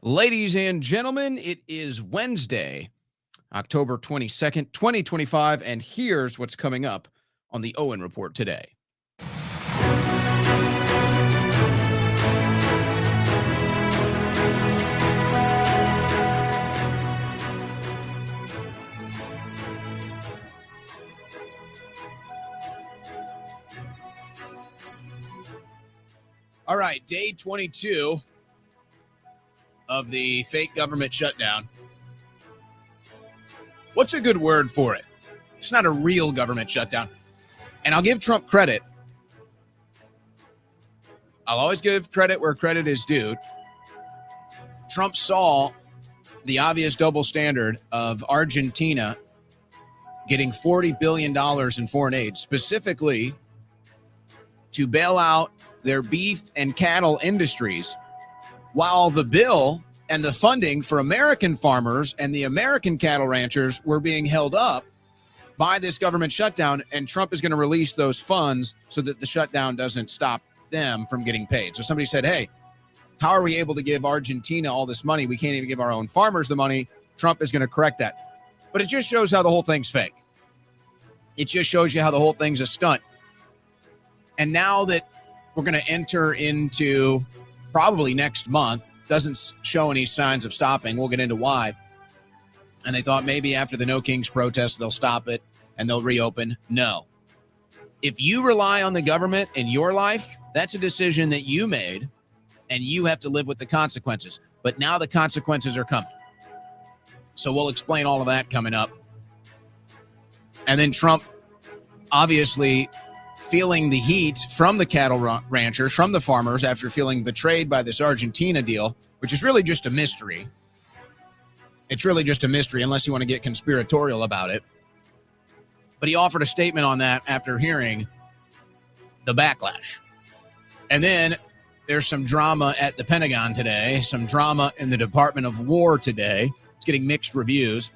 Ladies and gentlemen, it is Wednesday, October 22nd, 2025, and here's what's coming up on the Owen Report today. All right, day 22 of the fake government shutdown. What's a good word for it? It's not a real government shutdown. And I'll give Trump credit. I'll always give credit where credit is due. Trump saw the obvious double standard of Argentina getting $40 billion in foreign aid, specifically to bail out their beef and cattle industries, while the bill and the funding for American farmers and the American cattle ranchers were being held up by this government shutdown, and Trump is going to release those funds so that the shutdown doesn't stop them from getting paid. So somebody said, hey, how are we able to give Argentina all this money? We can't even give our own farmers the money. Trump is going to correct that. But it just shows how the whole thing's fake. It just shows you how the whole thing's a stunt. And now that we're going to enter into probably next month, doesn't show any signs of stopping. We'll get into why. And they thought maybe after the No Kings protest, they'll stop it and they'll reopen. No. If you rely on the government in your life, that's a decision that you made, and you have to live with the consequences. But now the consequences are coming. So we'll explain all of that coming up. And then Trump, obviously, feeling the heat from the cattle ranchers, from the farmers, after feeling betrayed by this Argentina deal, which is really just a mystery. It's really just a mystery unless you want to get conspiratorial about it. But he offered a statement on that after hearing the backlash. And then there's some drama at the Pentagon today, some drama in the Department of War today. It's getting mixed reviews.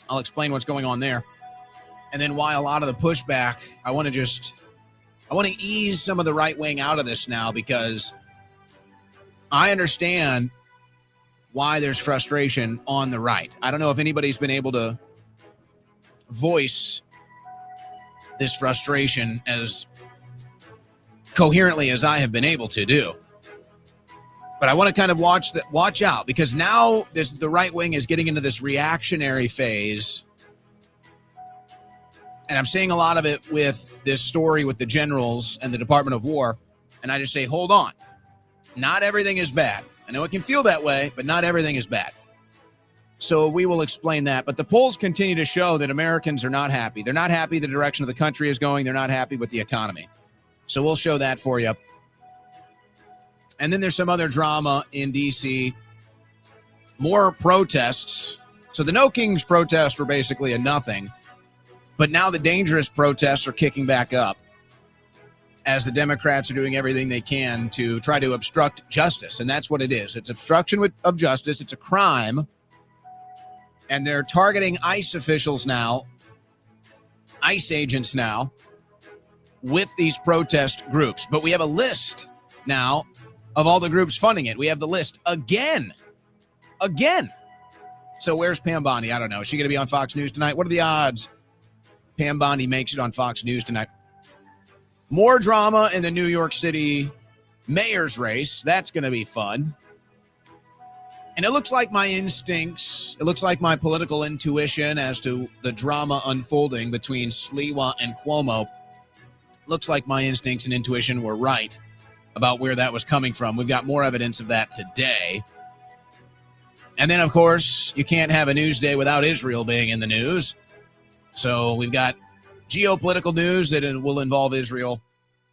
I'll explain what's going on there. And then why a lot of the pushback, I want to ease some of the right wing out of this now, because I understand why there's frustration on the right. I don't know if anybody's been able to voice this frustration as coherently as I have been able to do. But I want to kind of watch out, because now the right wing is getting into this reactionary phase. And I'm seeing a lot of it with this story with the generals and the Department of War. And I just say, hold on. Not everything is bad. I know it can feel that way, but not everything is bad. So we will explain that. But the polls continue to show that Americans are not happy. They're not happy the direction of the country is going. They're not happy with the economy. So we'll show that for you. And then there's some other drama in D.C. More protests. So the No Kings protests were basically a nothing. But now the dangerous protests are kicking back up as the Democrats are doing everything they can to try to obstruct justice. And that's what it is. It's obstruction of justice. It's a crime. And they're targeting ICE officials now, ICE agents now, with these protest groups. But we have a list now of all the groups funding it. We have the list again. So where's Pam Bondi? I don't know. Is she going to be on Fox News tonight? What are the odds Pam Bondi makes it on Fox News tonight? More drama in the New York City mayor's race. That's going to be fun. And it looks like my instincts, it looks like my political intuition as to the drama unfolding between Sliwa and Cuomo, looks like my instincts and intuition were right about where that was coming from. We've got more evidence of that today. And then, of course, you can't have a news day without Israel being in the news. So we've got geopolitical news that will involve Israel,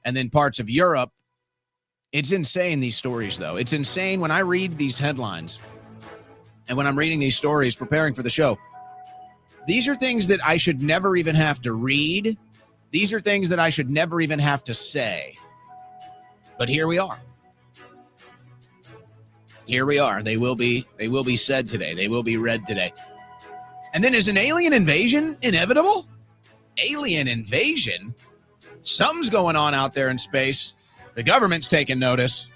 and then parts of Europe. It's insane, these stories, though. It's insane when I read these headlines and when I'm reading these stories preparing for the show. These are things that I should never even have to read. These are things that I should never even have to say. But here we are. Here we are. They will be said today. They will be read today. And then, is an alien invasion inevitable? Alien invasion? Something's going on out there in space. The government's taking notice.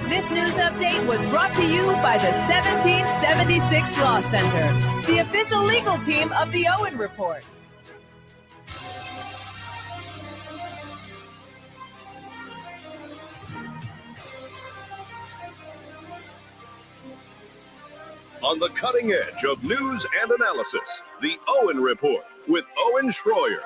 This This news update was brought to you by the 1776 Law Center, the official legal team of the Owen Report. On the cutting edge of news and analysis, the Owen Report with Owen Schroyer.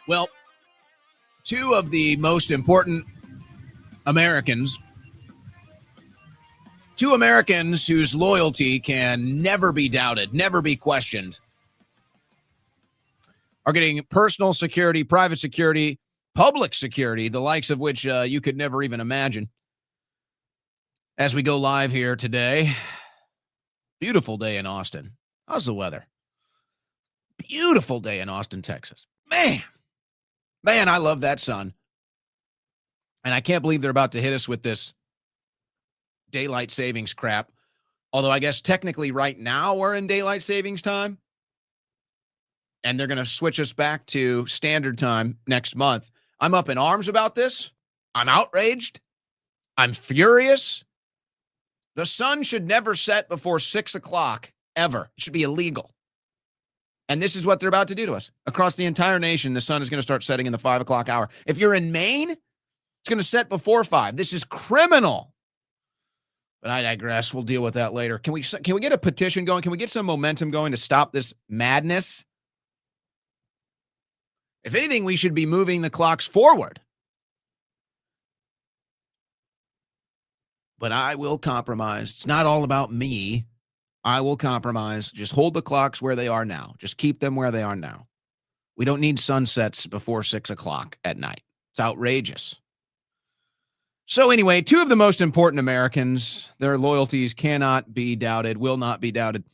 Well, two of the most important Americans, two Americans whose loyalty can never be doubted, never be questioned, are getting personal security, private security, public security, the likes of which you could never even imagine. As we go live here today, beautiful day in Austin. How's the weather? Beautiful day in Austin, Texas. Man, I love that sun. And I can't believe they're about to hit us with this daylight savings crap. Although I guess technically right now we're in daylight savings time. And they're going to switch us back to standard time next month. I'm up in arms about this. I'm outraged. I'm furious. The sun should never set before 6 o'clock, ever. It should be illegal. And this is what they're about to do to us. Across the entire nation, the sun is going to start setting in the 5 o'clock hour. If you're in Maine, it's going to set before 5. This is criminal. But I digress. We'll deal with that later. Can we get a petition going? Can we get some momentum going to stop this madness? If anything, we should be moving the clocks forward. But I will compromise. It's not all about me. I will compromise. Just hold the clocks where they are now. Just keep them where they are now. We don't need sunsets before 6 o'clock at night. It's outrageous. So anyway, two of the most important Americans, their loyalties cannot be doubted, will not be doubted.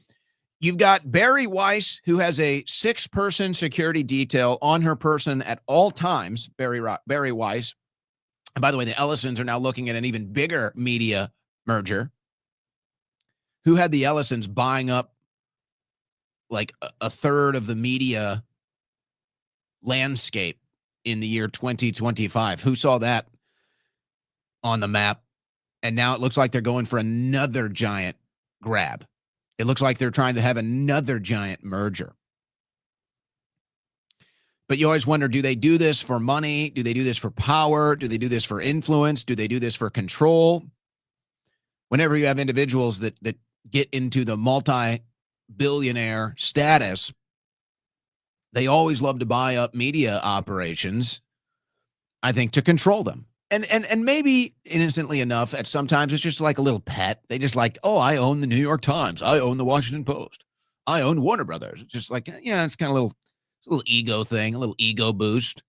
You've got Bari Weiss, who has a 6-person security detail on her person at all times, Bari Weiss. And by the way, the Ellisons are now looking at an even bigger media merger. Who had the Ellisons buying up like a third of the media landscape in the year 2025? Who saw that on the map? And now it looks like they're going for another giant grab. It looks like they're trying to have another giant merger. But you always wonder, do they do this for money? Do they do this for power? Do they do this for influence? Do they do this for control? Whenever you have individuals that get into the multi-billionaire status, they always love to buy up media operations, I think, to control them. And maybe innocently enough, at sometimes it's just like a little pet. They just like, oh, I own the New York Times. I own the Washington Post. I own Warner Brothers. It's just like, yeah, it's kind of a little ego thing, a little ego boost.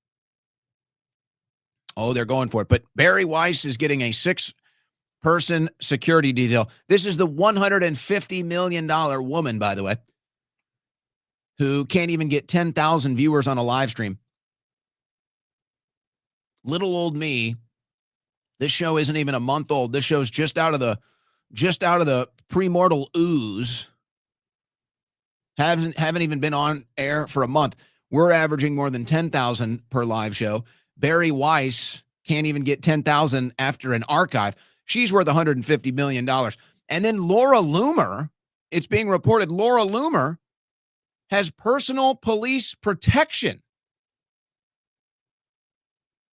Oh, they're going for it. But Bari Weiss is getting a 6-person security detail. This is the $150 million woman, by the way, who can't even get 10,000 viewers on a live stream. Little old me. This show isn't even a month old. This show's just out of the premortal ooze. Haven't even been on air for a month. We're averaging more than 10,000 per live show. Bari Weiss can't even get 10,000 after an archive. She's worth $150 million. And then Laura Loomer, it's being reported Laura Loomer has personal police protection.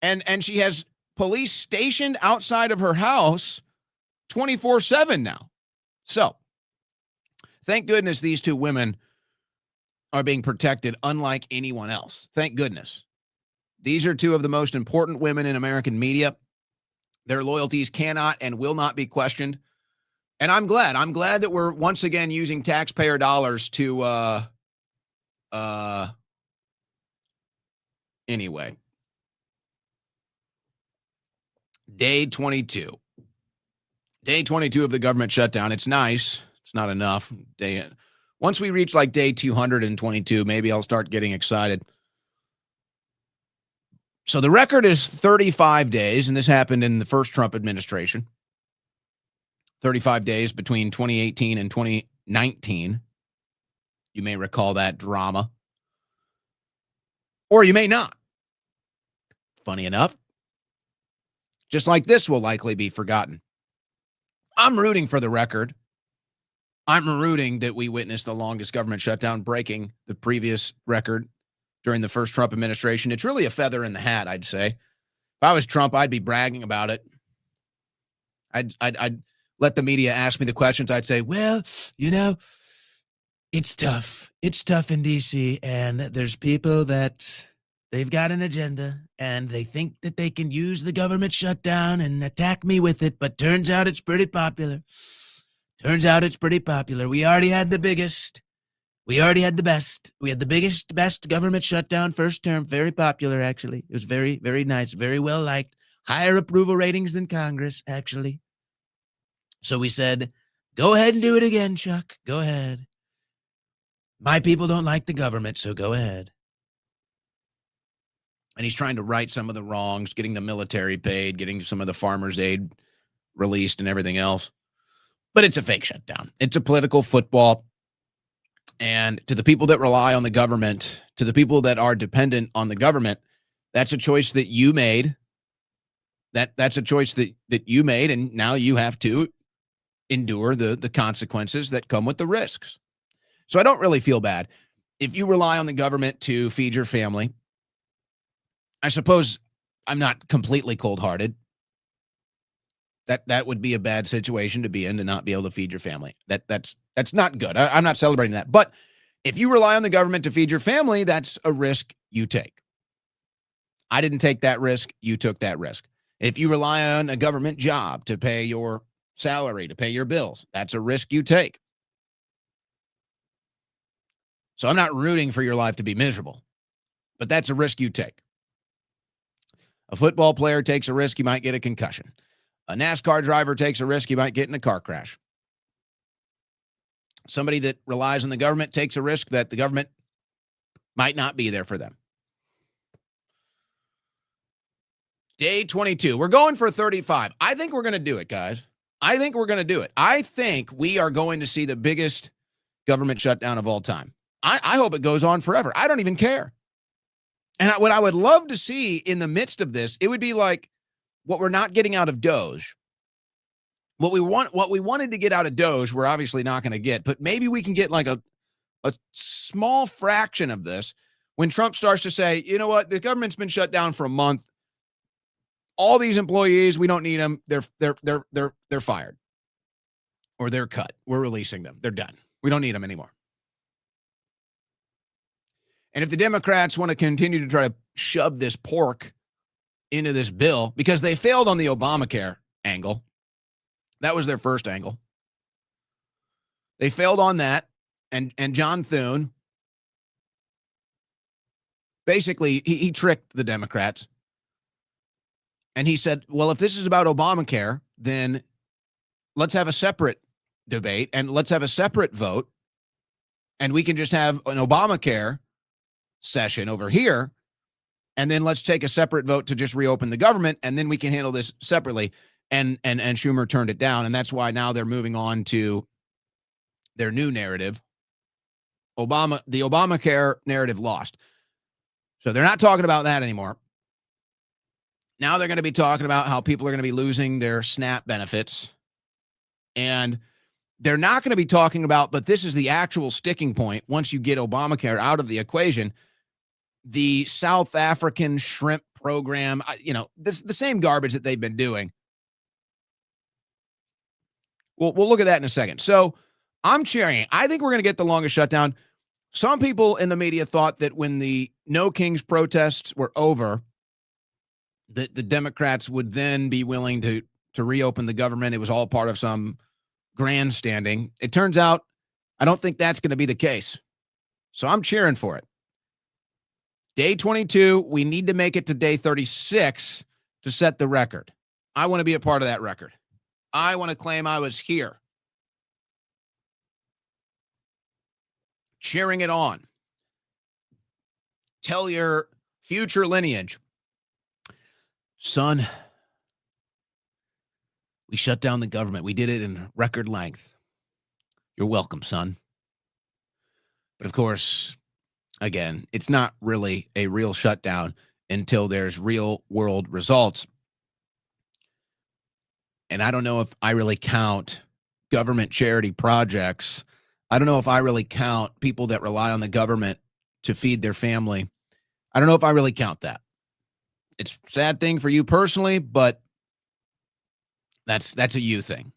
And she has police stationed outside of her house 24/7 now. So, thank goodness these two women are being protected unlike anyone else. Thank goodness. These are two of the most important women in American media. Their loyalties cannot and will not be questioned. And I'm glad. I'm glad that we're once again using taxpayer dollars to anyway. Day 22. Day 22 of the government shutdown. It's nice. It's not enough. Once we reach like day 222, maybe I'll start getting excited. So the record is 35 days, and this happened in the first Trump administration. 35 days between 2018 and 2019. You may recall that drama. Or you may not. Funny enough, just like this will likely be forgotten. I'm rooting for the record. I'm rooting that we witnessed the longest government shutdown, breaking the previous record during the first Trump administration. It's really a feather in the hat, I'd say. If I was Trump, I'd be bragging about it. I'd let the media ask me the questions. I'd say, well, you know, it's tough. It's tough in D.C., and there's people that they've got an agenda, and they think that they can use the government shutdown and attack me with it, but turns out it's pretty popular. Turns out it's pretty popular. We already had the biggest. We already had the best. We had the biggest, best government shutdown first term. Very popular, actually. It was very, very nice. Very well liked. Higher approval ratings than Congress, actually. So we said, go ahead and do it again, Chuck. Go ahead. My people don't like the government, so go ahead. And he's trying to right some of the wrongs, getting the military paid, getting some of the farmers' aid released and everything else. But it's a fake shutdown. It's a political football. And to the people that rely on the government, to the people that are dependent on the government, that's a choice that you made. That's a choice that you made, and now you have to endure the consequences that come with the risks. So I don't really feel bad. If you rely on the government to feed your family, I suppose I'm not completely cold-hearted. That would be a bad situation to be in, to not be able to feed your family. That's not good. I'm not celebrating that. But if you rely on the government to feed your family, that's a risk you take. I didn't take that risk. You took that risk. If you rely on a government job to pay your salary, to pay your bills, that's a risk you take. So I'm not rooting for your life to be miserable, but that's a risk you take. A football player takes a risk, you might get a concussion. A NASCAR driver takes a risk, you might get in a car crash. Somebody that relies on the government takes a risk that the government might not be there for them. Day 22. We're going for 35. I think we're going to do it, guys. I think we're going to do it. I think we are going to see the biggest government shutdown of all time. I hope it goes on forever. I don't even care. And what I would love to see in the midst of this, it would be like what we're not getting out of Doge. What we wanted to get out of Doge, we're obviously not going to get, but maybe we can get like a small fraction of this when Trump starts to say, you know what, the government's been shut down for a month. All these employees, we don't need them. They're fired, or they're cut. We're releasing them. They're done. We don't need them anymore. And if the Democrats want to continue to try to shove this pork into this bill, because they failed on the Obamacare angle, that was their first angle. They failed on that. And John Thune, basically, he tricked the Democrats. And he said, well, if this is about Obamacare, then let's have a separate debate and let's have a separate vote. And we can just have an Obamacare session over here. And then let's take a separate vote to just reopen the government. And then we can handle this separately. And Schumer turned it down. And that's why now they're moving on to their new narrative. The Obamacare narrative lost. So they're not talking about that anymore. Now they're going to be talking about how people are going to be losing their SNAP benefits. And they're not going to be talking about, but this is the actual sticking point once you get Obamacare out of the equation, the South African shrimp program, this the same garbage that they've been doing. We'll look at that in a second. So I'm cheering. I think we're going to get the longest shutdown. Some people in the media thought that when the No Kings protests were over, that the Democrats would then be willing to reopen the government. It was all part of some grandstanding. It turns out, I don't think that's going to be the case. So I'm cheering for it. Day 22, we need to make it to day 36 to set the record. I want to be a part of that record. I want to claim I was here, cheering it on. Tell your future lineage, son, we shut down the government. We did it in record length. You're welcome, son. But of course, again, it's not really a real shutdown until there's real world results. And I don't know if I really count government charity projects. I don't know if I really count people that rely on the government to feed their family. I don't know if I really count that. It's a sad thing for you personally, but that's a you thing.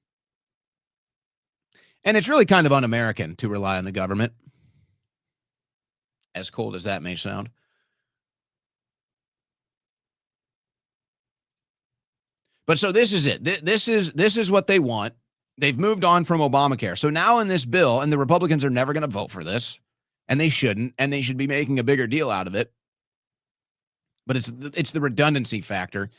And it's really kind of un-American to rely on the government, as cold as that may sound. But so this is it. This is what they want. They've moved on from Obamacare. So now in this bill, and the Republicans are never going to vote for this, and they shouldn't, and they should be making a bigger deal out of it. But it's the redundancy factor.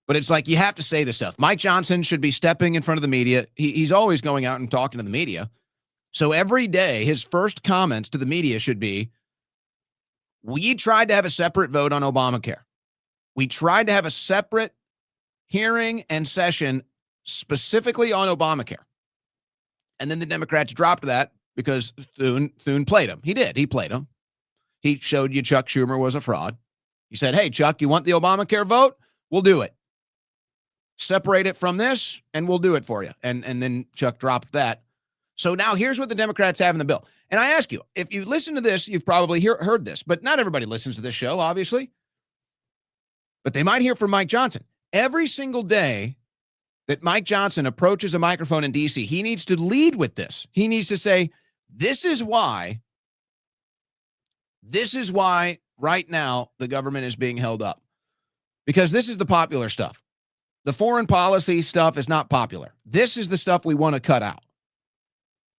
But it's like you have to say this stuff. Mike Johnson should be stepping in front of the media. He's always going out and talking to the media. So every day, his first comments to the media should be, we tried to have a separate vote on Obamacare. We tried to have a separate hearing and session specifically on Obamacare. And then the Democrats dropped that because Thune played him. He did. He played him. He showed you Chuck Schumer was a fraud. He said, hey, Chuck, you want the Obamacare vote? We'll do it. Separate it from this, and we'll do it for you. And then Chuck dropped that. So now here's what the Democrats have in the bill. And I ask you, if you listen to this, you've probably heard this, but not everybody listens to this show, obviously. But they might hear from Mike Johnson. Every single day that Mike Johnson approaches a microphone in D.C., he needs to lead with this. He needs to say, this is why right now the government is being held up. Because this is the popular stuff. The foreign policy stuff is not popular. This is the stuff we want to cut out.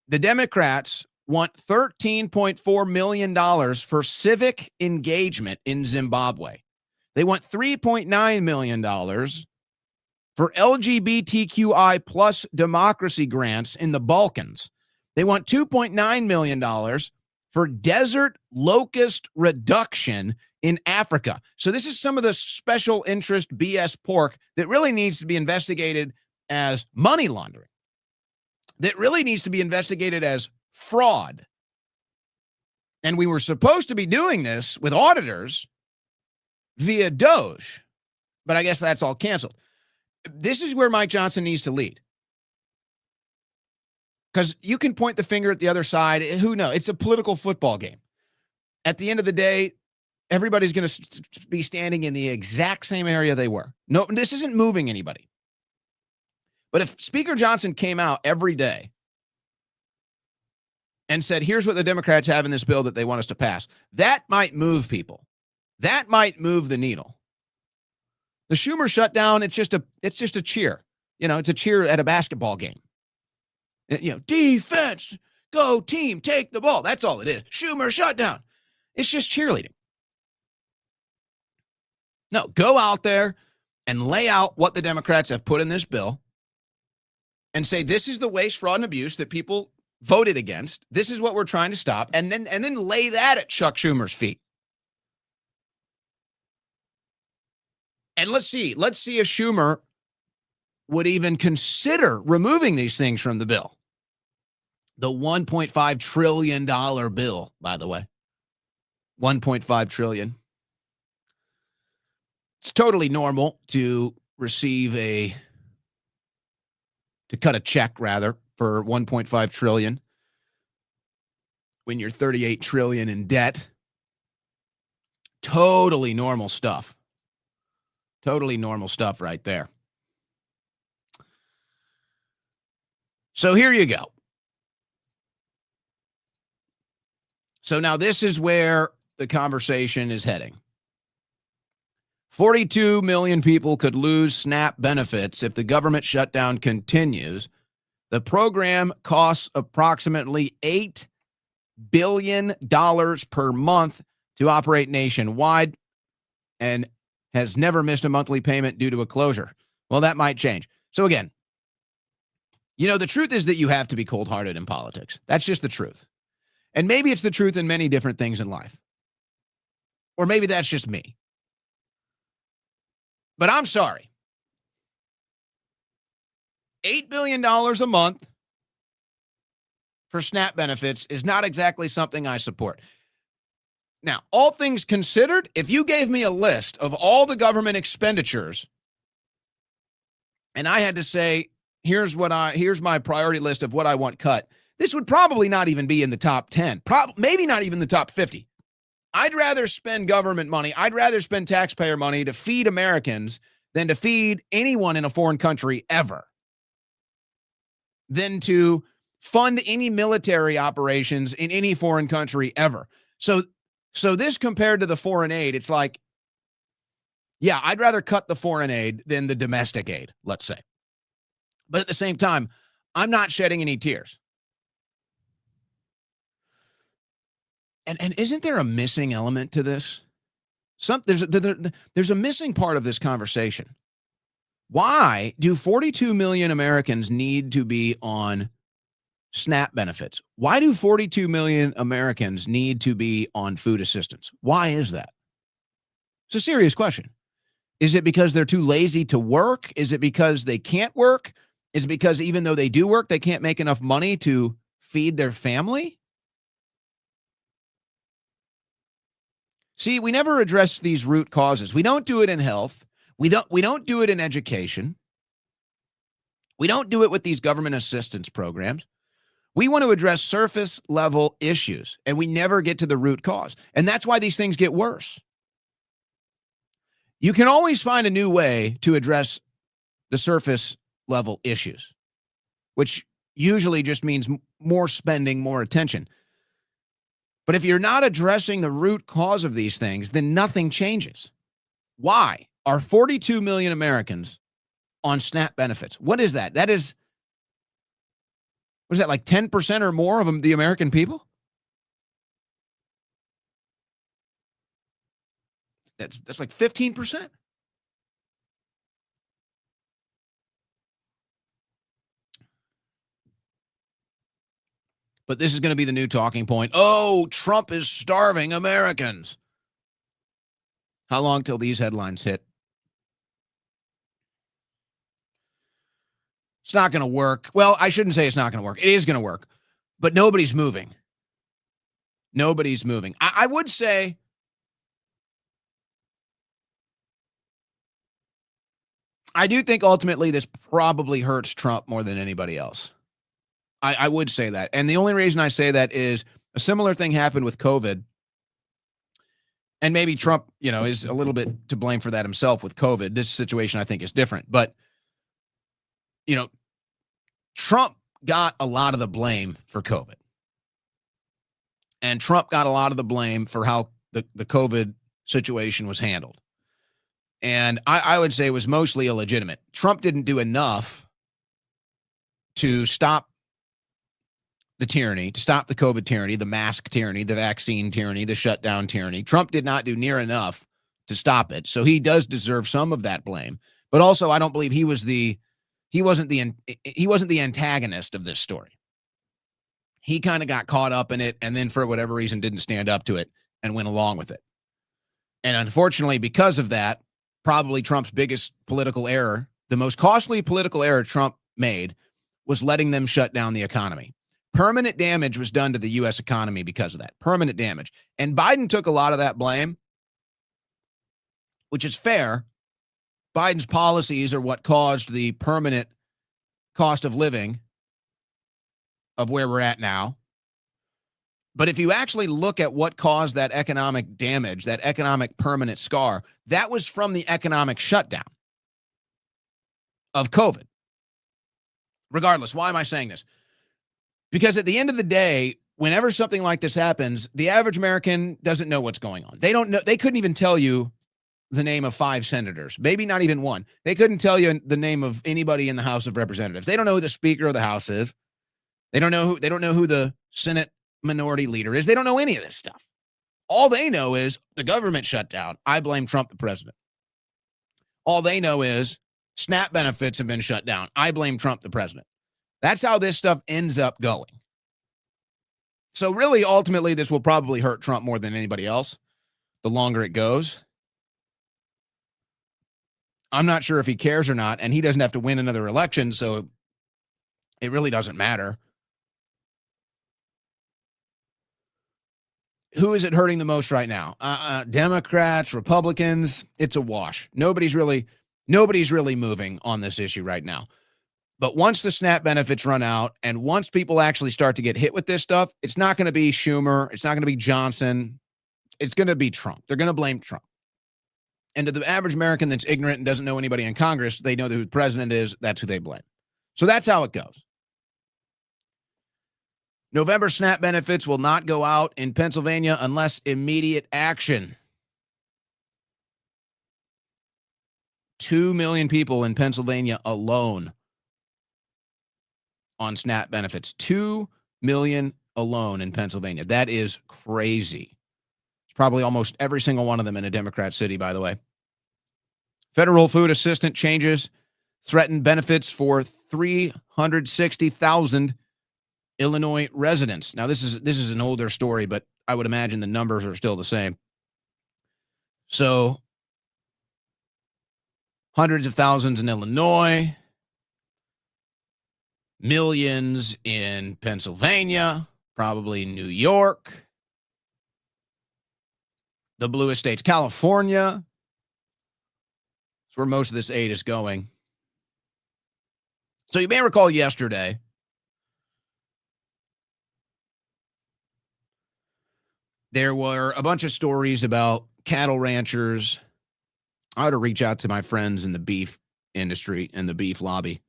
The Democrats want $13.4 million for civic engagement in Zimbabwe. They want $3.9 million for LGBTQI plus democracy grants in the Balkans. They want $2.9 million for desert locust reduction in Africa. So this is some of the special interest BS pork that really needs to be investigated as money laundering, that really needs to be investigated as fraud. And we were supposed to be doing this with auditors via Doge, but I guess that's all canceled. This is where Mike Johnson needs to lead. Because you can point the finger at the other side. Who knows? It's a political football game. At the end of the day, everybody's going to be standing in the exact same area they were. No, this isn't moving anybody. But if Speaker Johnson came out every day and said, here's what the Democrats have in this bill that they want us to pass, that might move people. That might move the needle. The Schumer shutdown, it's just a cheer. You know, it's a cheer at a basketball game. You know, defense, go team, take the ball. That's all it is. Schumer shutdown. It's just cheerleading. No, go out there and lay out what the Democrats have put in this bill and say, this is the waste, fraud, and abuse that people voted against. This is what we're trying to stop. And then lay that at Chuck Schumer's feet. And let's see if Schumer would even consider removing these things from the bill. The $1.5 trillion bill, by the way. $1.5 trillion. It's totally normal to cut a check rather for $1.5 trillion when you're $38 trillion in debt. Totally normal stuff. Totally normal stuff right there. So here you go. So now this is where the conversation is heading. 42 million people could lose SNAP benefits if the government shutdown continues. The program costs approximately $8 billion per month to operate nationwide and has never missed a monthly payment due to a closure. Well, that might change. So again, The truth is that you have to be cold-hearted in politics. That's just the truth. And maybe it's the truth in many different things in life. Or maybe that's just me. But I'm sorry. $8 billion a month for SNAP benefits is not exactly something I support. Now, all things considered, if you gave me a list of all the government expenditures and I had to say, here's my priority list of what I want cut, this would probably not even be in the top 10, maybe not even the top 50. I'd rather spend government money, I'd rather spend taxpayer money to feed Americans than to feed anyone in a foreign country ever, than to fund any military operations in any foreign country ever. So this compared to the foreign aid, it's like, yeah, I'd rather cut the foreign aid than the domestic aid, let's say. But at the same time, I'm not shedding any tears. And isn't there a missing element to this? There's a missing part of this conversation. Why do 42 million Americans need to be on SNAP benefits? Why do 42 million Americans need to be on food assistance? Why is that? It's a serious question. Is it because they're too lazy to work? Is it because they can't work? Is it because even though they do work, they can't make enough money to feed their family? See, we never address these root causes. We don't do it in health. We don't do it in education. We don't do it with these government assistance programs. We want to address surface level issues, and we never get to the root cause. And that's why these things get worse. You can always find a new way to address the surface level issues, which usually just means more spending, more attention. But if you're not addressing the root cause of these things, then nothing changes. Why are 42 million Americans on SNAP benefits? What is that? What is that, like 10% or more of the American people? That's like 15%. But this is going to be the new talking point. Oh, Trump is starving Americans. How long till these headlines hit? It's not going to work. Well, I shouldn't say it's not going to work. It is going to work. But nobody's moving. Nobody's moving. I would say I do think ultimately this probably hurts Trump more than anybody else. I would say that. And the only reason I say that is a similar thing happened with COVID. And maybe Trump, is a little bit to blame for that himself with COVID. This situation, I think, is different. But, Trump got a lot of the blame for COVID. And Trump got a lot of the blame for how the COVID situation was handled. And I would say it was mostly illegitimate. Trump didn't do enough to stop the tyranny, to stop the COVID tyranny, the mask tyranny, the vaccine tyranny, the shutdown tyranny. Trump did not do near enough to stop it. So he does deserve some of that blame. But also, I don't believe he wasn't the antagonist of this story. He kind of got caught up in it and then for whatever reason didn't stand up to it and went along with it. And unfortunately, because of that, probably Trump's biggest political error, the most costly political error Trump made, was letting them shut down the economy. Permanent damage was done to the U.S. economy because of that. Permanent damage. And Biden took a lot of that blame, which is fair. Biden's policies are what caused the permanent cost of living of where we're at now. But if you actually look at what caused that economic damage, that economic permanent scar, that was from the economic shutdown of COVID. Regardless, why am I saying this? Because at the end of the day, whenever something like this happens, the average American doesn't know what's going on. They don't know. They couldn't even tell you the name of 5 senators, maybe not even one. They couldn't tell you the name of anybody in the House of Representatives. They don't know who the Speaker of the House is. They don't know who the Senate minority leader is. They don't know any of this stuff. All they know is the government shut down. I blame Trump, the president. All they know is SNAP benefits have been shut down. I blame Trump, the president. That's how this stuff ends up going. So really, ultimately, this will probably hurt Trump more than anybody else the longer it goes. I'm not sure if he cares or not, and he doesn't have to win another election, so it really doesn't matter. Who is it hurting the most right now? Democrats, Republicans, it's a wash. Nobody's really moving on this issue right now. But once the SNAP benefits run out and once people actually start to get hit with this stuff, it's not going to be Schumer. It's not going to be Johnson. It's going to be Trump. They're going to blame Trump. And to the average American that's ignorant and doesn't know anybody in Congress, they know who the president is. That's who they blame. So that's how it goes. November SNAP benefits will not go out in Pennsylvania unless immediate action. 2 million people in Pennsylvania alone on SNAP benefits. 2 million alone in Pennsylvania. That is crazy. It's probably almost every single one of them in a Democrat city, by the way. Federal food assistance changes threaten benefits for 360,000 Illinois residents. Now, this is an older story, but I would imagine the numbers are still the same. So, hundreds of thousands in Illinois, millions in Pennsylvania, probably New York, the bluest states, California. That's where most of this aid is going. So you may recall yesterday, there were a bunch of stories about cattle ranchers. I ought to reach out to my friends in the beef industry and the beef lobby.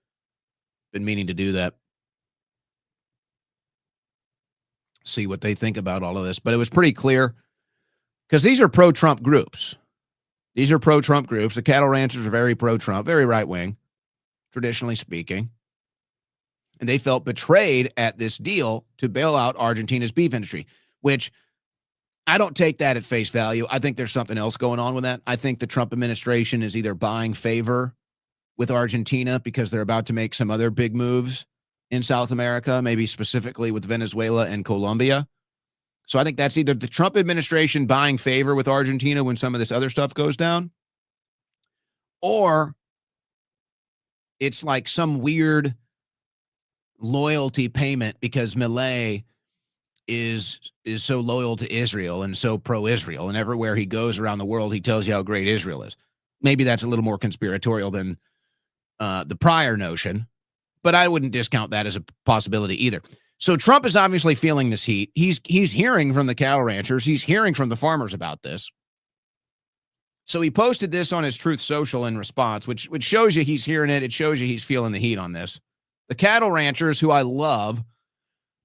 Been meaning to do that. See what they think about all of this. But it was pretty clear because these are pro-Trump groups. These are pro-Trump groups. The cattle ranchers are very pro-Trump, very right-wing, traditionally speaking. And they felt betrayed at this deal to bail out Argentina's beef industry, which I don't take that at face value. I think there's something else going on with that. I think the Trump administration is either buying favor with Argentina because they're about to make some other big moves in South America, maybe specifically with Venezuela and Colombia. So I think that's either the Trump administration buying favor with Argentina when some of this other stuff goes down, or it's like some weird loyalty payment because Milei is so loyal to Israel and so pro-Israel, and everywhere he goes around the world, he tells you how great Israel is. Maybe that's a little more conspiratorial than the prior notion, but I wouldn't discount that as a possibility either. So Trump is obviously feeling this heat. He's hearing from the cattle ranchers. He's hearing from the farmers about this. So he posted this on his Truth Social in response, which shows you he's hearing it. It shows you he's feeling the heat on this. The cattle ranchers, who I love,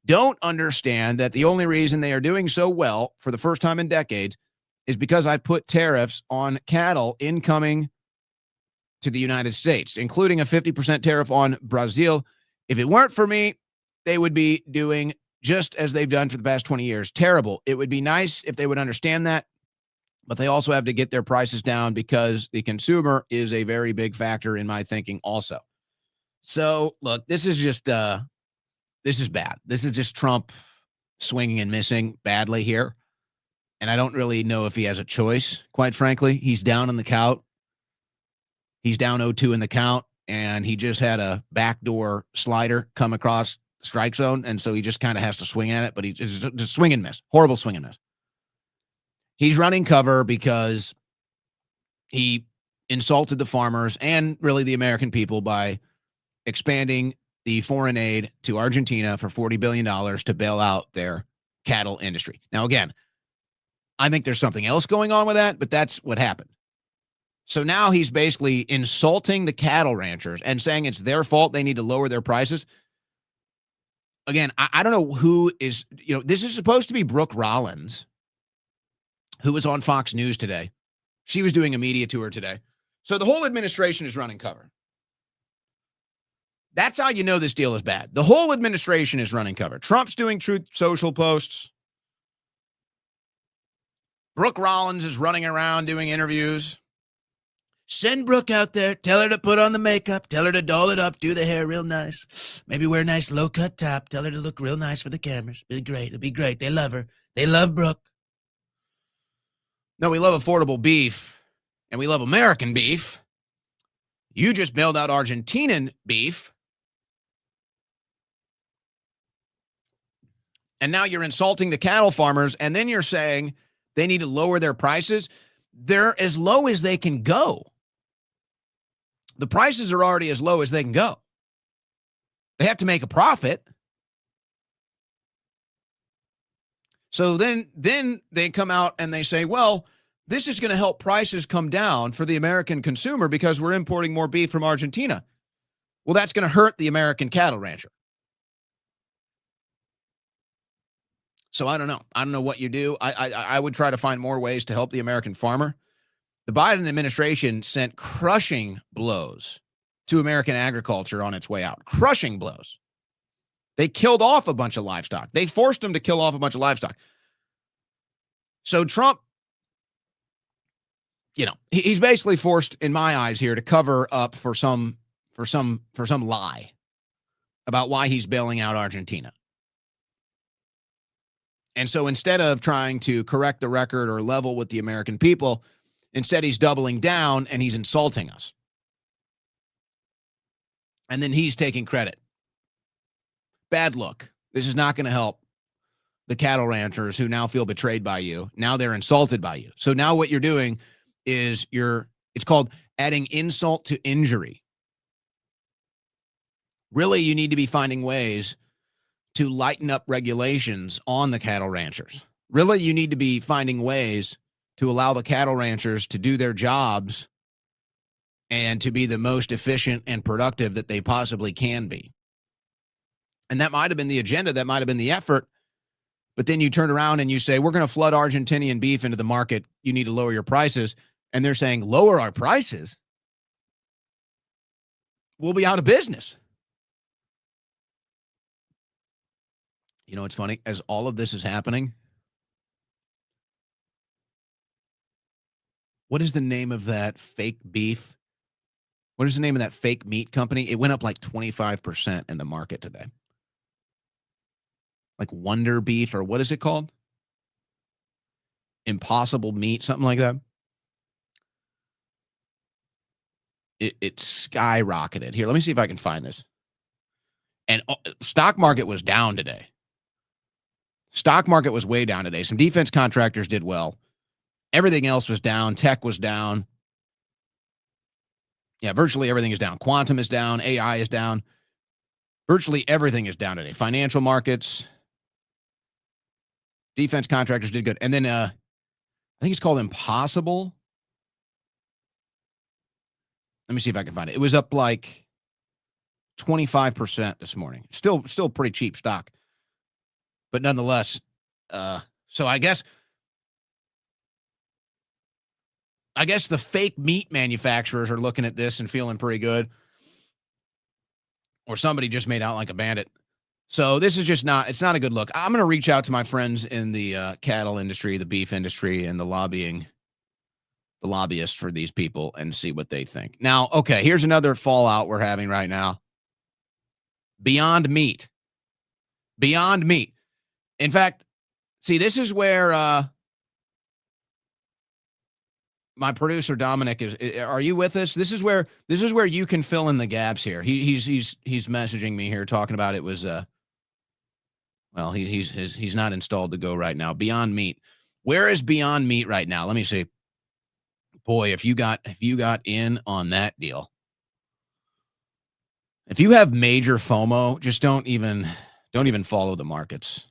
don't understand that the only reason they are doing so well for the first time in decades is because I put tariffs on cattle incoming to the United States, including a 50% tariff on Brazil. If it weren't for me, they would be doing just as they've done for the past 20 years. Terrible. It would be nice if they would understand that, but they also have to get their prices down because the consumer is a very big factor in my thinking also. So, look, this is just, this is bad. This is just Trump swinging and missing badly here. And I don't really know if he has a choice, quite frankly. He's down in the count. He's down 0-2 in the count, and he just had a backdoor slider come across the strike zone, and so he just kind of has to swing at it, but he's just swing and miss. Horrible swing and miss. He's running cover because he insulted the farmers and really the American people by expanding the foreign aid to Argentina for $40 billion to bail out their cattle industry. Now, again, I think there's something else going on with that, but that's what happened. So now he's basically insulting the cattle ranchers and saying it's their fault. They need to lower their prices. Again, I don't know who is, this is supposed to be Brooke Rollins, who was on Fox News today. She was doing a media tour today. So the whole administration is running cover. That's how you know this deal is bad. The whole administration is running cover. Trump's doing Truth Social posts. Brooke Rollins is running around doing interviews. Send Brooke out there. Tell her to put on the makeup. Tell her to doll it up. Do the hair real nice. Maybe wear a nice low-cut top. Tell her to look real nice for the cameras. It'll be great. It'll be great. They love her. They love Brooke. No, we love affordable beef, and we love American beef. You just bailed out Argentinian beef, and now you're insulting the cattle farmers, and then you're saying they need to lower their prices. They're as low as they can go. The prices are already as low as they can go. They have to make a profit. So then they come out and they say, well, this is going to help prices come down for the American consumer because we're importing more beef from Argentina. Well, that's going to hurt the American cattle rancher. So I don't know. I don't know what you do. I would try to find more ways to help the American farmer. The Biden administration sent crushing blows to American agriculture on its way out. Crushing blows. They killed off a bunch of livestock. They forced them to kill off a bunch of livestock. So Trump, he's basically forced, in my eyes here, to cover up for some lie about why he's bailing out Argentina. And so instead of trying to correct the record or level with the American people, instead he's doubling down and he's insulting us. And then he's taking credit. Bad look. This is not going to help the cattle ranchers who now feel betrayed by you. Now they're insulted by you. So now what you're doing is it's called adding insult to injury. Really, you need to be finding ways to lighten up regulations on the cattle ranchers. Really, you need to be finding ways to allow the cattle ranchers to do their jobs and to be the most efficient and productive that they possibly can be. And that might have been the agenda, that might have been the effort, but then you turn around and you say, we're going to flood Argentinian beef into the market. You need to lower your prices. And they're saying, lower our prices? We'll be out of business. You know, it's funny, as all of this is happening, what is the name of that fake beef? What is the name of that fake meat company? It went up like 25% in the market today. Like Wonder Beef, or what is it called? Impossible Meat, something like that. It skyrocketed. Here, let me see if I can find this. And stock market was down today. Stock market was way down today. Some defense contractors did well. Everything else was down. Tech was down. Yeah, virtually everything is down. Quantum is down. AI is down. Virtually everything is down today. Financial markets. Defense contractors did good. And then I think it's called Impossible. Let me see if I can find it. It was up like 25% this morning. Still pretty cheap stock. But nonetheless, so I guess the fake meat manufacturers are looking at this and feeling pretty good. Or somebody just made out like a bandit. So this is just it's not a good look. I'm going to reach out to my friends in the cattle industry, the beef industry, and the lobbyists for these people and see what they think. Now, okay, here's another fallout we're having right now. Beyond Meat. Beyond Meat. In fact, see, this is where my producer Dominic is. Are you with us? This is where you can fill in the gaps here. He's messaging me here talking about it was well, he's not installed to go right now. Beyond Meat. Where is Beyond Meat right now? Let me see. Boy, if you got in on that deal. If you have major FOMO, just don't even follow the markets.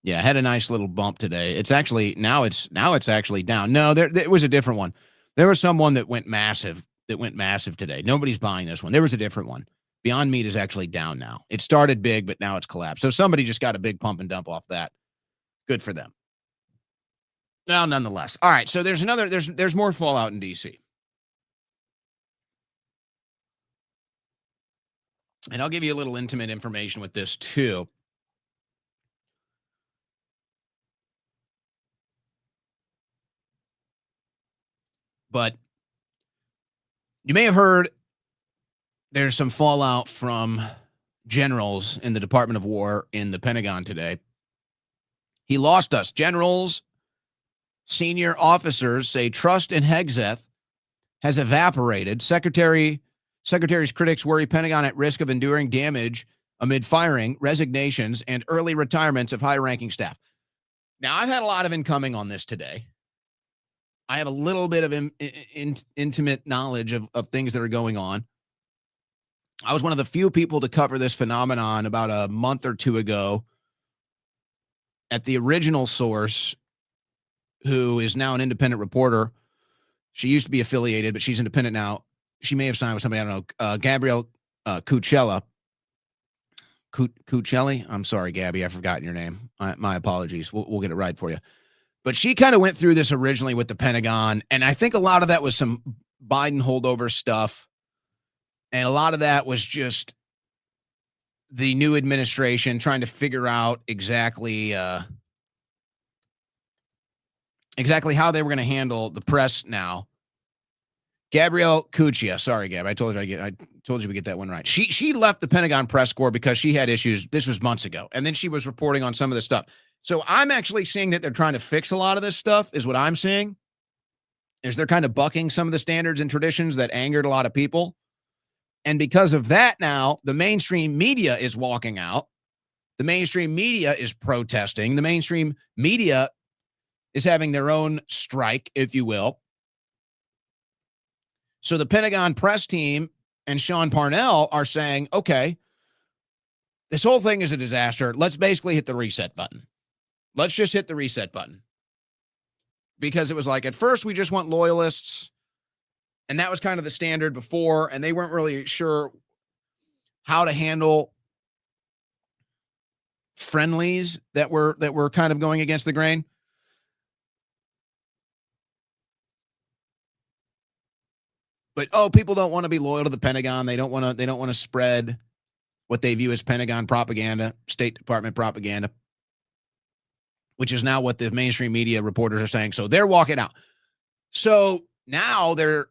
Yeah, had a nice little bump today. It's actually now it's actually down. No, there was a different one. There was someone that went massive today. Nobody's buying this one. There was a different one. Beyond Meat is actually down now. It started big, but now it's collapsed. So somebody just got a big pump and dump off that. Good for them. Well, nonetheless. All right, so there's more fallout in DC. And I'll give you a little intimate information with this too. But you may have heard there's some fallout from generals in the Department of War in the Pentagon today. He lost us. Generals, senior officers say trust in Hegseth has evaporated. Secretary's critics worry Pentagon at risk of enduring damage amid firing, resignations, and early retirements of high-ranking staff. Now, I've had a lot of incoming on this today. I have a little bit of intimate knowledge of things that are going on. I was one of the few people to cover this phenomenon about a month or two ago at the original source, who is now an independent reporter. She used to be affiliated, but she's independent now. She may have signed with somebody, I don't know, Gabrielle Cuccelli. I'm sorry, Gabby, I've forgotten your name. My apologies. We'll get it right for you. But she kind of went through this originally with the Pentagon, and I think a lot of that was some Biden holdover stuff, and a lot of that was just the new administration trying to figure out exactly how they were going to handle the press now. Gabrielle Cuccia, sorry, Gab, I told you we get that one right. She left the Pentagon press corps because she had issues. This was months ago, and then she was reporting on some of this stuff. So I'm actually seeing that they're trying to fix a lot of this stuff, is what I'm seeing. Is they're kind of bucking some of the standards and traditions that angered a lot of people. And because of that now, the mainstream media is walking out. The mainstream media is protesting. The mainstream media is having their own strike, if you will. So the Pentagon press team and Sean Parnell are saying, okay, this whole thing is a disaster. Let's basically hit the reset button. Let's just hit the reset button. Because it was like, at first, we just want loyalists. And that was kind of the standard before. And they weren't really sure how to handle friendlies that were kind of going against the grain. But, people don't want to be loyal to the Pentagon. They don't want to spread what they view as Pentagon propaganda, State Department propaganda, which is now what the mainstream media reporters are saying. So they're walking out. So now they're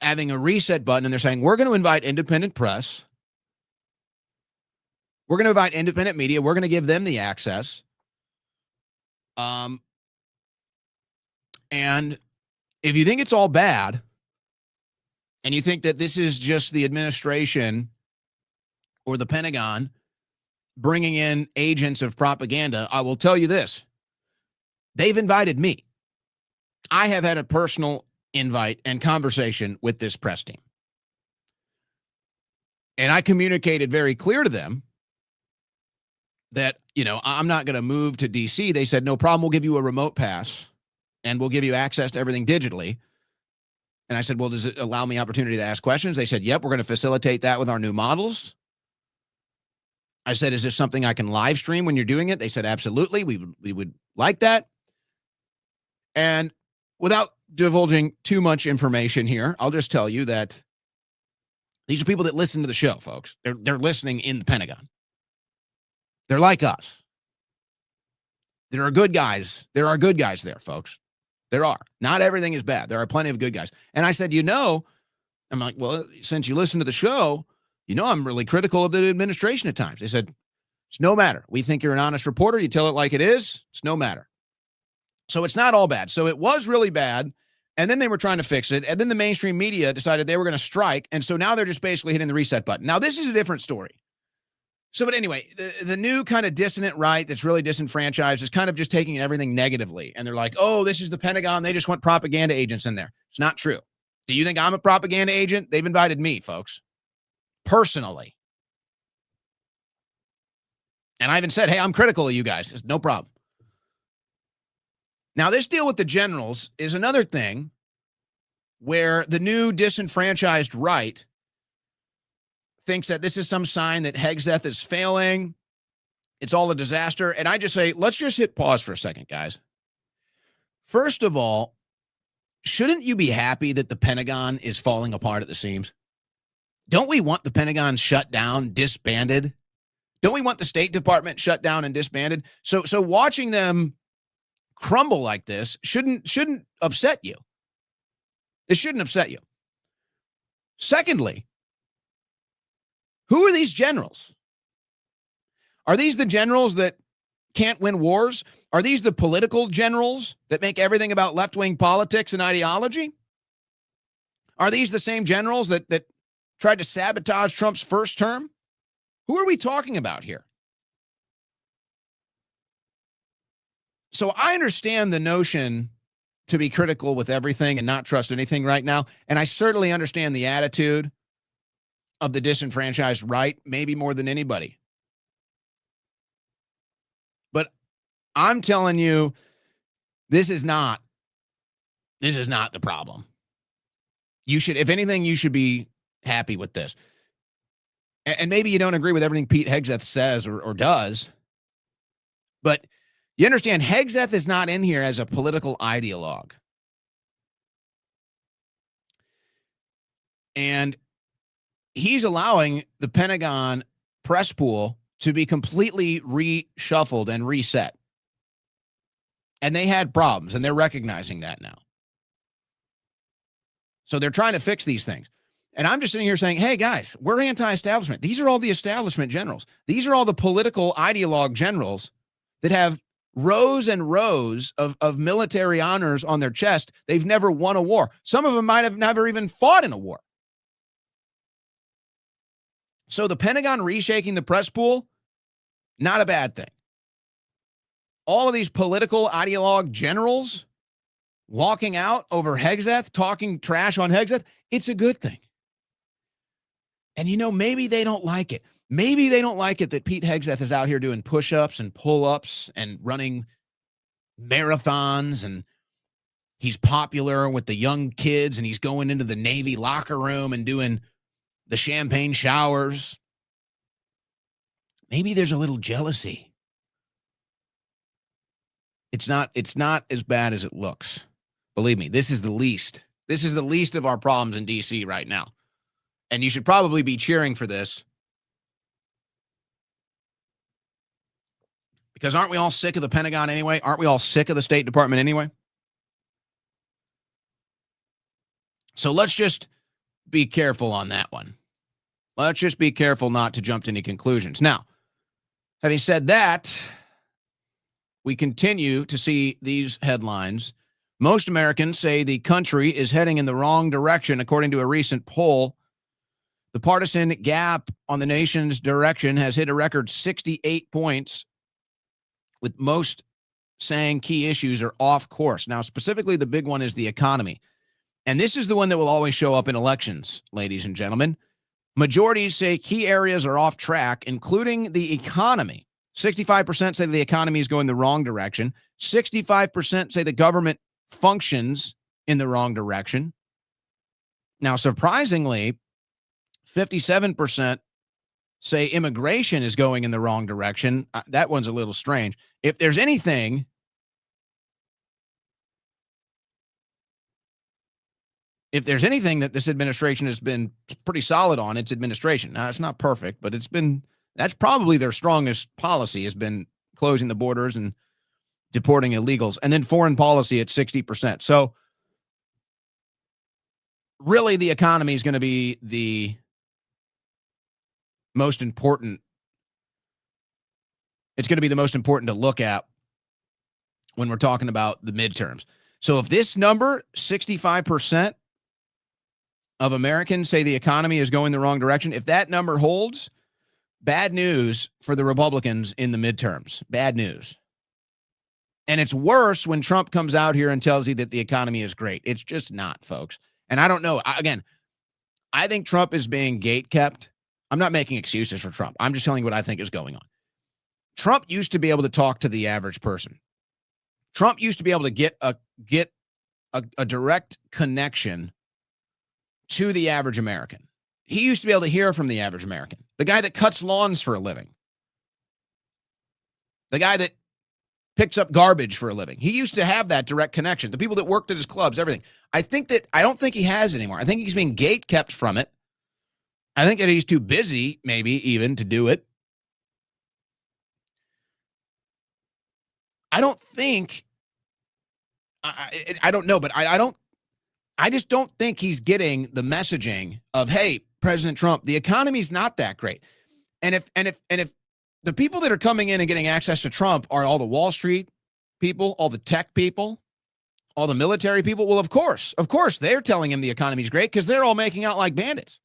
having a reset button, and they're saying, we're going to invite independent press. We're going to invite independent media. We're going to give them the access. And if you think it's all bad, and you think that this is just the administration or the Pentagon bringing in agents of propaganda, I will tell you this. They've invited me. I have had a personal invite and conversation with this press team. And I communicated very clear to them that, I'm not going to move to D.C. They said, no problem, we'll give you a remote pass, and we'll give you access to everything digitally. And I said, well, does it allow me opportunity to ask questions? They said, yep, we're going to facilitate that with our new models. I said, is this something I can live stream when you're doing it? They said, absolutely. We would like that. And without divulging too much information here, I'll just tell you that these are people that listen to the show, folks. They're listening in the Pentagon. They're like us. There are good guys. There are good guys there, folks. There are. Not everything is bad. There are plenty of good guys. And I said, I'm like, well, since you listen to the show, I'm really critical of the administration at times. They said, it's no matter. We think you're an honest reporter. You tell it like it is. It's no matter. So it's not all bad. So it was really bad. And then they were trying to fix it. And then the mainstream media decided they were going to strike. And so now they're just basically hitting the reset button. Now, this is a different story. So, but anyway, the new kind of dissonant right that's really disenfranchised is kind of just taking everything negatively. And they're like, oh, this is the Pentagon. They just want propaganda agents in there. It's not true. Do you think I'm a propaganda agent? They've invited me, folks, personally. And I even said, hey, I'm critical of you guys. It's no problem. Now, this deal with the generals is another thing where the new disenfranchised right thinks that this is some sign that Hegseth is failing. It's all a disaster. And I just say, let's just hit pause for a second, guys. First of all, shouldn't you be happy that the Pentagon is falling apart at the seams? Don't we want the Pentagon shut down, disbanded? Don't we want the State Department shut down and disbanded? So watching them crumble like this shouldn't upset you. This shouldn't upset you. Secondly, who are these generals? Are these the generals that can't win wars? Are these the political generals that make everything about left-wing politics and ideology? Are these the same generals that tried to sabotage Trump's first term? Who are we talking about here? So I understand the notion to be critical with everything and not trust anything right now. And I certainly understand the attitude of the disenfranchised right, maybe more than anybody. But I'm telling you, this is not the problem. You should, if anything, you should be happy with this. And maybe you don't agree with everything Pete Hegseth says or does, but you understand Hegseth is not in here as a political ideologue. And he's allowing the Pentagon press pool to be completely reshuffled and reset. And they had problems, and they're recognizing that now. So they're trying to fix these things. And I'm just sitting here saying, hey, guys, we're anti-establishment. These are all the establishment generals. These are all the political ideologue generals that have rows and rows of military honors on their chest. They've never won a war. Some of them might have never even fought in a war. So the Pentagon reshaking the press pool, not a bad thing. All of these political ideologue generals walking out over Hegseth, talking trash on Hegseth, it's a good thing. And, you know, maybe they don't like it. Maybe they don't like it that Pete Hegseth is out here doing push-ups and pull-ups and running marathons, and he's popular with the young kids, and he's going into the Navy locker room and doing the champagne showers. Maybe there's a little jealousy. It's not as bad as it looks. Believe me, this is the least. This is the least of our problems in D.C. right now. And you should probably be cheering for this. Because aren't we all sick of the Pentagon anyway? Aren't we all sick of the State Department anyway? So let's just be careful on that one. Let's just be careful not to jump to any conclusions. Now, having said that, we continue to see these headlines. Most Americans say the country is heading in the wrong direction, according to a recent poll. The partisan gap on the nation's direction has hit a record 68 points, with most saying key issues are off course. Now, specifically, the big one is the economy. And this is the one that will always show up in elections, ladies and gentlemen. Majorities say key areas are off track, including the economy. 65% say the economy is going the wrong direction. 65% say the government functions in the wrong direction. Now, surprisingly, 57% say immigration is going in the wrong direction. That one's a little strange. If there's anything that this administration has been pretty solid on, it's administration. Now, it's not perfect, but that's probably their strongest policy, has been closing the borders and deporting illegals. And then foreign policy at 60%. So really the economy is going to be the most important. It's going to be the most important to look at when we're talking about the midterms. So if this number, 65% of Americans say the economy is going the wrong direction, if that number holds, bad news for the Republicans in the midterms. Bad news. And it's worse when Trump comes out here and tells you that the economy is great. It's just not, folks. And I don't know. I think Trump is being gatekept. I'm not making excuses for Trump. I'm just telling you what I think is going on. Trump used to be able to talk to the average person. Trump used to be able to get a direct connection to the average American. He used to be able to hear from the average American. The guy that cuts lawns for a living. The guy that picks up garbage for a living. He used to have that direct connection. The people that worked at his clubs, everything. I don't think he has it anymore. I think he's being gate-kept from it. I think that he's too busy, maybe even, to do it. I don't think, I don't know, but I don't I just don't think he's getting the messaging of, hey, President Trump, the economy's not that great. And if the people that are coming in and getting access to Trump are all the Wall Street people, all the tech people, all the military people, well, of course, they're telling him the economy's great because they're all making out like bandits.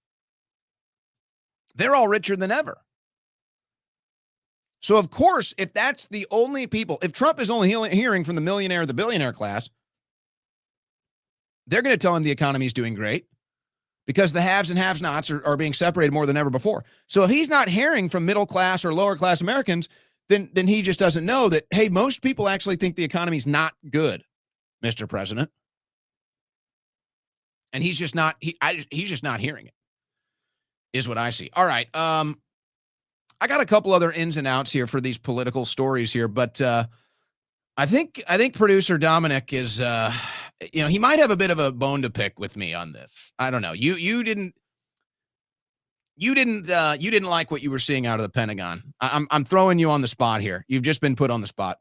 They're all richer than ever. So, of course, if that's the only people, if Trump is only hearing from the millionaire or the billionaire class, they're going to tell him the economy is doing great because the haves and have-nots are being separated more than ever before. So if he's not hearing from middle class or lower class Americans, then he just doesn't know that, hey, most people actually think the economy's not good, Mr. President. And he's just not hearing it, is what I see. All right. I got a couple other ins and outs here for these political stories here, but I think producer Dominic is, he might have a bit of a bone to pick with me on this. I don't know. You didn't like what you were seeing out of the Pentagon. I'm throwing you on the spot here. You've just been put on the spot.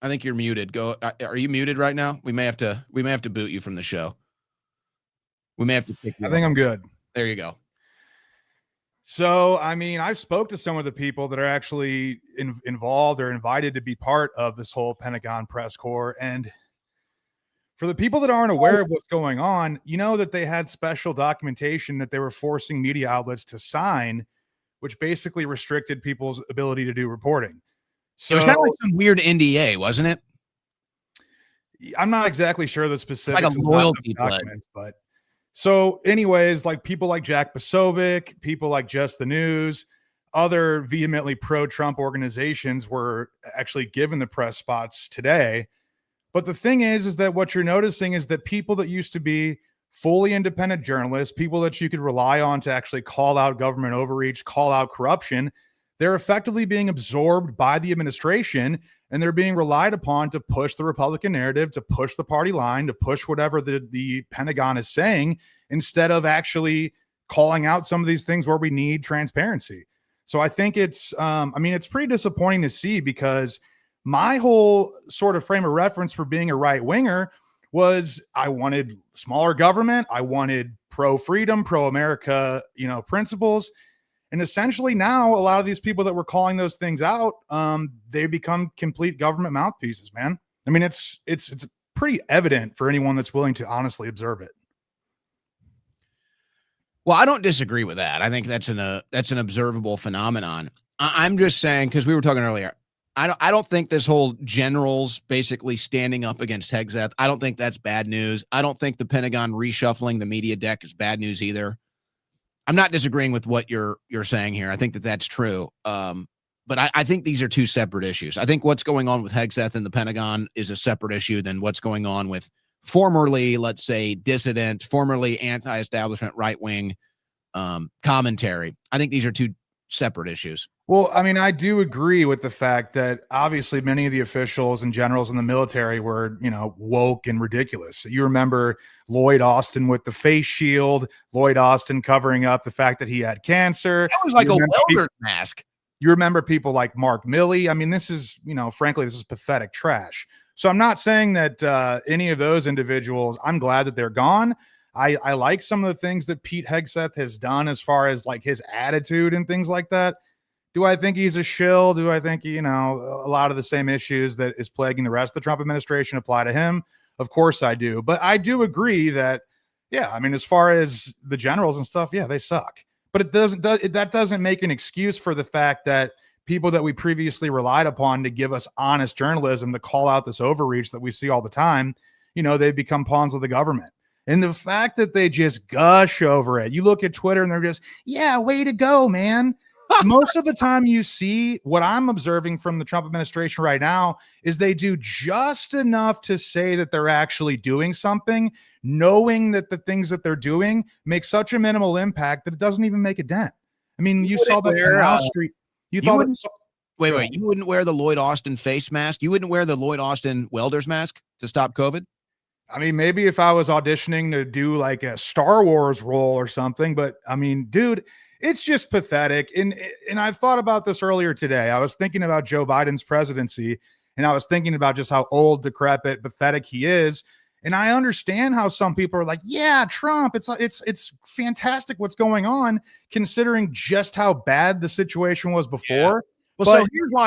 I think you're muted. Go. Are you muted right now? We may have to boot you from the show. We may have to pick you. I think I'm good. There you go. So, I mean, I've spoke to some of the people that are actually involved or invited to be part of this whole Pentagon press corps. And for the people that aren't aware of what's going on, you know that they had special documentation that they were forcing media outlets to sign, which basically restricted people's ability to do reporting. So it was kind of like some weird NDA, wasn't it? I'm not exactly sure the specifics like a loyalty of the documents, but so anyways, like people like Jack Posobiec, people like Just the News, other vehemently pro-Trump organizations were actually given the press spots today. But the thing is that what you're noticing is that people that used to be fully independent journalists, people that you could rely on to actually call out government overreach, call out corruption, they're effectively being absorbed by the administration, and they're being relied upon to push the Republican narrative, to push the party line, to push whatever the Pentagon is saying, instead of actually calling out some of these things where we need transparency. So I think it's pretty disappointing to see, because my whole sort of frame of reference for being a right winger was I wanted smaller government. I wanted pro-freedom, pro-America, principles. And essentially now a lot of these people that were calling those things out, they become complete government mouthpieces, man. I mean, it's pretty evident for anyone that's willing to honestly observe it. Well, I don't disagree with that. I think that's an observable phenomenon. I'm just saying, because we were talking earlier, I don't think this whole generals basically standing up against Hegseth, I don't think that's bad news. I don't think the Pentagon reshuffling the media deck is bad news either. I'm not disagreeing with what you're saying here. I think that's true. But I think these are two separate issues. I think what's going on with Hegseth and the Pentagon is a separate issue than what's going on with formerly, let's say, dissident, formerly anti-establishment right-wing commentary. I think these are two separate issues. Well, I mean, I do agree with the fact that obviously many of the officials and generals in the military were, woke and ridiculous. You remember Lloyd Austin with the face shield, Lloyd Austin covering up the fact that he had cancer. That was like a welder's mask. You remember people like Mark Milley. I mean, this is, frankly, this is pathetic trash. So I'm not saying that any of those individuals, I'm glad that they're gone. I like some of the things that Pete Hegseth has done as far as like his attitude and things like that. Do I think he's a shill? Do I think, a lot of the same issues that is plaguing the rest of the Trump administration apply to him? Of course I do. But I do agree that, as far as the generals and stuff, they suck. But that doesn't make an excuse for the fact that people that we previously relied upon to give us honest journalism, to call out this overreach that we see all the time, they become pawns of the government. And the fact that they just gush over it, you look at Twitter and they're just, way to go, man. Most of the time you see what I'm observing from the Trump administration right now is they do just enough to say that they're actually doing something, knowing that the things that they're doing make such a minimal impact that it doesn't even make a dent. I mean, you saw that on Wall Street. Wait, you wouldn't wear the Lloyd Austin face mask? You wouldn't wear the Lloyd Austin welder's mask to stop COVID? I mean, maybe if I was auditioning to do like a Star Wars role or something, but I mean, dude, it's just pathetic. And I've thought about this earlier today. I was thinking about Joe Biden's presidency, And I was thinking about just how old, decrepit, pathetic he is. And I understand how some people are like, yeah, Trump, it's fantastic what's going on, considering just how bad the situation was before. Well, But so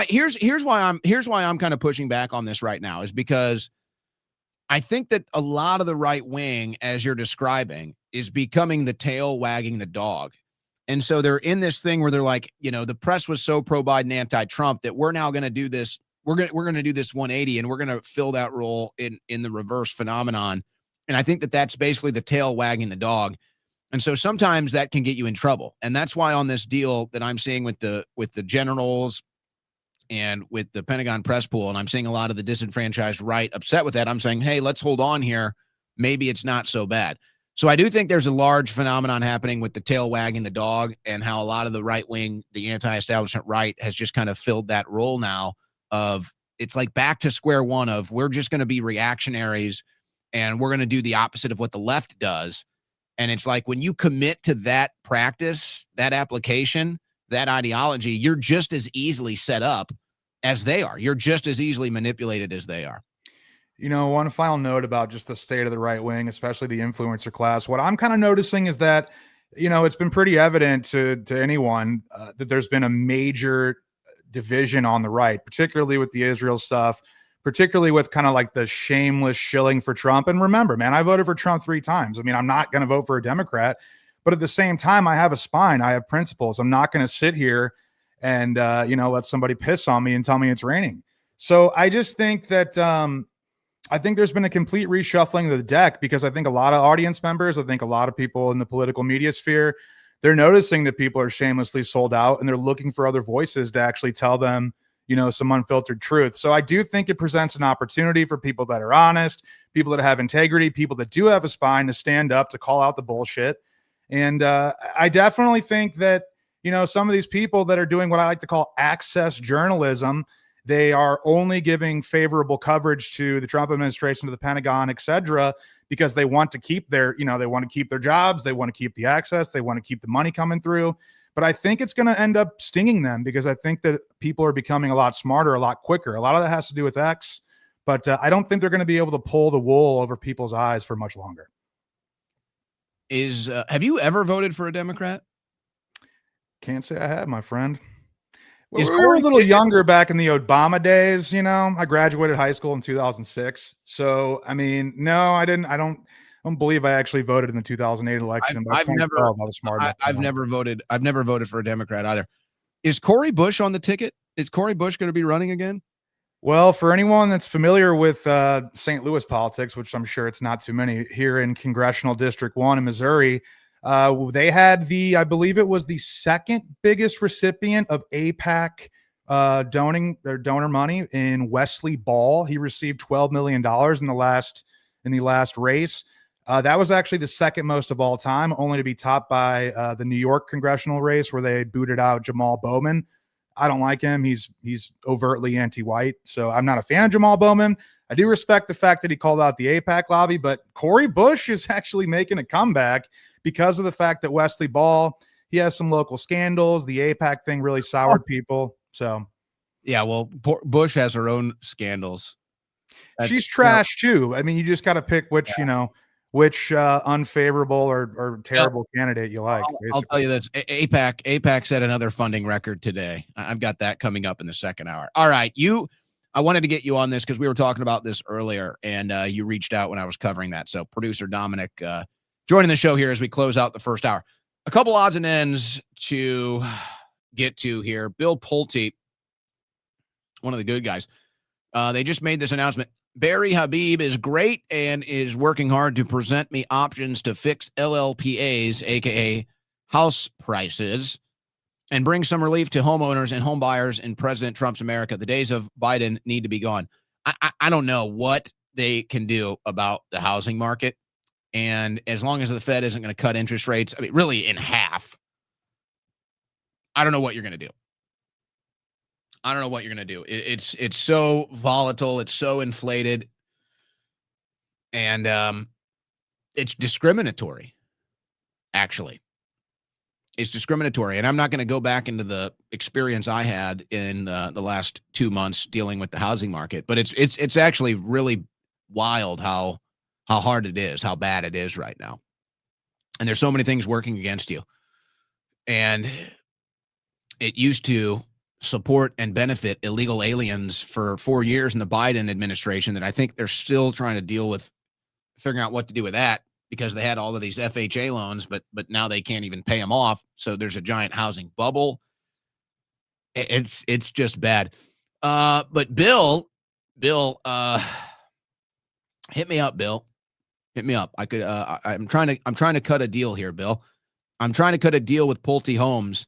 here's why I'm kind of pushing back on this right now, is because I think that a lot of the right wing, as you're describing, is becoming the tail wagging the dog. And so they're in this thing where they're like, the press was so pro-Biden, anti-Trump that we're now going to do this. We're going to do this 180, and we're going to fill that role in the reverse phenomenon. And I think that that's basically the tail wagging the dog. And so sometimes that can get you in trouble. And that's why on this deal that I'm seeing with the generals and with the Pentagon press pool, and I'm seeing a lot of the disenfranchised right upset with that, I'm saying, hey, let's hold on here. Maybe it's not so bad. So I do think there's a large phenomenon happening with the tail wagging the dog, and how a lot of the right wing, the anti-establishment right, has just kind of filled that role now of, it's like back to square one of, we're just going to be reactionaries and we're going to do the opposite of what the left does. And it's like, when you commit to that practice, that application, that ideology, you're just as easily set up as they are. You're just as easily manipulated as they are. One final note about just the state of the right wing, especially the influencer class. What I'm kind of noticing is that, it's been pretty evident to anyone that there's been a major division on the right, particularly with the Israel stuff, particularly with kind of like the shameless shilling for Trump. And remember, man, I voted for Trump 3 times. I mean, I'm not going to vote for a Democrat, but at the same time, I have a spine. I have principles. I'm not going to sit here and, let somebody piss on me and tell me it's raining. So I just think that, I think there's been a complete reshuffling of the deck, because I think a lot of audience members, I think a lot of people in the political media sphere, they're noticing that people are shamelessly sold out, and they're looking for other voices to actually tell them, some unfiltered truth. So I do think it presents an opportunity for people that are honest, people that have integrity, people that do have a spine to stand up, to call out the bullshit. And I definitely think that, some of these people that are doing what I like to call access journalism, they are only giving favorable coverage to the Trump administration, to the Pentagon, et cetera, because they want to keep their, they want to keep their jobs. They want to keep the access. They want to keep the money coming through. But I think it's going to end up stinging them, because I think that people are becoming a lot smarter, a lot quicker. A lot of that has to do with X, but I don't think they're going to be able to pull the wool over people's eyes for much longer. Have you ever voted for a Democrat? Can't say I have, my friend. We were a little younger back in the Obama days. I graduated high school in 2006. So, I mean, no, I didn't. I don't believe I actually voted in the 2008 election. I've never voted. I've never voted for a Democrat either. Is Cory Bush on the ticket? Is Cory Bush going to be running again? Well, for anyone that's familiar with St. Louis politics, which I'm sure it's not too many, here in Congressional District 1 in Missouri, they had I believe it was the second biggest recipient of AIPAC donor money in Wesley Ball. He received $12 million in the last race. That was actually the second most of all time, only to be topped by the New York congressional race, where they booted out Jamal Bowman. I don't like him. He's overtly anti-white, so I'm not a fan of Jamal Bowman. I do respect the fact that he called out the AIPAC lobby, but Cory Bush is actually making a comeback because of the fact that Wesley Ball, he has some local scandals. The AIPAC thing really soured people. So, yeah, well, Bush has her own scandals. She's trash too. I mean, you just got to pick which, which unfavorable or terrible candidate you like. I'll tell you this: AIPAC set another funding record today. I've got that coming up in the second hour. All right, I wanted to get you on this because we were talking about this earlier, and you reached out when I was covering that. So, producer Dominic joining the show here as we close out the first hour. A couple odds and ends to get to here. Bill Pulte, one of the good guys, they just made this announcement. Barry Habib is great and is working hard to present me options to fix LLPAs, aka house prices, and bring some relief to homeowners and home buyers in President Trump's America. The days of Biden need to be gone. I don't know what they can do about the housing market. And as long as the Fed isn't going to cut interest rates, I mean, really in half, I don't know what you're going to do. I don't know what you're going to do. It's so volatile. It's so inflated. And it's discriminatory, actually. It's discriminatory. And I'm not going to go back into the experience I had in the last 2 months dealing with the housing market, but it's actually really wild how hard it is, how bad it is right now. And there's so many things working against you. And it used to support and benefit illegal aliens for 4 years in the Biden administration that I think they're still trying to deal with, figuring out what to do with that, because they had all of these FHA loans, but now they can't even pay them off. So there's a giant housing bubble. It's just bad. But Bill, hit me up, Bill. Hit me up. I'm trying to cut a deal here, Bill. I'm trying to cut a deal with Pulte Homes,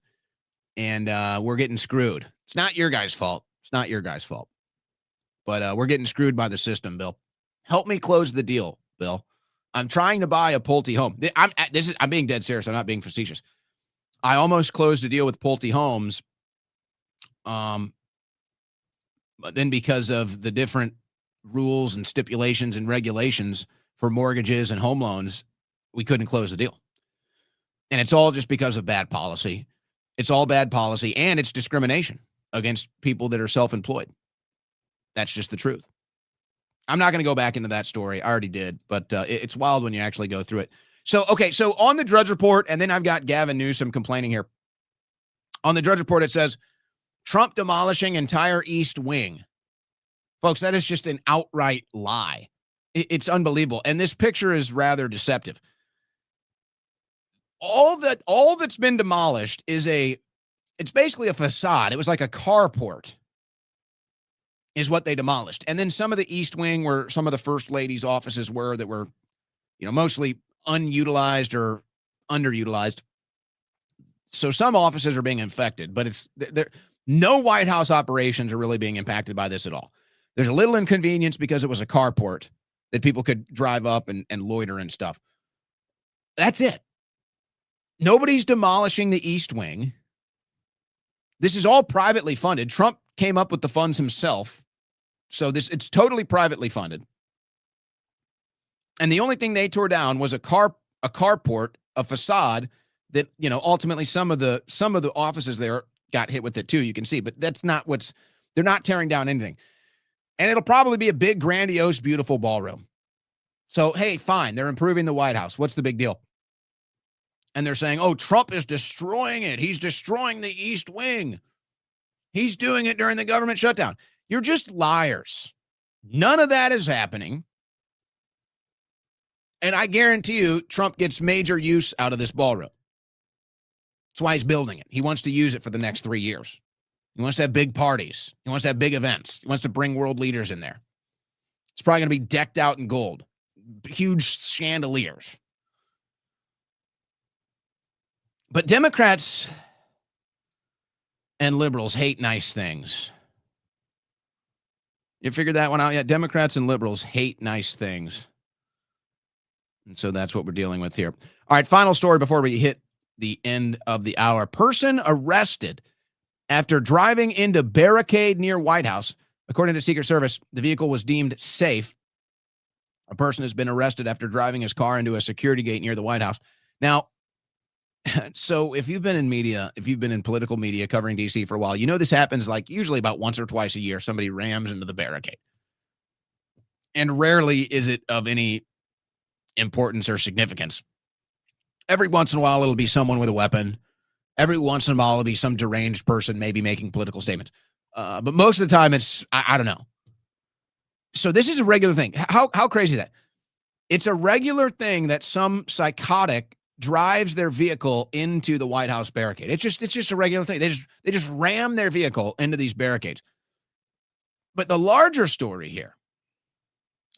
and we're getting screwed. It's not your guys' fault. It's not your guys' fault. But we're getting screwed by the system, Bill. Help me close the deal, Bill. I'm trying to buy a Pulte home. I'm being dead serious. I'm not being facetious. I almost closed a deal with Pulte Homes. But then because of the different rules and stipulations and regulations for mortgages and home loans, we couldn't close the deal. And it's all just because of bad policy. It's all bad policy, and it's discrimination against people that are self-employed. That's just the truth. I'm not going to go back into that story. I already did, but it's wild when you actually go through it. So on the Drudge Report, and then I've got Gavin Newsom complaining here. On the Drudge Report, it says, Trump demolishing entire East Wing. Folks, that is just an outright lie. It's unbelievable. And this picture is rather deceptive. All that's been demolished is it's basically a facade. It was like a carport is what they demolished. And then some of the East Wing, where some of the first lady's offices were, that were, mostly unutilized or underutilized. So some offices are being infected, but no White House operations are really being impacted by this at all. There's a little inconvenience because it was a carport that people could drive up and loiter and stuff. That's it. Nobody's demolishing the East Wing. This is all privately funded. Trump came up with the funds himself. So it's totally privately funded. And the only thing they tore down was a carport, a facade that, ultimately some of the offices there got hit with it too, you can see, but that's not they're not tearing down anything. And it'll probably be a big, grandiose, beautiful ballroom. So, hey, fine. They're improving the White House. What's the big deal? And they're saying, oh, Trump is destroying it. He's destroying the East Wing. He's doing it during the government shutdown. You're just liars. None of that is happening. And I guarantee you, Trump gets major use out of this ballroom. That's why he's building it. He wants to use it for the next 3 years. He wants to have big parties. He wants to have big events. He wants to bring world leaders in there. It's probably going to be decked out in gold. Huge chandeliers. But Democrats and liberals hate nice things. You figured that one out yet? Democrats and liberals hate nice things. And so that's what we're dealing with here. All right, final story before we hit the end of the hour. Person arrested after driving into barricade near White House. According to Secret Service, the vehicle was deemed safe. A person has been arrested after driving his car into a security gate near the White House. Now, so if you've been in media, if you've been in political media covering D.C. for a while, this happens like usually about once or twice a year. Somebody rams into the barricade. And rarely is it of any importance or significance. Every once in a while, it'll be someone with a weapon. Every once in a while, it'll be some deranged person maybe making political statements. But most of the time, it's, I don't know. So this is a regular thing. How crazy is that? It's a regular thing that some psychotic drives their vehicle into the White House barricade. It's just a regular thing. They just ram their vehicle into these barricades. But the larger story here,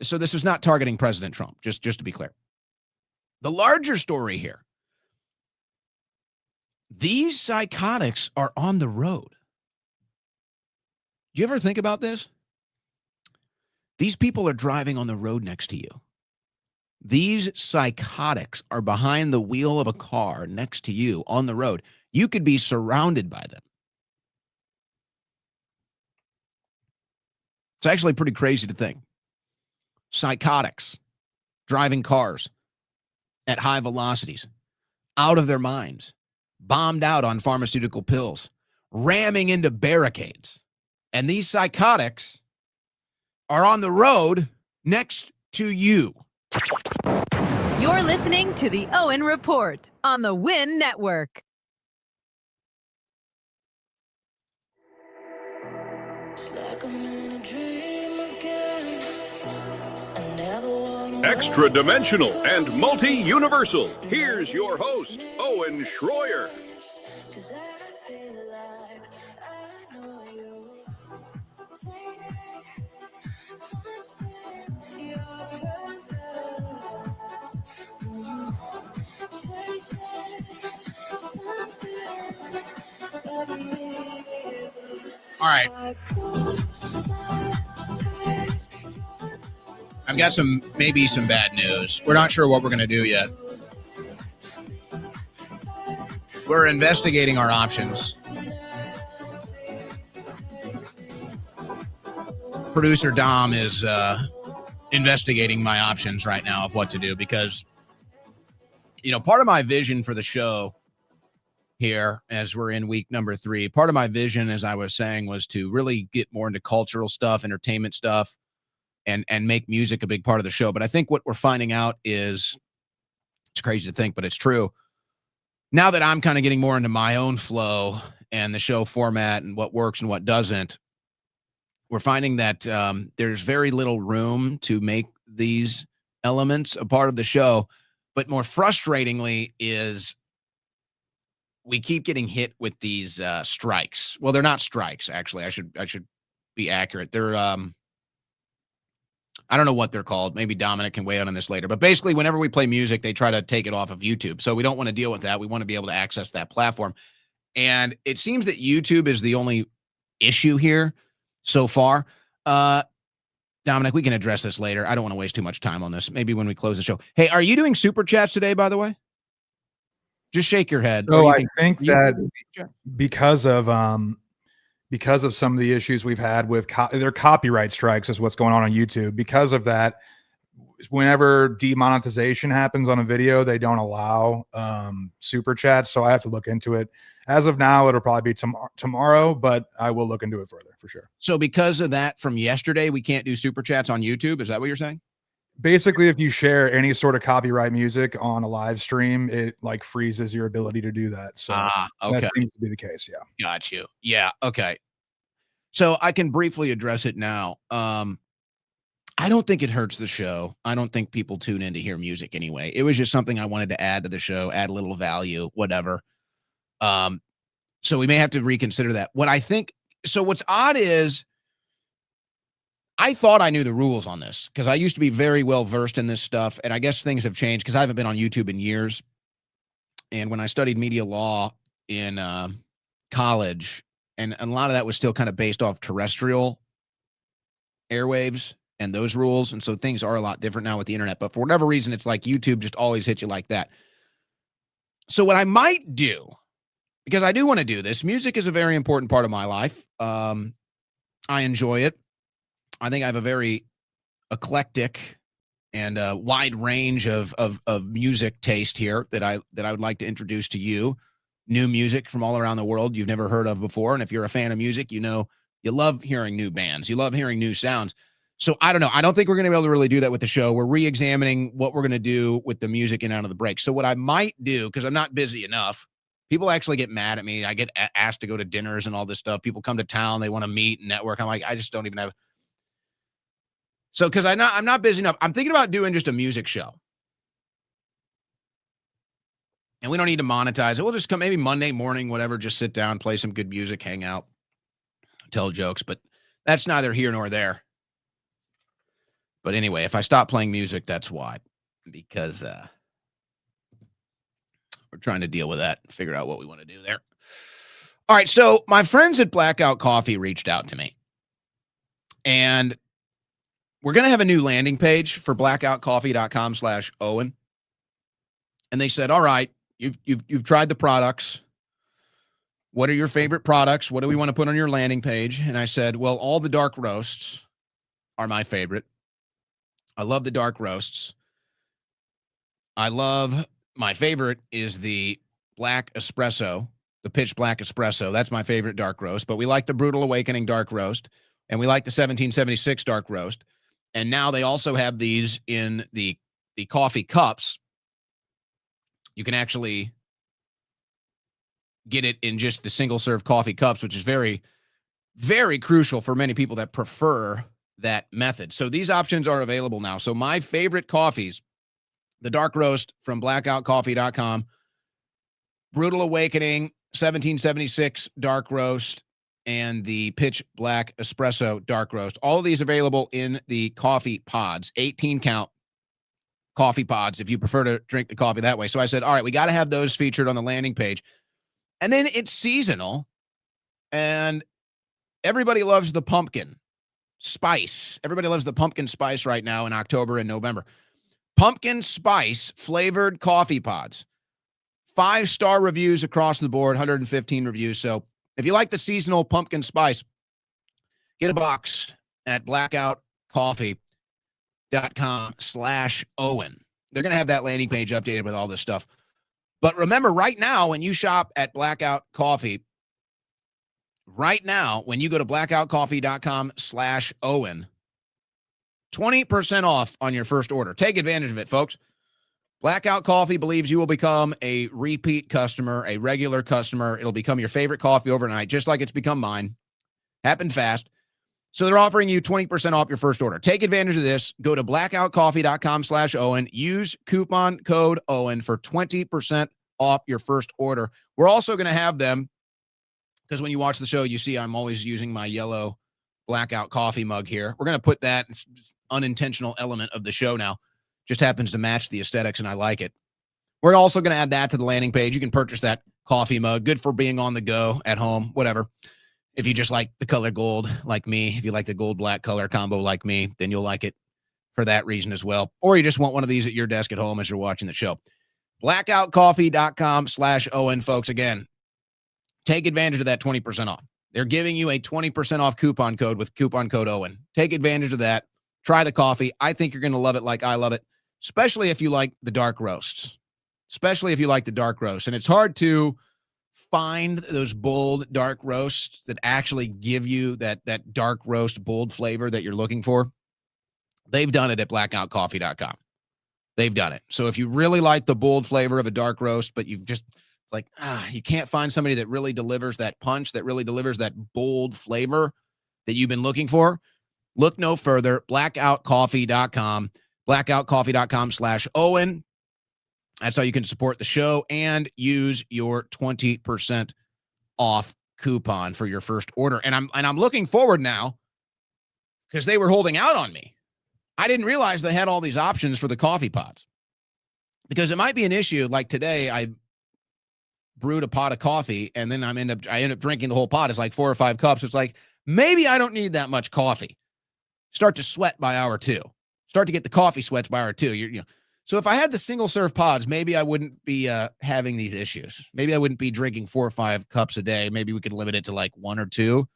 so this was not targeting President Trump, just to be clear. The larger story here, these psychotics are on the road. Do you ever think about this? These people are driving on the road next to you. These psychotics are behind the wheel of a car next to you on the road. You could be surrounded by them. It's actually pretty crazy to think. Psychotics driving cars at high velocities, out of their minds, bombed out on pharmaceutical pills, ramming into barricades. And these psychotics are on the road next to you. You're listening to the Owen Report on the Win Network. Extra dimensional and multi-universal. Here's your host, Owen Schroyer. All right. I've got maybe some bad news. We're not sure what we're going to do yet. We're investigating our options. Producer Dom is investigating my options right now of what to do because, part of my vision for the show here, as we're in week number 3, part of my vision, as I was saying, was to really get more into cultural stuff, entertainment stuff, and make music a big part of the show. But I think what we're finding out is, it's crazy to think, but it's true. Now that I'm kind of getting more into my own flow and the show format and what works and what doesn't, we're finding that there's very little room to make these elements a part of the show. But more frustratingly is we keep getting hit with these strikes. Well, they're not strikes, actually. I should be accurate. They're I don't know what they're called. Maybe Dominic can weigh in on this later. But basically, whenever we play music, they try to take it off of YouTube. So we don't want to deal with that. We want to be able to access that platform. And it seems that YouTube is the only issue here so far. Dominic, we can address this later. I don't want to waste too much time on this. Maybe when we close the show. Hey, are you doing super chats today, by the way? Just shake your head. So I think that because of some of the issues we've had with their copyright strikes is what's going on YouTube. Because of that, whenever demonetization happens on a video, they don't allow super chats. So I have to look into it. As of now, it'll probably be tomorrow, but I will look into it further for sure. So because of that from yesterday, we can't do super chats on YouTube. Is that what you're saying? Basically, if you share any sort of copyright music on a live stream, it like freezes your ability to do that. So okay. That seems to be the case. Yeah. Got you. Yeah. Okay. So I can briefly address it now. I don't think it hurts the show. I don't think people tune in to hear music anyway. It was just something I wanted to add to the show, add a little value, whatever. So we may have to reconsider that. What's odd is I thought I knew the rules on this because I used to be very well versed in this stuff. And I guess things have changed because I haven't been on YouTube in years. And when I studied media law in college, and a lot of that was still kind of based off terrestrial airwaves and those rules. And so things are a lot different now with the internet. But for whatever reason, it's like YouTube just always hits you like that. So what I might do, because I do want to do this, music is a very important part of my life. I enjoy it. I think I have a very eclectic and wide range of music taste here that I would like to introduce to you. New music from all around the world you've never heard of before. And if you're a fan of music, you love hearing new bands. You love hearing new sounds. So I don't know. I don't think we're going to be able to really do that with the show. We're re-examining what we're going to do with the music and out of the break. So what I might do, because I'm not busy enough, people actually get mad at me. I get asked to go to dinners and all this stuff. People come to town. They want to meet and network. I'm like, I just don't even have. So because I'm not busy enough, I'm thinking about doing just a music show. And we don't need to monetize it. We'll just come maybe Monday morning, whatever, just sit down, play some good music, hang out, tell jokes. But that's neither here nor there. But anyway, if I stop playing music, that's why. Because we're trying to deal with that, figure out what we want to do there. All right, so my friends at Blackout Coffee reached out to me. And we're going to have a new landing page for blackoutcoffee.com/Owen. And they said, all right, you've tried the products. What are your favorite products? What do we want to put on your landing page? And I said, well, all the dark roasts are my favorite. I love the dark roasts. My favorite is the Black Espresso, the Pitch Black Espresso. That's my favorite dark roast. But we like the Brutal Awakening dark roast, and we like the 1776 dark roast. And now they also have these in the coffee cups. You can actually get it in just the single-serve coffee cups, which is very, very crucial for many people that prefer that method. So these options are available now. So my favorite coffees, the dark roast from blackoutcoffee.com, Brutal Awakening, 1776 dark roast, and the Pitch Black Espresso dark roast. All of these available in the coffee pods, 18 count coffee pods if you prefer to drink the coffee that way. So I said, all right, we got to have those featured on the landing page. And then it's seasonal, and everybody loves the pumpkin spice. Everybody loves the pumpkin spice right now in October and November. Pumpkin spice flavored coffee pods. 5-star reviews across the board, 115 reviews. So if you like the seasonal pumpkin spice, get a box at blackoutcoffee.com/Owen. They're going to have that landing page updated with all this stuff. But remember, right now, when you shop at Blackout Coffee, right now, when you go to blackoutcoffee.com/Owen, 20% off on your first order. Take advantage of it, folks. Blackout Coffee believes you will become a repeat customer, a regular customer. It'll become your favorite coffee overnight, just like it's become mine. Happened fast. So they're offering you 20% off your first order. Take advantage of this. Go to blackoutcoffee.com/Owen. Use coupon code Owen for 20% off your first order. We're also going to have them, because when you watch the show, you see I'm always using my yellow Blackout Coffee mug here. We're going to put that unintentional element of the show now. Just happens to match the aesthetics, and I like it. We're also going to add that to the landing page. You can purchase that coffee mug. Good for being on the go, at home, whatever. If you just like the color gold like me, if you like the gold-black color combo like me, then you'll like it for that reason as well. Or you just want one of these at your desk at home as you're watching the show. Blackoutcoffee.com/Owen, folks. Again, take advantage of that 20% off. They're giving you a 20% off coupon code with coupon code Owen. Take advantage of that. Try the coffee. I think you're going to love it like I love it, especially if you like the dark roasts. Especially if you like the dark roast. And it's hard to find those bold dark roasts that actually give you that dark roast bold flavor that you're looking for. They've done it at blackoutcoffee.com. They've done it. So if you really like the bold flavor of a dark roast, but you've just, it's like, you can't find somebody that really delivers that punch, that really delivers that bold flavor that you've been looking for, look no further. Blackoutcoffee.com. Blackoutcoffee.com/Owen. That's how you can support the show and use your 20% off coupon for your first order. And I'm looking forward now, because they were holding out on me. I didn't realize they had all these options for the coffee pods, because it might be an issue. Like today, I brewed a pot of coffee, and then I end up drinking the whole pot. It's like 4 or 5 cups. It's like, maybe I don't need that much coffee. Start to sweat by hour 2. Start to get the coffee sweats by hour 2. So if I had the single serve pods, maybe I wouldn't be having these issues. Maybe I wouldn't be drinking 4 or 5 cups a day. Maybe we could limit it to like 1 or 2.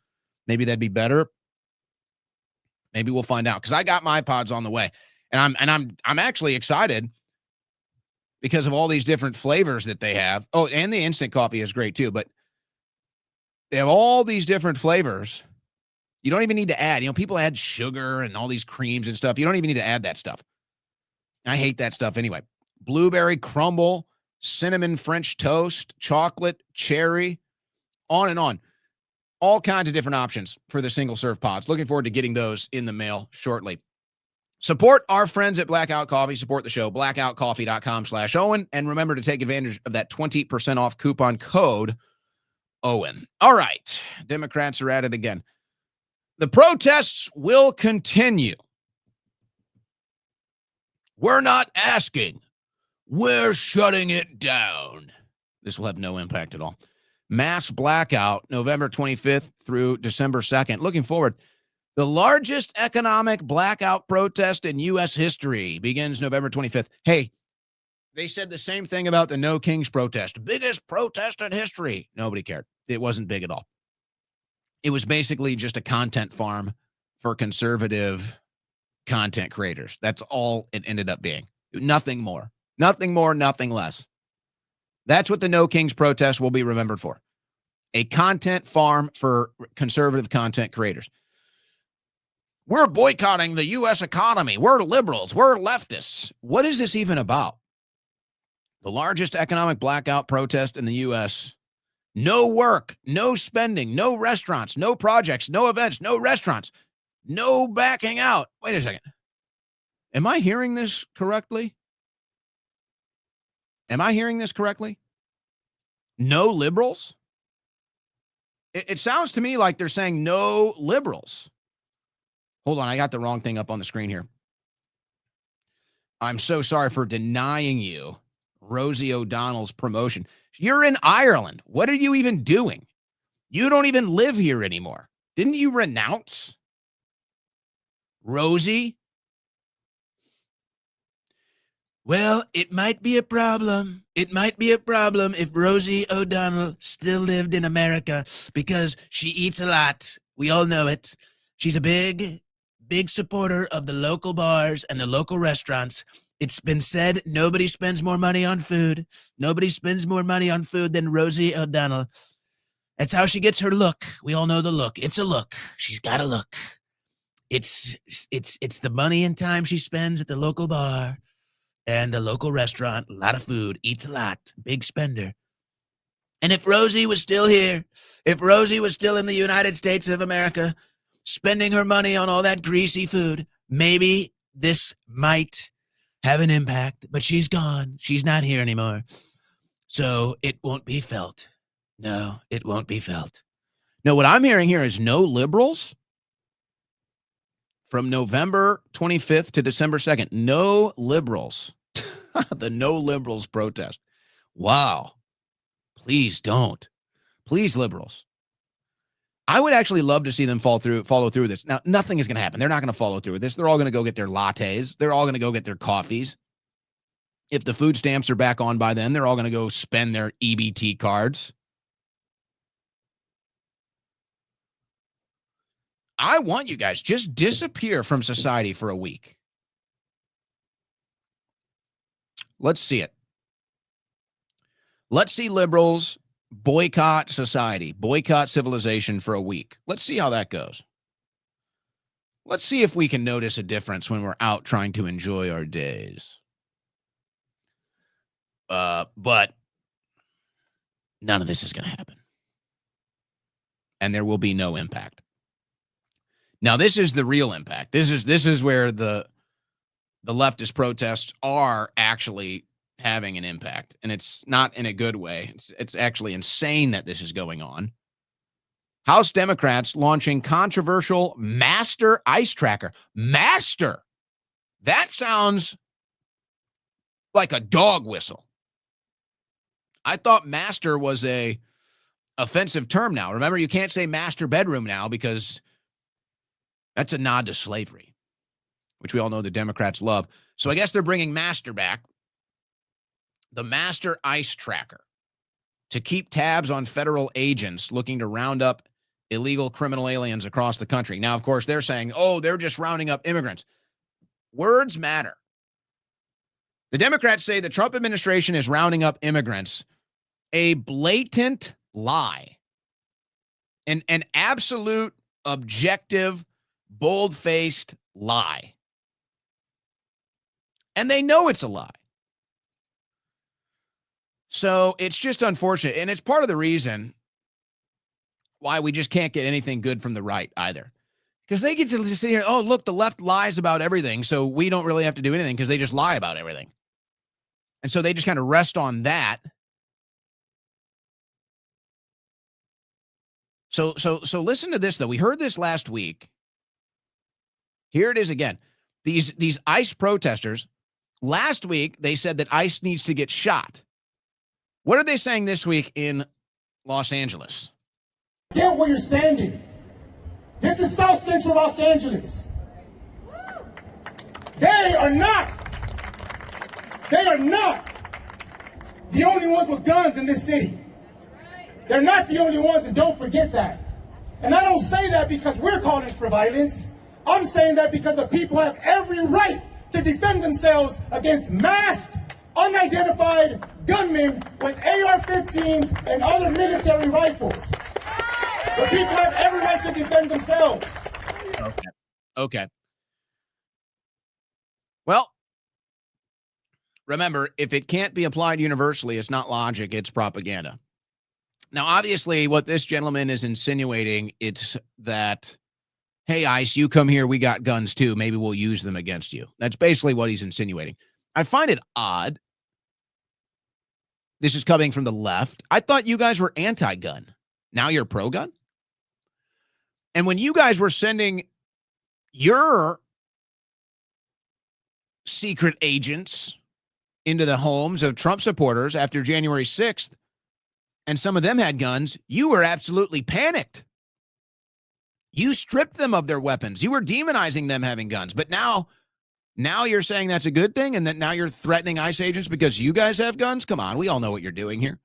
Maybe that'd be better. Maybe we'll find out, because I got my pods on the way, and I'm actually excited because of all these different flavors that they have. Oh, and the instant coffee is great too, but they have all these different flavors. You don't even need to add. People add sugar and all these creams and stuff. You don't even need to add that stuff. I hate that stuff anyway. Blueberry crumble, cinnamon French toast, chocolate, cherry, on and on. All kinds of different options for the single-serve pods. Looking forward to getting those in the mail shortly. Support our friends at Blackout Coffee. Support the show. blackoutcoffee.com/Owen. And remember to take advantage of that 20% off coupon code Owen. All right. Democrats are at it again. The protests will continue. We're not asking. We're shutting it down. This will have no impact at all. Mass blackout, November 25th through December 2nd. Looking forward. The largest economic blackout protest in U.S. history begins November 25th. Hey, they said the same thing about the No Kings protest. Biggest protest in history. Nobody cared. It wasn't big at all. It was basically just a content farm for conservative content creators. That's all it ended up being. Nothing more. Nothing more, nothing less. That's what the No Kings protest will be remembered for. A content farm for conservative content creators. We're boycotting the U.S. economy. We're liberals. We're leftists. What is this even about? The largest economic blackout protest in the U.S. No work, no spending, no restaurants, no projects, no events, no restaurants, no backing out. Wait a second. Am I hearing this correctly? No liberals? It sounds to me like they're saying no liberals. Hold on, I got the wrong thing up on the screen here. I'm so sorry for denying you Rosie O'Donnell's promotion. You're in Ireland. What are you even doing? You don't even live here anymore. Didn't you renounce? Rosie? Well, it might be a problem. It might be a problem if Rosie O'Donnell still lived in America because she eats a lot. We all know it. She's a big supporter of the local bars and the local restaurants. It's been said nobody spends more money on food. Nobody spends more money on food than Rosie O'Donnell. That's how she gets her look. We all know the look. It's a look. She's got a look. It's the money and time she spends at the local bar and the local restaurant. A lot of food, eats a lot, big spender. And if Rosie was still here, if Rosie was still in the United States of America, spending her money on all that greasy food, maybe this might have an impact, but she's gone. She's not here anymore. So it won't be felt. No, it won't be felt. No, what I'm hearing here is no liberals from November 25th to December 2nd. No liberals. The no liberals protest. Wow. Please don't. Please, liberals. I would actually love to see them follow through with this. Now, nothing is going to happen. They're not going to follow through with this. They're all going to go get their lattes. They're all going to go get their coffees. If the food stamps are back on by then, they're all going to go spend their EBT cards. I want you guys just disappear from society for a week. Let's see it. Let's see liberals boycott society, boycott civilization for a week. Let's see how that goes. Let's see if we can notice a difference when we're out trying to enjoy our days. But none of this is going to happen. And there will be no impact. Now, this is the real impact. This is where the leftist protests are actually having an impact, and it's not in a good way. It's actually insane that this is going on. House Democrats launching controversial master ice tracker. Master. That sounds like a dog whistle. I thought master was a offensive term now. Remember, you can't say master bedroom now because that's a nod to slavery, which we all know the Democrats love. So I guess they're bringing master back. The master ice tracker to keep tabs on federal agents looking to round up illegal criminal aliens across the country. Now, of course, they're saying, oh, they're just rounding up immigrants. Words matter. The Democrats say the Trump administration is rounding up immigrants. A blatant lie. An absolute, objective, bold-faced lie. And they know it's a lie. So it's just unfortunate. And it's part of the reason why we just can't get anything good from the right either. Because they get to sit here, oh, look, the left lies about everything, so we don't really have to do anything because they just lie about everything. And so they just kind of rest on that. So listen to this, though. We heard this last week. Here it is again. These ICE protesters, last week, they said that ICE needs to get shot. What are they saying this week in Los Angeles? Get where you're standing. This is South Central Los Angeles. They are not the only ones with guns in this city. They're not the only ones, and don't forget that. And I don't say that because we're calling for violence. I'm saying that because the people have every right to defend themselves against masked unidentified gunmen with AR-15s and other military rifles. The people have every right to defend themselves. Okay. Well, remember, if it can't be applied universally, it's not logic, it's propaganda. Now, obviously, what this gentleman is insinuating, it's that, hey, ICE, you come here, we got guns too. Maybe we'll use them against you. That's basically what he's insinuating. I find it odd. This is coming from the left. I thought you guys were anti-gun. Now you're pro-gun? And when you guys were sending your secret agents into the homes of Trump supporters after January 6th, and some of them had guns, you were absolutely panicked. You stripped them of their weapons. You were demonizing them having guns. But now you're saying that's a good thing, and that now you're threatening ICE agents because you guys have guns? Come on, we all know what you're doing here.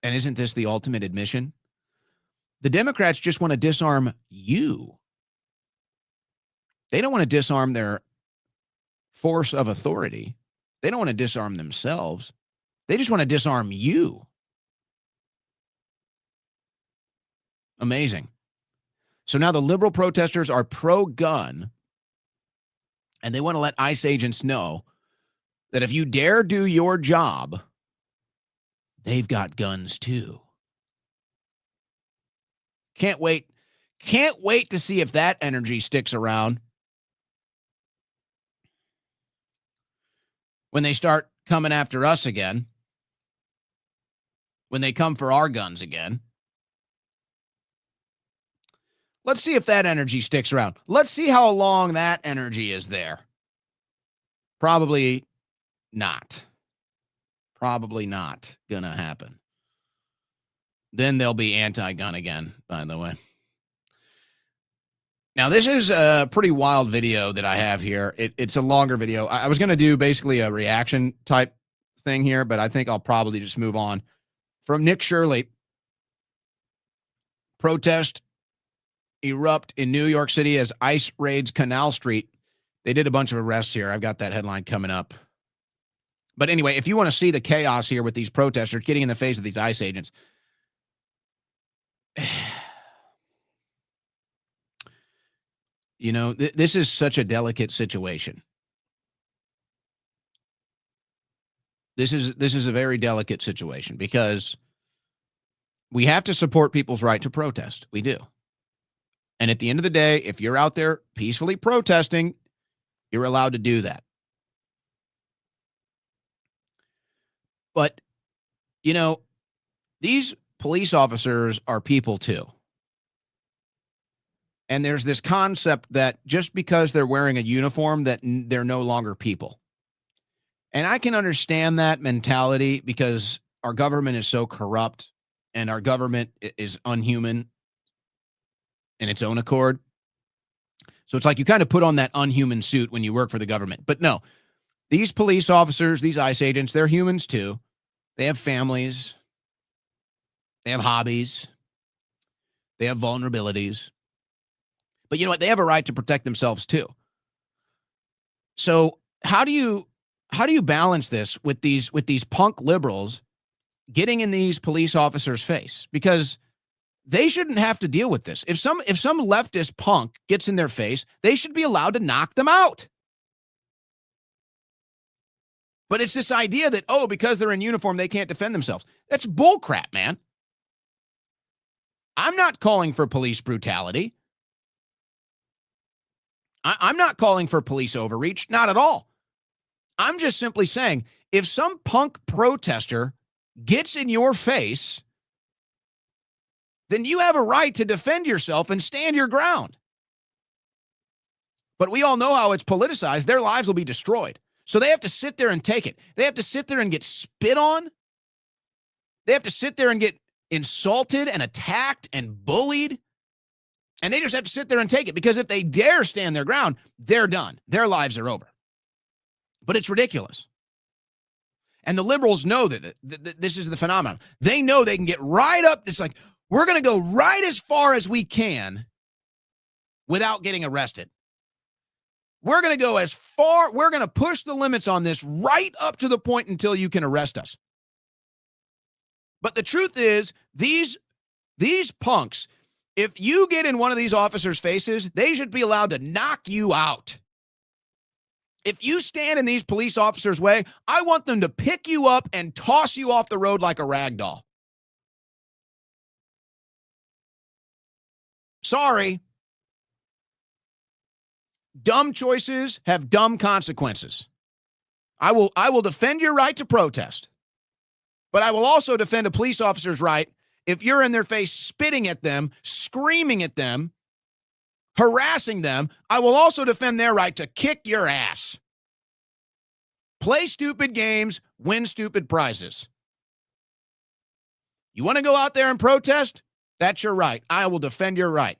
And isn't this the ultimate admission? The Democrats just want to disarm you. They don't want to disarm their force of authority. They don't want to disarm themselves. They just want to disarm you. Amazing. So now the liberal protesters are pro-gun, and they want to let ICE agents know that if you dare do your job, they've got guns too. Can't wait to see if that energy sticks around when they start coming after us again, when they come for our guns again. Let's see if that energy sticks around. Let's see how long that energy is there. Probably not. Probably not going to happen. Then they'll be anti-gun again, by the way. Now, this is a pretty wild video that I have here. It's a longer video. I was going to do basically a reaction type thing here, but I think I'll probably just move on. From Nick Shirley, protest erupt in New York City as ICE raids Canal Street. They did a bunch of arrests here. I've got that headline coming up. But anyway, if you want to see the chaos here with these protesters getting in the face of these ICE agents, you know, this is such a delicate situation. This is a very delicate situation because we have to support people's right to protest. We do. And at the end of the day, if you're out there peacefully protesting, you're allowed to do that. But, you know, these police officers are people too. And there's this concept that just because they're wearing a uniform that they're no longer people. And I can understand that mentality because our government is so corrupt and our government is unhuman in its own accord. So it's like you kind of put on that unhuman suit when you work for the government. But no, these police officers, these ICE agents, they're humans too. They have families. They have hobbies. They have vulnerabilities. But you know what? They have a right to protect themselves too. So how do you balance this with these punk liberals getting in these police officers' face? Because they shouldn't have to deal with this. If some leftist punk gets in their face, they should be allowed to knock them out. But it's this idea that, oh, because they're in uniform, they can't defend themselves. That's bullcrap, man. I'm not calling for police brutality. I'm not calling for police overreach, not at all. I'm just simply saying, if some punk protester gets in your face, then you have a right to defend yourself and stand your ground. But we all know how it's politicized. Their lives will be destroyed. So they have to sit there and take it. They have to sit there and get spit on. They have to sit there and get insulted and attacked and bullied. And they just have to sit there and take it, because if they dare stand their ground, they're done. Their lives are over. But it's ridiculous. And the liberals know that this is the phenomenon. They know they can get right up. It's like, we're going to go right as far as we can without getting arrested. We're going to go as far, we're going to push the limits on this right up to the point until you can arrest us. But the truth is, these punks, if you get in one of these officers' faces, they should be allowed to knock you out. If you stand in these police officers' way, I want them to pick you up and toss you off the road like a rag doll. Sorry. Dumb choices have dumb consequences. I will defend your right to protest, but I will also defend a police officer's right if you're in their face spitting at them, screaming at them, harassing them. I will also defend their right to kick your ass. Play stupid games, win stupid prizes. You want to go out there and protest? That's your right. I will defend your right.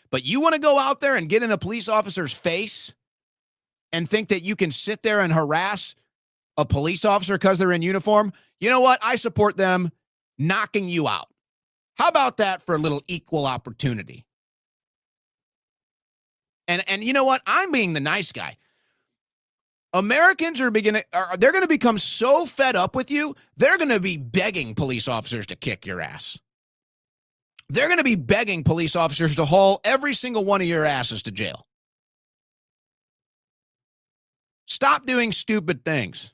But you want to go out there and get in a police officer's face and think that you can sit there and harass a police officer because they're in uniform? You know what? I support them knocking you out. How about that for a little equal opportunity? And you know what? I'm being the nice guy. Americans they're going to become so fed up with you, they're going to be begging police officers to kick your ass. They're going to be begging police officers to haul every single one of your asses to jail. Stop doing stupid things.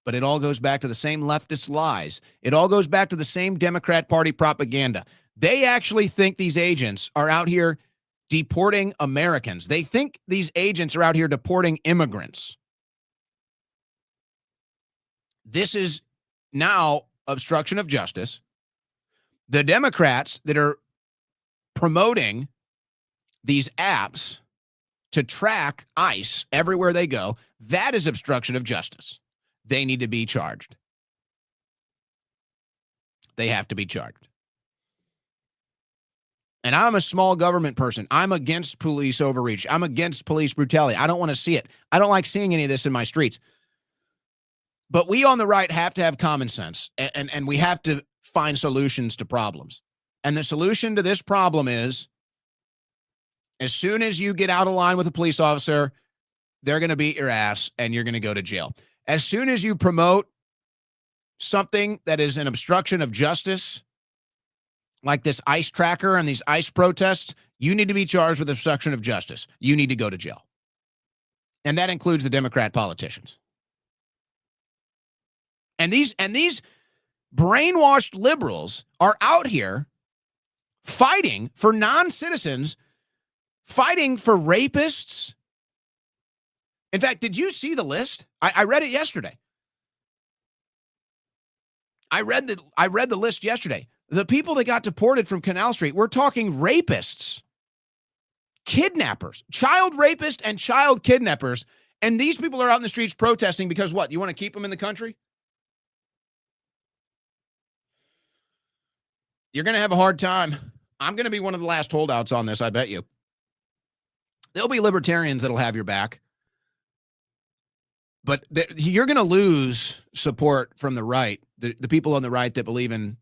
But it all goes back to the same leftist lies. It all goes back to the same Democrat Party propaganda. They actually think these agents are out here deporting Americans. They think these agents are out here deporting immigrants. This is now obstruction of justice. The Democrats that are promoting these apps to track ICE everywhere they go, that is obstruction of justice. They need to be charged. They have to be charged. And I'm a small government person. I'm against police overreach. I'm against police brutality. I don't want to see it. I don't like seeing any of this in my streets. But we on the right have to have common sense, and we have to find solutions to problems. And the solution to this problem is, as soon as you get out of line with a police officer, they're going to beat your ass and you're going to go to jail. As soon as you promote something that is an obstruction of justice, like this ICE tracker and these ICE protests, you need to be charged with obstruction of justice. You need to go to jail. And that includes the Democrat politicians. And these brainwashed liberals are out here fighting for non-citizens, fighting for rapists. In fact, did you see the list? I read it yesterday. I read the list yesterday. The people that got deported from Canal Street, we're talking rapists, kidnappers, child rapists and child kidnappers. And these people are out in the streets protesting because what? You want to keep them in the country? You're going to have a hard time. I'm going to be one of the last holdouts on this, I bet you. There'll be libertarians that'll have your back. But you're going to lose support from the right, the people on the right that believe in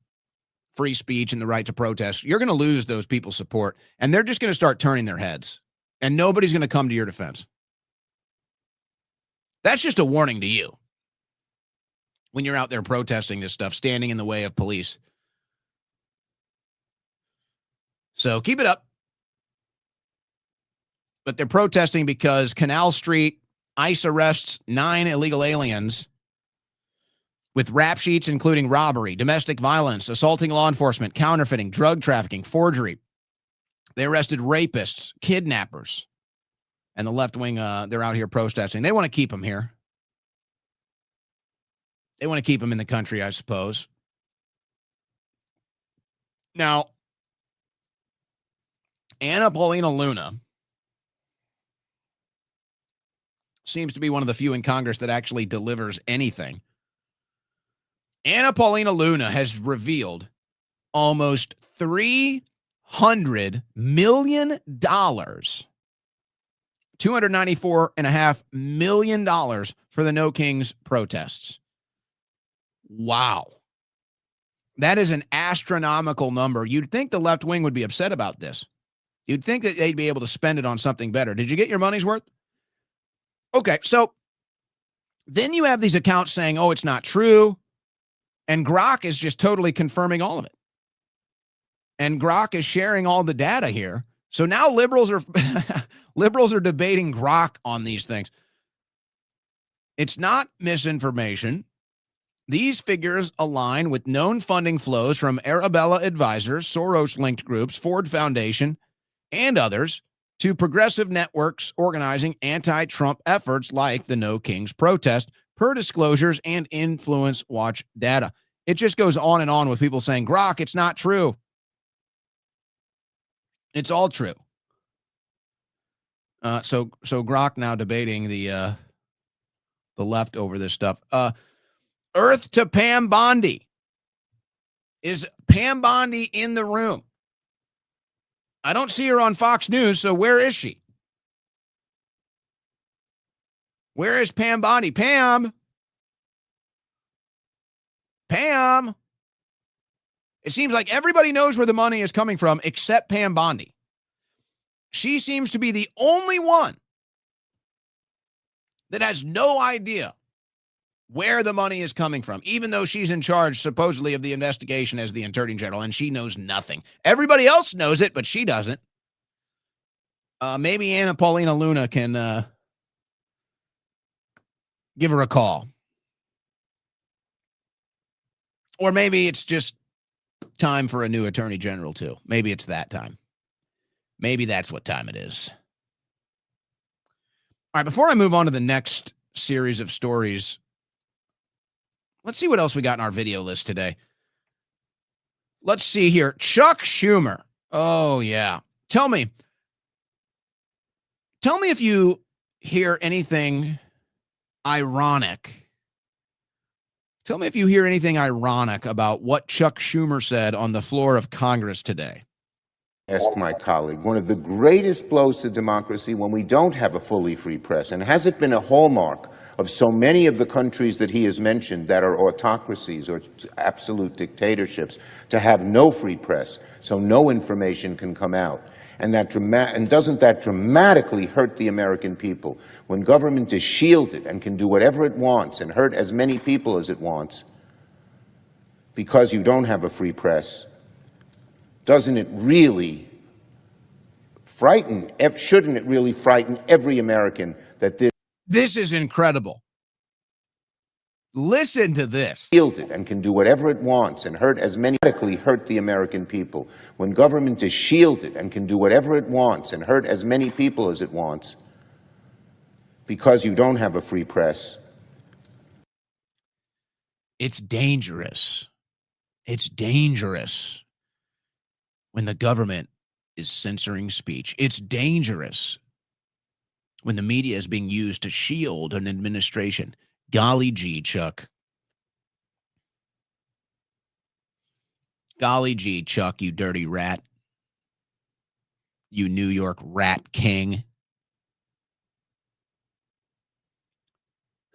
free speech and the right to protest. You're going to lose those people's support, and they're just going to start turning their heads, and nobody's going to come to your defense. That's just a warning to you when you're out there protesting this stuff, standing in the way of police. So keep it up. But they're protesting because Canal Street ICE arrests 9 illegal aliens with rap sheets including robbery, domestic violence, assaulting law enforcement, counterfeiting, drug trafficking, forgery. They arrested rapists, kidnappers. And the left wing, they're out here protesting. They want to keep them here. They want to keep them in the country, I suppose. Now, Anna Paulina Luna seems to be one of the few in Congress that actually delivers anything. Anna Paulina Luna has revealed almost $300 million, $294.5 million for the No Kings protests. Wow. That is an astronomical number. You'd think the left wing would be upset about this. You'd think that they'd be able to spend it on something better. Did you get your money's worth? Okay, so then you have these accounts saying, oh, it's not true. And Grok is just totally confirming all of it. And Grok is sharing all the data here. So now liberals are liberals are debating Grok on these things. It's not misinformation. These figures align with known funding flows from Arabella Advisors, Soros-linked groups, Ford Foundation, and others to progressive networks organizing anti-Trump efforts like the No Kings protest, per disclosures and Influence Watch data. It just goes on and on with people saying, Grok, it's not true. It's all true. So Grok now debating the left over this stuff. Earth to Pam Bondi. Is Pam Bondi in the room? I don't see her on Fox News, so where is she? Where is Pam Bondi? Pam! Pam! It seems like everybody knows where the money is coming from except Pam Bondi. She seems to be the only one that has no idea where the money is coming from, even though she's in charge, supposedly, of the investigation as the Attorney General, and she knows nothing. Everybody else knows it, but she doesn't. Maybe Anna Paulina Luna can give her a call. Or maybe it's just time for a new Attorney General, too. Maybe it's that time. Maybe that's what time it is. All right, before I move on to the next series of stories, let's see what else we got in our video list today. Let's see here. Chuck Schumer. Oh, yeah. Tell me if you hear anything ironic. Tell me if you hear anything ironic about what Chuck Schumer said on the floor of Congress today. Ask my colleague, one of the greatest blows to democracy when we don't have a fully free press. And has it been a hallmark of so many of the countries that he has mentioned that are autocracies or absolute dictatorships to have no free press, so no information can come out? And doesn't that dramatically hurt the American people when government is shielded and can do whatever it wants and hurt as many people as it wants because you don't have a free press? Doesn't it really shouldn't it really frighten every American that this is incredible. Listen to this. Shielded and can do whatever it wants and hurt the American people when government is shielded and can do whatever it wants and hurt as many people as it wants because you don't have a free press. It's dangerous. It's dangerous when the government is censoring speech. It's dangerous when the media is being used to shield an administration. Golly gee, Chuck. Golly gee, Chuck, you dirty rat. You New York rat king.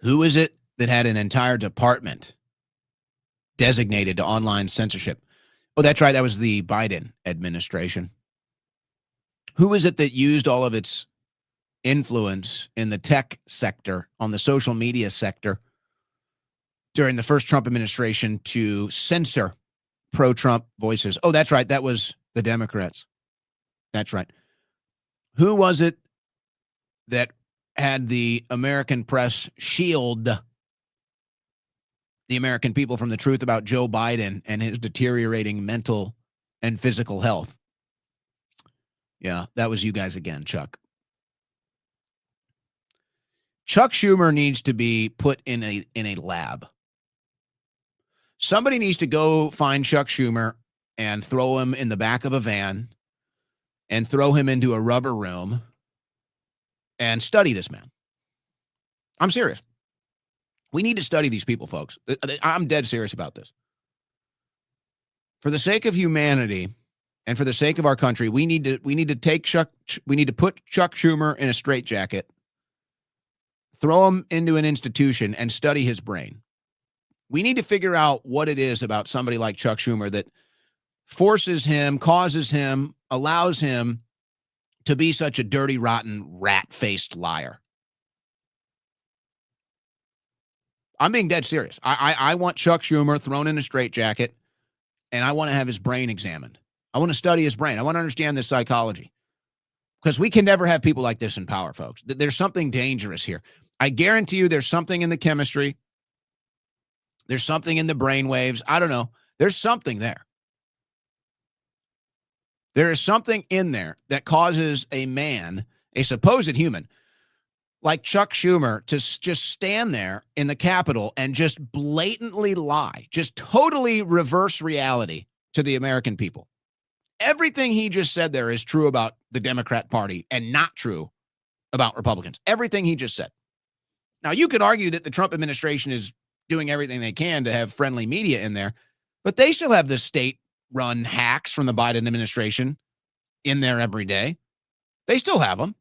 Who is it that had an entire department designated to online censorship? Oh, that's right. That was the Biden administration. Who is it that used all of its influence in the tech sector, on the social media sector during the first Trump administration to censor pro-Trump voices? Oh, that's right. That was the Democrats. That's right. Who was it that had the American press shield the American people from the truth about Joe Biden and his deteriorating mental and physical health? Yeah, that was you guys again, Chuck. Chuck Schumer needs to be put in a lab. Somebody needs to go find Chuck Schumer and throw him in the back of a van and throw him into a rubber room and study this man. I'm serious. We need to study these people, folks. I'm dead serious about this. For the sake of humanity and for the sake of our country, we need to put Chuck Schumer in a straitjacket, throw him into an institution, and study his brain. We need to figure out what it is about somebody like Chuck Schumer that forces him, causes him, allows him to be such a dirty, rotten, rat-faced liar. I'm being dead serious. I want Chuck Schumer thrown in a straitjacket, and I want to have his brain examined. I want to study his brain. I want to understand this psychology. Because we can never have people like this in power, folks. There's something dangerous here. I guarantee you there's something in the chemistry. There's something in the brain waves. I don't know. There's something there. There is something in there that causes a man, a supposed human, like Chuck Schumer, to just stand there in the Capitol and just blatantly lie, just totally reverse reality to the American people. Everything he just said there is true about the Democrat Party and not true about Republicans. Everything he just said. Now, you could argue that the Trump administration is doing everything they can to have friendly media in there, but they still have the state-run hacks from the Biden administration in there every day. They still have them.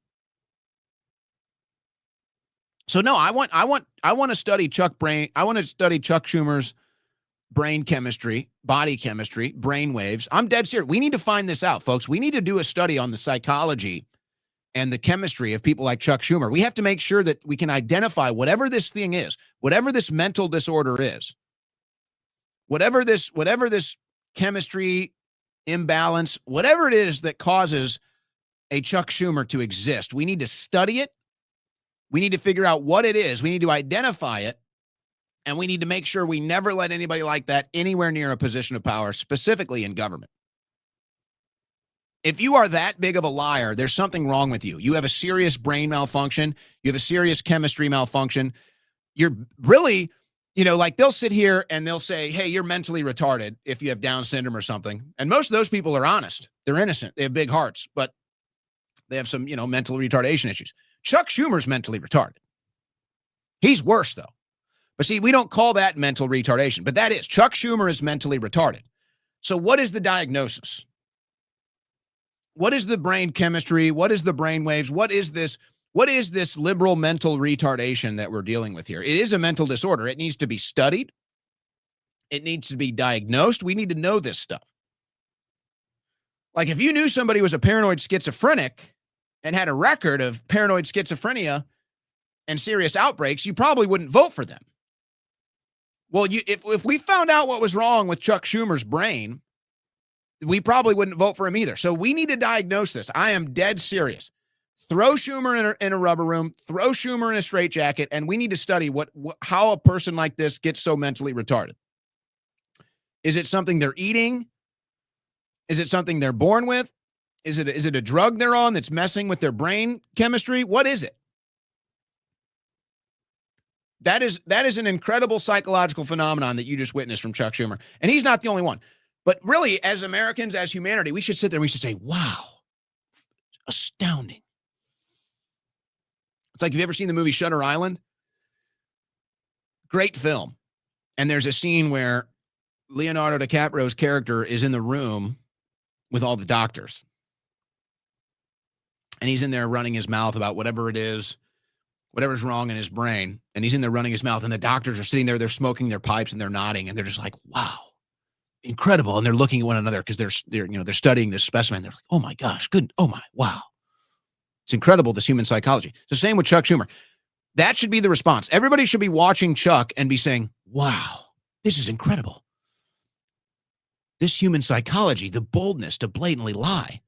So no, I want to study Chuck Schumer's brain chemistry, body chemistry, brain waves. I'm dead serious. We need to find this out, folks. We need to do a study on the psychology and the chemistry of people like Chuck Schumer. We have to make sure that we can identify whatever this thing is, whatever this mental disorder is, whatever this chemistry imbalance, whatever it is that causes a Chuck Schumer to exist. We need to study it. We need to figure out what it is. We need to identify it. And we need to make sure we never let anybody like that anywhere near a position of power, specifically in government. If you are that big of a liar, there's something wrong with you. You have a serious brain malfunction. You have a serious chemistry malfunction. You're really, like they'll sit here and they'll say, hey, you're mentally retarded if you have Down syndrome or something. And most of those people are honest. They're innocent. They have big hearts, but they have some, mental retardation issues. Chuck Schumer's mentally retarded. He's worse, though. But see, we don't call that mental retardation, but that is. Chuck Schumer is mentally retarded. So what is the diagnosis? What is the brain chemistry? What is the brain waves? What is this liberal mental retardation that we're dealing with here? It is a mental disorder. It needs to be studied. It needs to be diagnosed. We need to know this stuff. Like if you knew somebody was a paranoid schizophrenic and had a record of paranoid schizophrenia and serious outbreaks, you probably wouldn't vote for them. Well, if we found out what was wrong with Chuck Schumer's brain, we probably wouldn't vote for him either. So we need to diagnose this. I am dead serious. Throw Schumer in a rubber room, throw Schumer in a straitjacket, and we need to study how a person like this gets so mentally retarded. Is it something they're eating? Is it something they're born with? Is it a drug they're on that's messing with their brain chemistry? What is it? That is an incredible psychological phenomenon that you just witnessed from Chuck Schumer. And he's not the only one. But really, as Americans, as humanity, we should sit there and we should say, wow, astounding. It's like, have you ever seen the movie Shutter Island? Great film. And there's a scene where Leonardo DiCaprio's character is in the room with all the doctors. And he's in there running his mouth about whatever it is, whatever's wrong in his brain. And he's in there running his mouth. And the doctors are sitting there, they're smoking their pipes and they're nodding. And they're just like, wow, incredible. And they're looking at one another because they're studying this specimen. They're like, oh my gosh, good. Oh my, wow. It's incredible, this human psychology. It's the same with Chuck Schumer. That should be the response. Everybody should be watching Chuck and be saying, wow, this is incredible. This human psychology, the boldness to blatantly lie.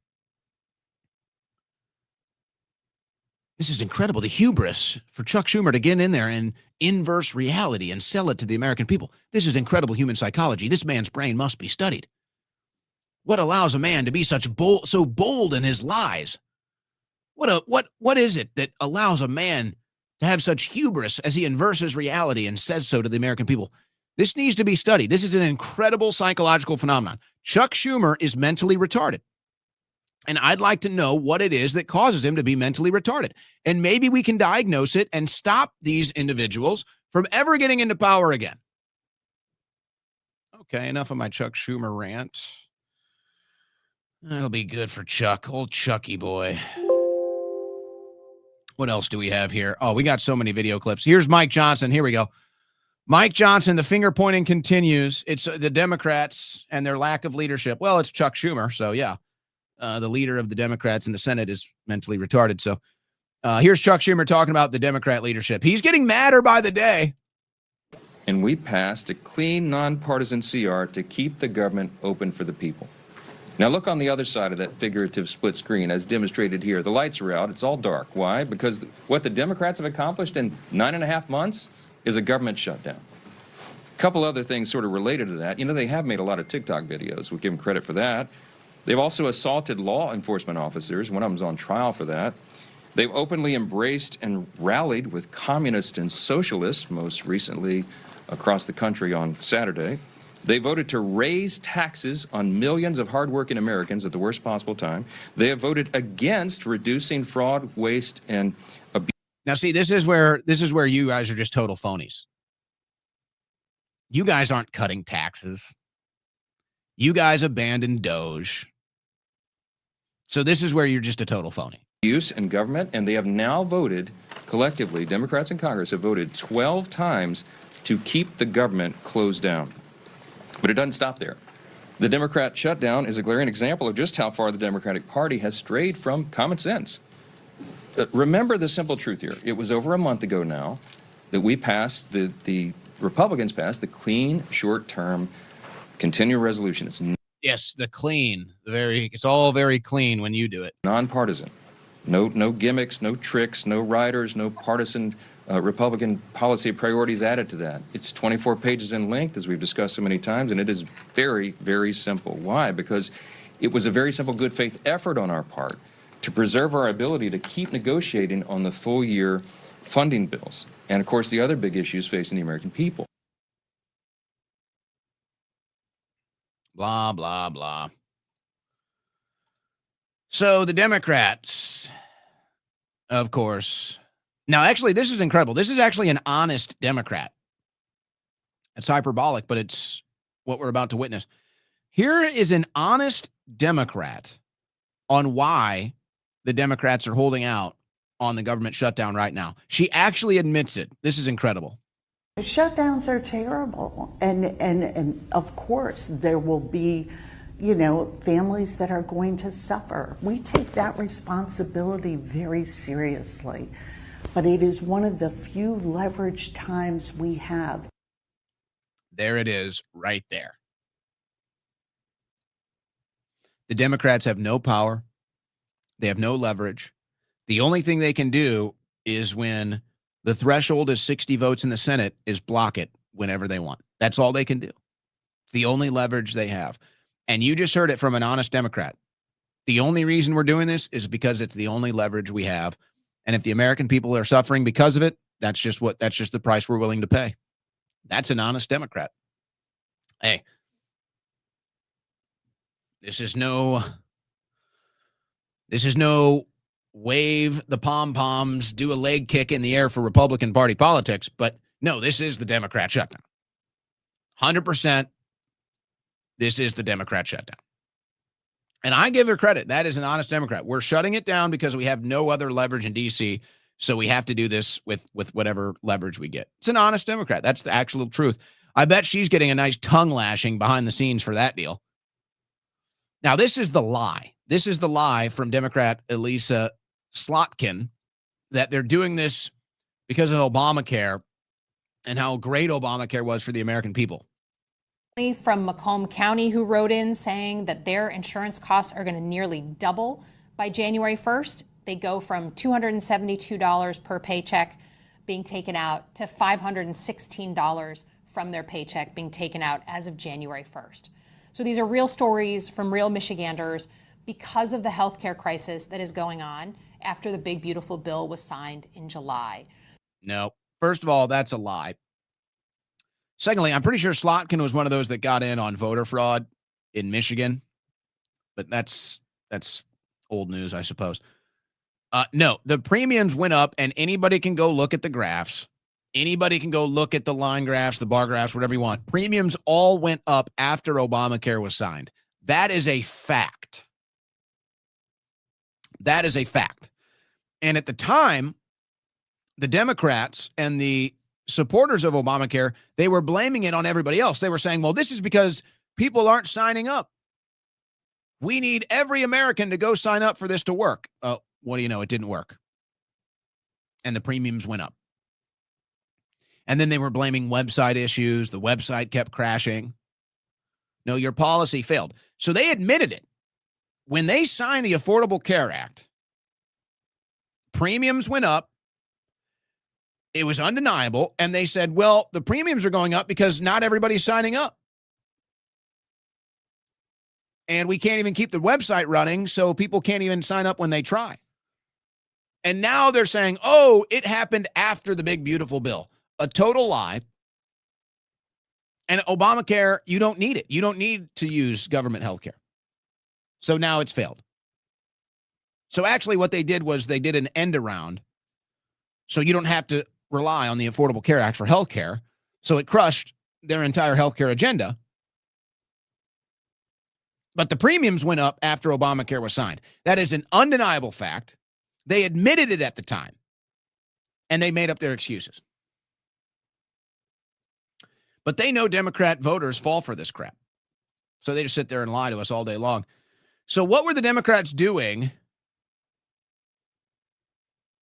This is incredible. The hubris for Chuck Schumer to get in there and inverse reality and sell it to the American people. This is incredible human psychology. This man's brain must be studied. What allows a man to be so bold in his lies? What is it that allows a man to have such hubris as he inverses reality and says so to the American people? This needs to be studied. This is an incredible psychological phenomenon. Chuck Schumer is mentally retarded. And I'd like to know what it is that causes him to be mentally retarded. And maybe we can diagnose it and stop these individuals from ever getting into power again. Okay, enough of my Chuck Schumer rant. That'll be good for Chuck, old Chucky boy. What else do we have here? Oh, we got so many video clips. Here's Mike Johnson. Here we go. Mike Johnson, the finger pointing continues. It's the Democrats and their lack of leadership. Well, it's Chuck Schumer, so yeah. the leader of the Democrats in the Senate is mentally retarded. So here's Chuck Schumer talking about the Democrat leadership. He's getting madder by the day. And we passed a clean, nonpartisan CR to keep the government open for the people. Now look on the other side of that figurative split screen as demonstrated here. The lights are out. It's all dark. Why? Because what the Democrats have accomplished in 9.5 months is a government shutdown. A couple other things sort of related to that. You know, they have made a lot of TikTok videos. We give them credit for that. They've also assaulted law enforcement officers. One of them's on trial for that. They've openly embraced and rallied with communists and socialists, most recently across the country on Saturday. They voted to raise taxes on millions of hardworking Americans at the worst possible time. They have voted against reducing fraud, waste, and abuse. Now, see, this is where you guys are just total phonies. You guys aren't cutting taxes. You guys abandoned Doge. So this is where you're just a total phony. Use in government, and they have now voted collectively, Democrats in Congress have voted 12 times to keep the government closed down. But it doesn't stop there. The Democrat shutdown is a glaring example of just how far the Democratic Party has strayed from common sense. Remember the simple truth here. It was over a month ago now that we passed, the Republicans passed the clean, short-term, continuing resolution. It's yes, the clean, it's all very clean when you do it. nonpartisan. No gimmicks, no tricks, no riders, no partisan Republican policy priorities added to that. It's 24 pages in length, as we've discussed so many times, and it is very, very simple. Why? Because it was a very simple good faith effort on our part to preserve our ability to keep negotiating on the full year funding bills. And of course, the other big issues facing the American people. Blah, blah, blah. So the Democrats, of course. Now, actually, this is incredible. This is actually an honest Democrat. It's hyperbolic, but it's what we're about to witness. Here is an honest Democrat on why the Democrats are holding out on the government shutdown right now. She actually admits it. This is incredible. Shutdowns are terrible. And of course, there will be, families that are going to suffer. We take that responsibility very seriously. But it is one of the few leveraged times we have. There it is, right there. The Democrats have no power. They have no leverage. The only thing they can do is when the threshold is 60 votes in the Senate is block it whenever they want. That's all they can do. It's the only leverage they have. And you just heard it from an honest Democrat. The only reason we're doing this is because it's the only leverage we have. And if the American people are suffering because of it, that's just the price we're willing to pay. That's an honest Democrat. Hey, this is no wave the pom-poms, do a leg kick in the air for Republican Party politics. But no, this is the Democrat shutdown. 100%. This is the Democrat shutdown. And I give her credit. That is an honest Democrat. We're shutting it down because we have no other leverage in D.C., so we have to do this with whatever leverage we get. It's an honest Democrat. That's the actual truth. I bet she's getting a nice tongue lashing behind the scenes for that deal. Now, this is the lie. This is the lie from Democrat Elisa Slotkin that they're doing this because of Obamacare and how great Obamacare was for the American people. From Macomb County, who wrote in saying that their insurance costs are going to nearly double by January 1st. They go from $272 per paycheck being taken out to $516 from their paycheck being taken out as of January 1st. So these are real stories from real Michiganders because of the healthcare crisis that is going on after the big, beautiful bill was signed in July. No, first of all, that's a lie. Secondly, I'm pretty sure Slotkin was one of those that got in on voter fraud in Michigan, but that's old news, I suppose. No, the premiums went up, and anybody can go look at the graphs. Anybody can go look at the line graphs, the bar graphs, whatever you want. Premiums all went up after Obamacare was signed. That is a fact. That is a fact. And at the time, the Democrats and the supporters of Obamacare, they were blaming it on everybody else. They were saying, well, this is because people aren't signing up. We need every American to go sign up for this to work. Oh, what do you know? It didn't work. And the premiums went up. And then they were blaming website issues. The website kept crashing. No, your policy failed. So they admitted it. When they signed the Affordable Care Act, premiums went up. It was undeniable. And they said, well, the premiums are going up because not everybody's signing up. And we can't even keep the website running, so people can't even sign up when they try. And now they're saying, oh, it happened after the big, beautiful bill. A total lie. And Obamacare, you don't need it. You don't need to use government health care. So now it's failed. So actually what they did was they did an end around. So you don't have to rely on the Affordable Care Act for health care. So it crushed their entire health care agenda. But the premiums went up after Obamacare was signed. That is an undeniable fact. They admitted it at the time. And they made up their excuses. But they know Democrat voters fall for this crap. So they just sit there and lie to us all day long. So what were the Democrats doing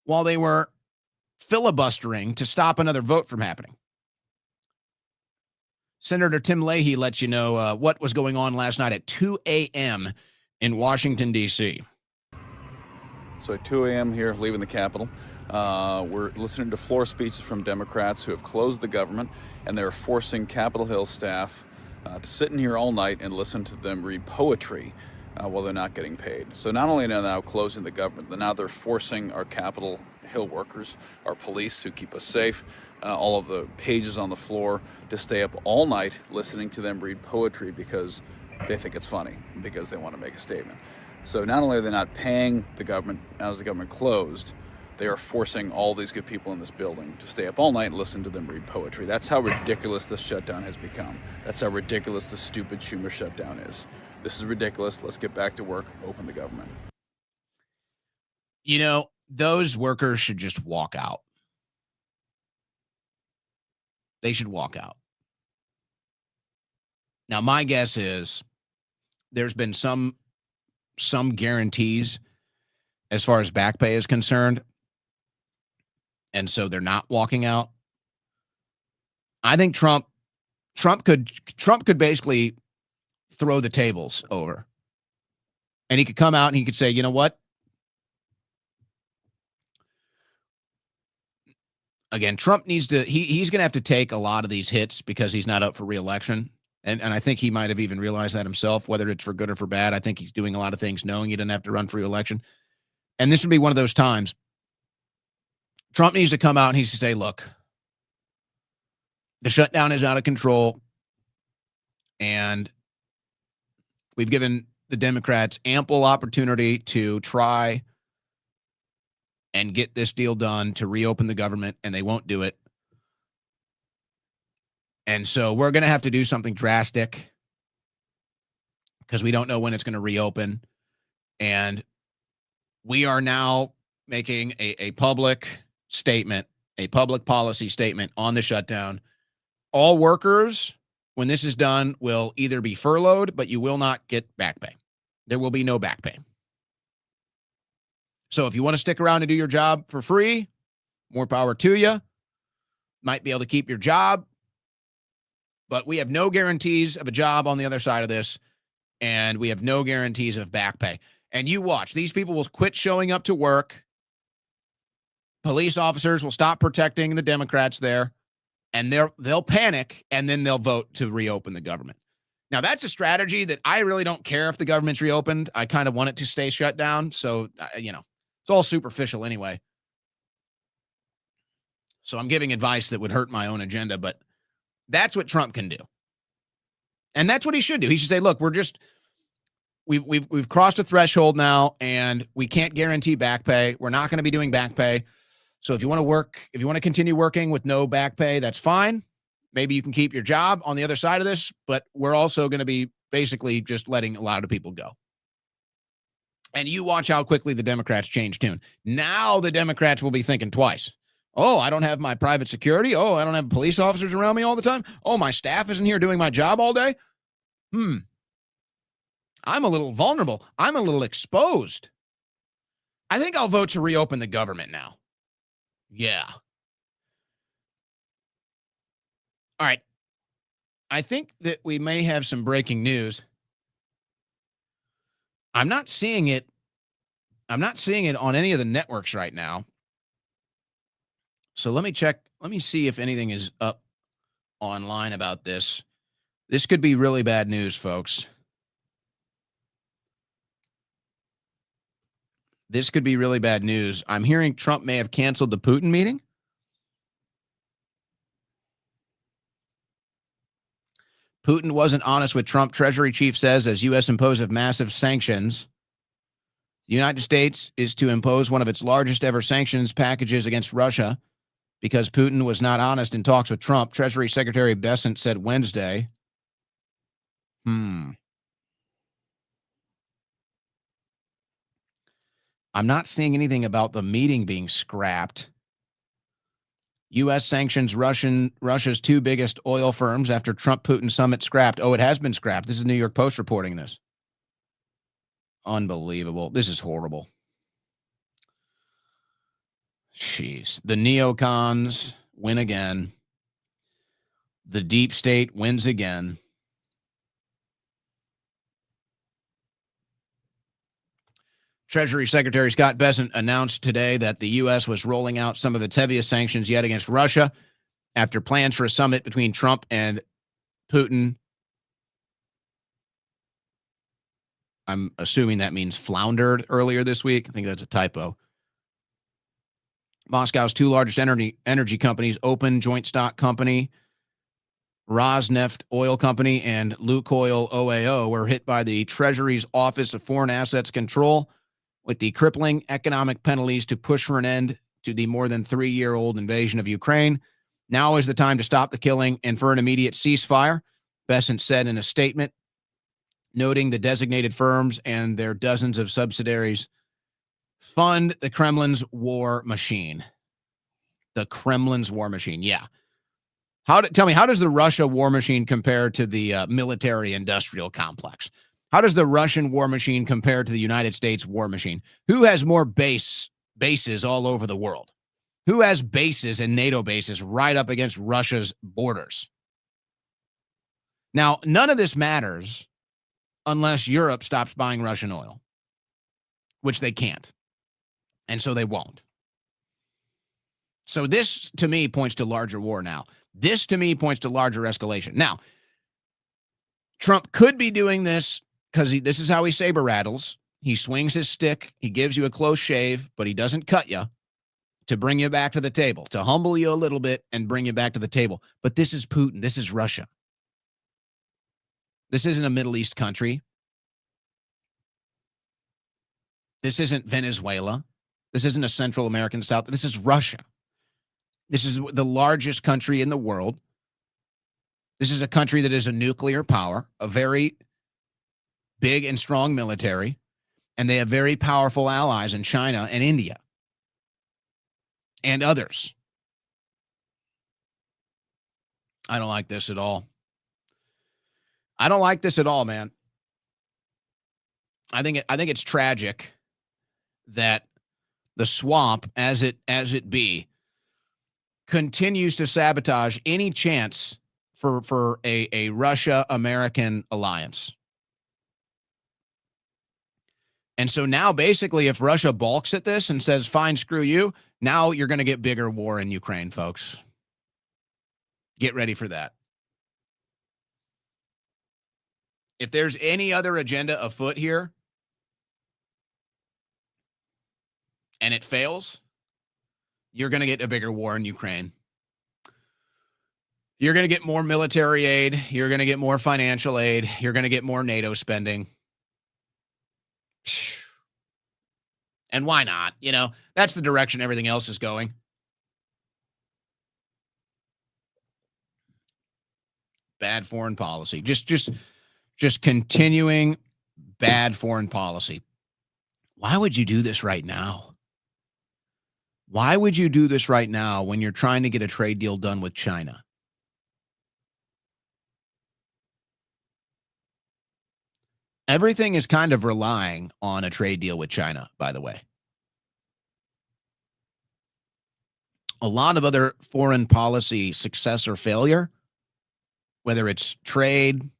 while they were filibustering to stop another vote from happening? Senator Tim Leahy lets you know what was going on last night at 2 a.m. in Washington, D.C. So at 2 a.m. here, leaving the Capitol, we're listening to floor speeches from Democrats who have closed the government, and they're forcing Capitol Hill staff to sit in here all night and listen to them read poetry while they're not getting paid. So not only are they now closing the government, but now they're forcing our Capitol Hill workers, our police who keep us safe, all of the pages on the floor to stay up all night listening to them read poetry because they think it's funny, because they want to make a statement. So not only are they not paying the government, now as the government closed, they are forcing all these good people in this building to stay up all night and listen to them read poetry. That's how ridiculous this shutdown has become. That's how ridiculous the stupid Schumer shutdown is. This is ridiculous. Let's get back to work, open the government. You know, those workers should just walk out. They should walk out. Now, my guess is there's been some guarantees as far as back pay is concerned, and so they're not walking out. I think Trump could basically throw the tables over, and he could come out and he could say, you know what? Again, Trump needs to, he's going to have to take a lot of these hits because he's not up for re-election. And I think he might have even realized that himself, whether it's for good or for bad. I think he's doing a lot of things knowing he doesn't have to run for re-election. And this would be one of those times. Trump needs to come out and he needs to say, look, the shutdown is out of control. And we've given the Democrats ample opportunity to try and get this deal done to reopen the government, and they won't do it. And so we're going to have to do something drastic because we don't know when it's going to reopen. And we are now making a public statement, a public policy statement on the shutdown. All workers, when this is done, will either be furloughed, but you will not get back pay. There will be no back pay. So if you want to stick around and do your job for free, more power to you. Might be able to keep your job. But we have no guarantees of a job on the other side of this, and we have no guarantees of back pay. And you watch. These people will quit showing up to work. Police officers will stop protecting the Democrats there, and they'll panic, and then they'll vote to reopen the government. Now, that's a strategy that I really don't care if the government's reopened. I kind of want it to stay shut down. So, it's all superficial anyway. So I'm giving advice that would hurt my own agenda, but that's what Trump can do. And that's what he should do. He should say, look, we've crossed a threshold now, and we can't guarantee back pay. We're not going to be doing back pay. So if you want to continue working with no back pay, that's fine. Maybe you can keep your job on the other side of this, but we're also going to be basically just letting a lot of people go. And you watch how quickly the Democrats change tune. Now the Democrats will be thinking twice. Oh, I don't have my private security. Oh, I don't have police officers around me all the time. Oh, my staff isn't here doing my job all day. I'm a little vulnerable. I'm a little exposed. I think I'll vote to reopen the government now. Yeah. All right. I think that we may have some breaking news. I'm not seeing it. I'm not seeing it on any of the networks right now. So let me check. Let me see if anything is up online about this. This could be really bad news, folks. This could be really bad news. I'm hearing Trump may have canceled the Putin meeting. Putin wasn't honest with Trump, Treasury chief says, as U.S. imposes massive sanctions. The United States is to impose one of its largest ever sanctions packages against Russia because Putin was not honest in talks with Trump, Treasury Secretary Bessent said Wednesday. I'm not seeing anything about the meeting being scrapped. U.S. sanctions Russia's two biggest oil firms after Trump-Putin summit scrapped. Oh, it has been scrapped. This is New York Post reporting this. Unbelievable. This is horrible. Jeez. The neocons win again. The deep state wins again. Treasury Secretary Scott Bessent announced today that the U.S. was rolling out some of its heaviest sanctions yet against Russia after plans for a summit between Trump and Putin. I'm assuming that means floundered earlier this week. I think that's a typo. Moscow's two largest energy companies, Open Joint Stock Company, Rosneft Oil Company, and Lukoil OAO, were hit by the Treasury's Office of Foreign Assets Control with the crippling economic penalties to push for an end to the more than 3-year-old invasion of Ukraine. Now is the time to stop the killing and for an immediate ceasefire, Bessent said in a statement, noting the designated firms and their dozens of subsidiaries fund the Kremlin's war machine. The Kremlin's war machine, yeah. Tell me, how does the Russia war machine compare to the military-industrial complex? How does the Russian war machine compare to the United States war machine? Who has more bases all over the world? Who has bases and NATO bases right up against Russia's borders? Now, none of this matters unless Europe stops buying Russian oil, which they can't. And so they won't. So this, to me, points to larger war now. This, to me, points to larger escalation. Now, Trump could be doing this because this is how he saber rattles. He swings his stick. He gives you a close shave, but he doesn't cut you to bring you back to the table, to humble you a little bit and bring you back to the table. But this is Putin. This is Russia. This isn't a Middle East country. This isn't Venezuela. This isn't a Central American South. This is Russia. This is the largest country in the world. This is a country that is a nuclear power, a very big and strong military, and they have very powerful allies in China and India and others. I don't like this at all. I don't like this at all, man. I think it's tragic that the swamp, as it be, continues to sabotage any chance for a Russia-American alliance. And so now, basically, if Russia balks at this and says, fine, screw you, now you're going to get bigger war in Ukraine, folks. Get ready for that. If there's any other agenda afoot here and it fails, you're going to get a bigger war in Ukraine. You're going to get more military aid. You're going to get more financial aid. You're going to get more NATO spending. And why not? You know, that's the direction everything else is going. Bad foreign policy. Just continuing bad foreign policy. Why would you do this right now? Why would you do this right now when you're trying to get a trade deal done with China? Everything is kind of relying on a trade deal with China, by the way. A lot of other foreign policy success or failure, whether it's trade,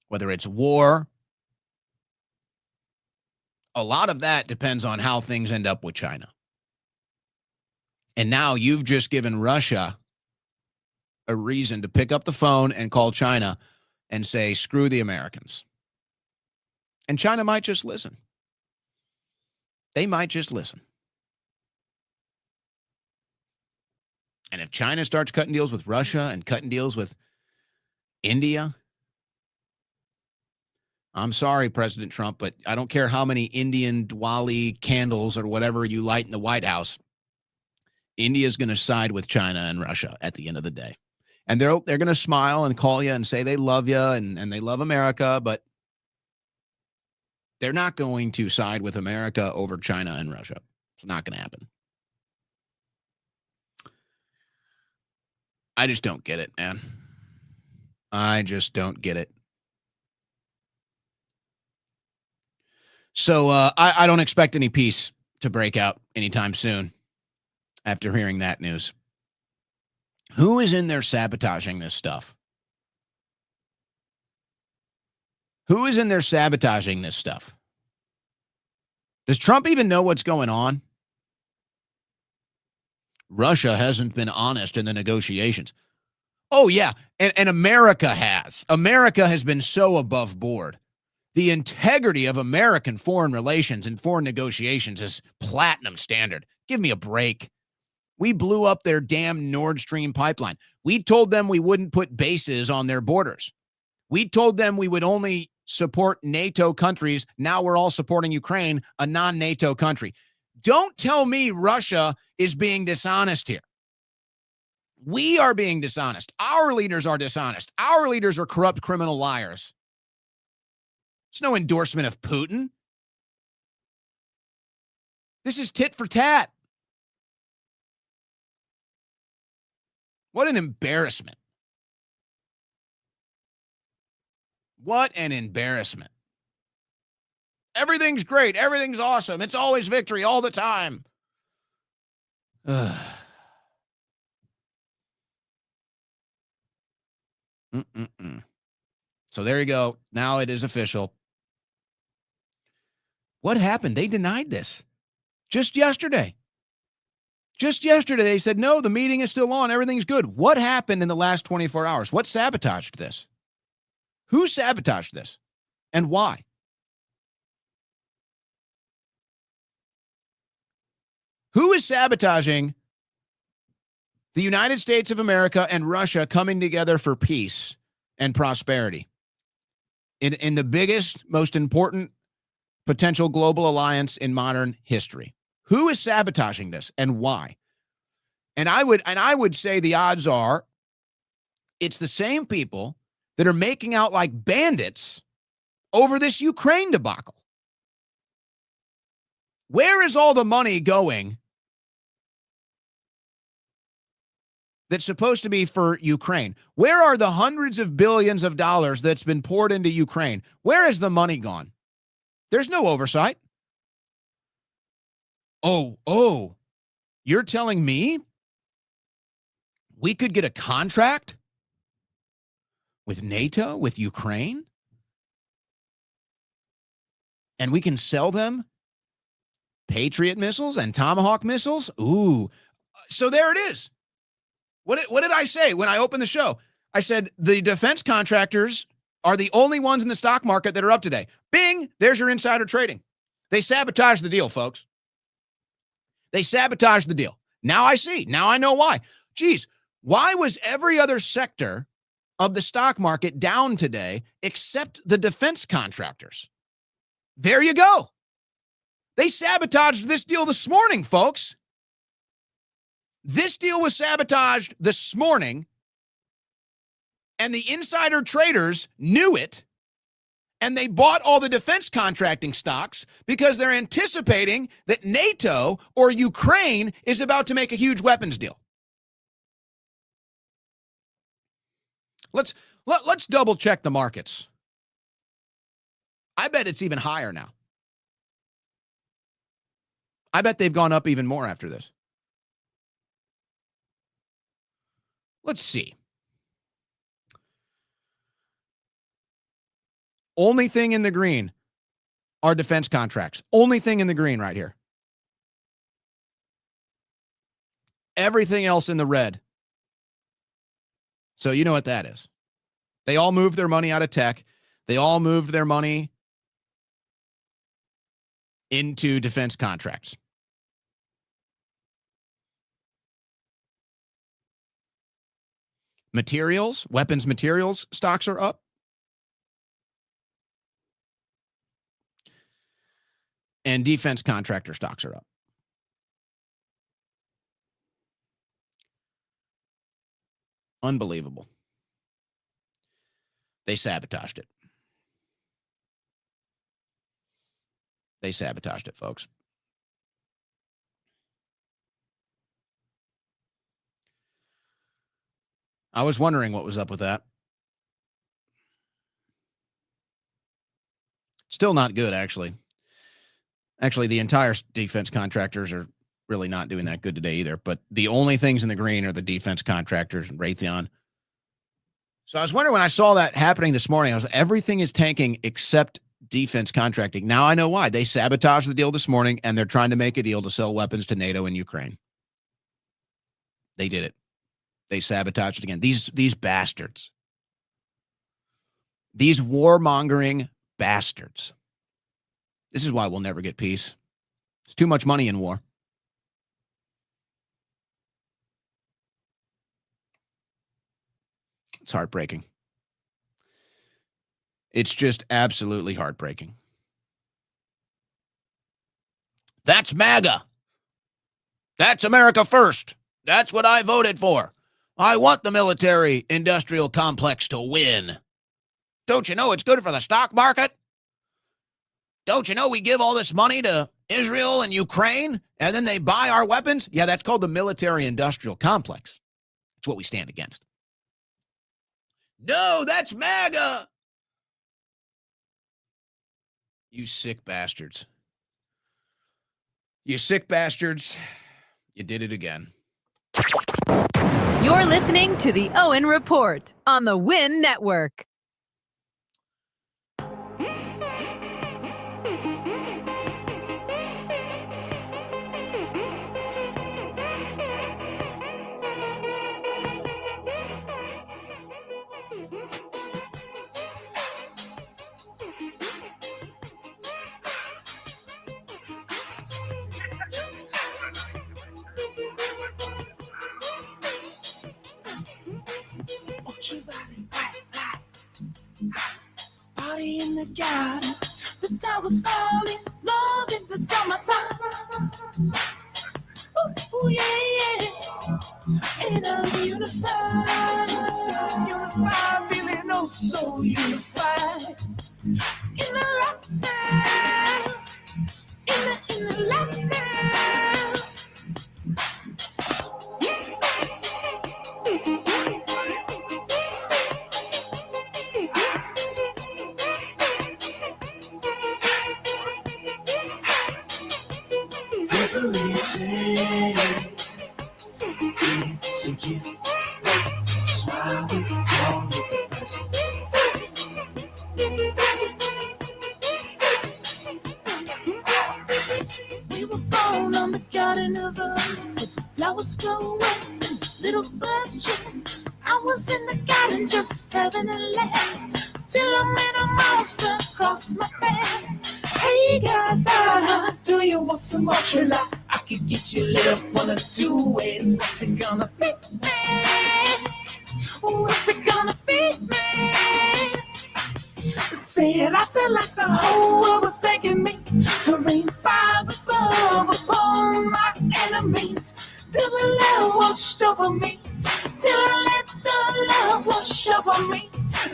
whether it's war, a lot of that depends on how things end up with China. And now you've just given Russia a reason to pick up the phone and call China and say, screw the Americans. And China might just listen. They might just listen. And if China starts cutting deals with Russia and cutting deals with India, I'm sorry, President Trump, but I don't care how many Indian Diwali candles or whatever you light in the White House. India's going to side with China and Russia at the end of the day. And they're going to smile and call you and say they love you and they love America, but they're not going to side with America over China and Russia. It's not going to happen. I just don't get it, man. I just don't get it. So I don't expect any peace to break out anytime soon after hearing that news. Who is in there sabotaging this stuff? Who is in there sabotaging this stuff? Does Trump even know what's going on? Russia hasn't been honest in the negotiations. Oh, yeah, and America has. America has been so above board. The integrity of American foreign relations and foreign negotiations is platinum standard. Give me a break. We blew up their damn Nord Stream pipeline. We told them we wouldn't put bases on their borders. We told them we would only support NATO countries. Now we're all supporting Ukraine, a non-NATO country. Don't tell me Russia is being dishonest here. We are being dishonest. Our leaders are dishonest. Our leaders are corrupt criminal liars. It's no endorsement of Putin. This is tit for tat. What an embarrassment. What an embarrassment. Everything's great. Everything's awesome. It's always victory all the time. So there you go. Now it is official. What happened? They denied this just yesterday. Just yesterday, they said, no, the meeting is still on. Everything's good. What happened in the last 24 hours? What sabotaged this? Who sabotaged this? And why? Who is sabotaging the United States of America and Russia coming together for peace and prosperity in the biggest, most important potential global alliance in modern history? Who is sabotaging this and why? And I would say the odds are it's the same people that are making out like bandits over this Ukraine debacle. Where is all the money going that's supposed to be for Ukraine? Where are the hundreds of billions of dollars that's been poured into Ukraine? Where has the money gone? There's no oversight. Oh, you're telling me we could get a contract with NATO, with Ukraine, and we can sell them Patriot missiles and Tomahawk missiles? Ooh, so there it is. What did I say when I opened the show? I said the defense contractors are the only ones in the stock market that are up today. Bing, there's your insider trading. They sabotaged the deal, folks. They sabotaged the deal. Now I see. Now I know why. Geez, why was every other sector of the stock market down today except the defense contractors? There you go. They sabotaged this deal this morning, folks. This deal was sabotaged this morning, and the insider traders knew it, and they bought all the defense contracting stocks because they're anticipating that NATO or Ukraine is about to make a huge weapons deal. Let's double check the markets I bet it's even higher now. I bet they've gone up even more after this. Let's see. Only thing in the green are defense contracts. Only thing in the green right here. Everything else in the red. So you know what that is. They all moved their money out of tech. They all moved their money into defense contracts. Materials, weapons materials stocks are up. And defense contractor stocks are up. Unbelievable. They sabotaged it. They sabotaged it, folks. I was wondering what was up with that. Still not good, actually. Actually, the entire defense contractors are really not doing that good today either. But the only things in the green are the defense contractors and Raytheon. So I was wondering when I saw that happening this morning, I was everything is tanking except defense contracting. Now I know why. They sabotaged the deal this morning, and they're trying to make a deal to sell weapons to NATO and Ukraine. They did it. They sabotaged it again. These bastards. These warmongering bastards. This is why we'll never get peace. There's too much money in war. It's heartbreaking. It's just absolutely heartbreaking. That's MAGA. That's America first. That's what I voted for. I want the military-industrial complex to win. Don't you know it's good for the stock market? Don't you know we give all this money to Israel and Ukraine, and then they buy our weapons? Yeah, that's called the military-industrial complex. That's what we stand against. No, that's MAGA. You sick bastards. You sick bastards. You did it again. You're listening to the Owen Report on the Win Network. Party in the garden, the towers falling, love in the summertime. Ooh, yeah, yeah. And I'm unified, feeling oh so unified. In the lockdown, in the lockdown. We were born on the garden of Eden, with the flowers glowing, little birds chirping. I was in the garden just having a laugh, till I met a monster across my path. Hey guys, do you want some more trilla? I could get you lit up one of two ways. What's it gonna be, man? What's it gonna be, man? Said I felt like the whole world was begging me to rain fire above upon my enemies, till the love washed over me, till I let the love wash over me.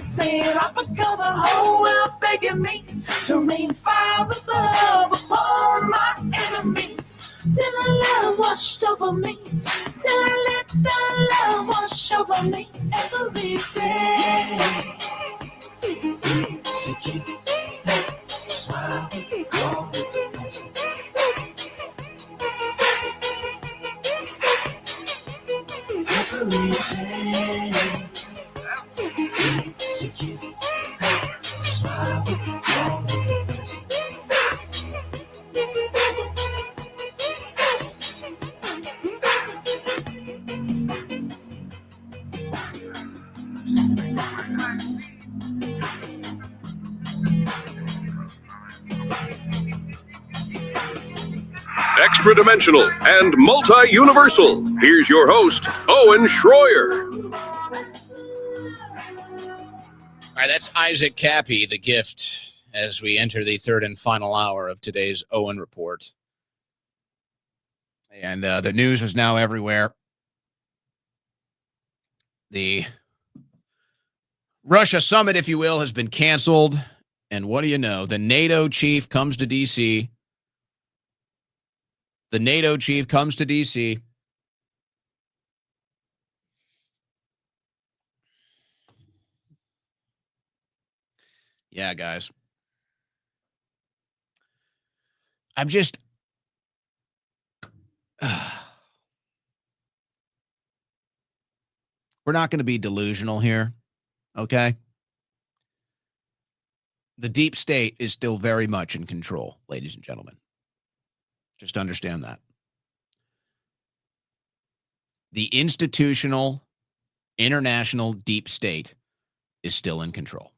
Said I forgot the whole world begging me to rain fire above upon my enemies, till the love washed over me, till I let the love wash over me every day. To keep that Extra dimensional and multi-universal. Here's your host, Owen Schroyer. All right, that's Isaac Cappy, the gift, as we enter the third and final hour of today's Owen Report. And the news is now everywhere. The Russia summit, if you will, has been canceled. And what do you know? The NATO chief comes to D.C. The NATO chief comes to D.C. Yeah, guys. I'm just... We're not going to be delusional here, okay? The deep state is still very much in control, ladies and gentlemen. Just understand that. The institutional, international deep state is still in control.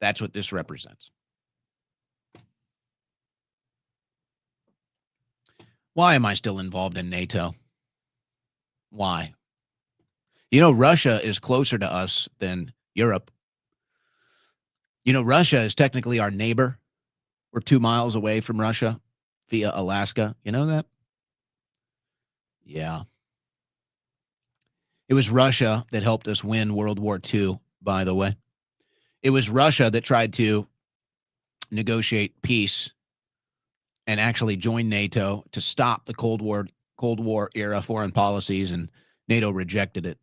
That's what this represents. Why am I still involved in NATO? Why? You know, Russia is closer to us than Europe. You know, Russia is technically our neighbor. We're 2 miles away from Russia via Alaska. You know that? Yeah. It was Russia that helped us win World War II, by the way. It was Russia that tried to negotiate peace and actually join NATO to stop the Cold War era foreign policies, and NATO rejected it.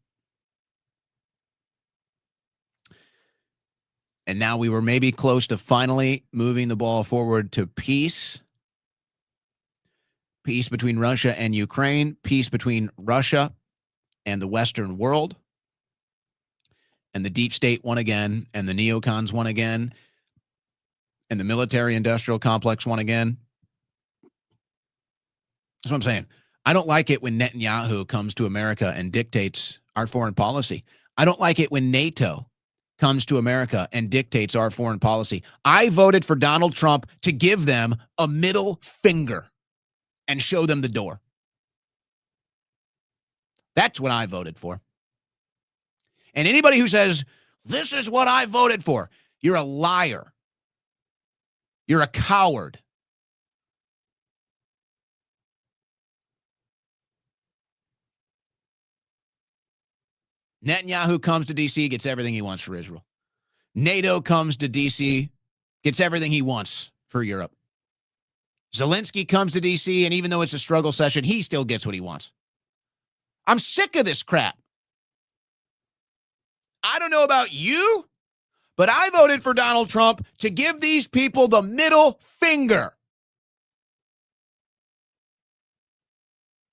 And now we were maybe close to finally moving the ball forward to peace. Peace between Russia and Ukraine, peace between Russia and the Western world. And the deep state won again, and the neocons won again, and the military-industrial complex won again. That's what I'm saying. I don't like it when Netanyahu comes to America and dictates our foreign policy. I don't like it when NATO comes to America and dictates our foreign policy. I voted for Donald Trump to give them a middle finger and show them the door. That's what I voted for. And anybody who says, this is what I voted for, you're a liar. You're a coward. Netanyahu comes to D.C., gets everything he wants for Israel. NATO comes to D.C., gets everything he wants for Europe. Zelensky comes to D.C., and even though it's a struggle session, he still gets what he wants. I'm sick of this crap. I don't know about you, but I voted for Donald Trump to give these people the middle finger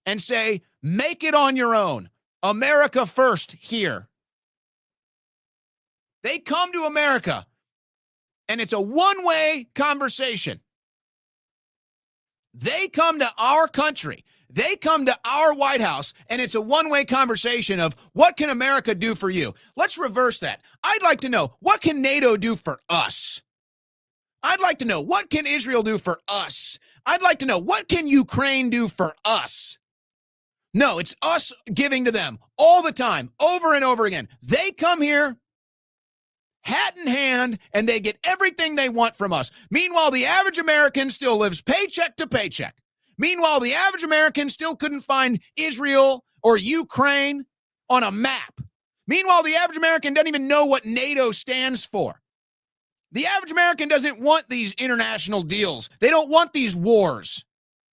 and say, make it on your own. America first here. They come to America, and it's a one-way conversation. They come to our country. They come to our White House, and it's a one-way conversation of what can America do for you? Let's reverse that. I'd like to know, what can NATO do for us? I'd like to know, what can Israel do for us? I'd like to know, what can Ukraine do for us? No, it's us giving to them all the time, over and over again. They come here, hat in hand, and they get everything they want from us. Meanwhile, the average American still lives paycheck to paycheck. Meanwhile, the average American still couldn't find Israel or Ukraine on a map. Meanwhile, the average American doesn't even know what NATO stands for. The average American doesn't want these international deals. They don't want these wars.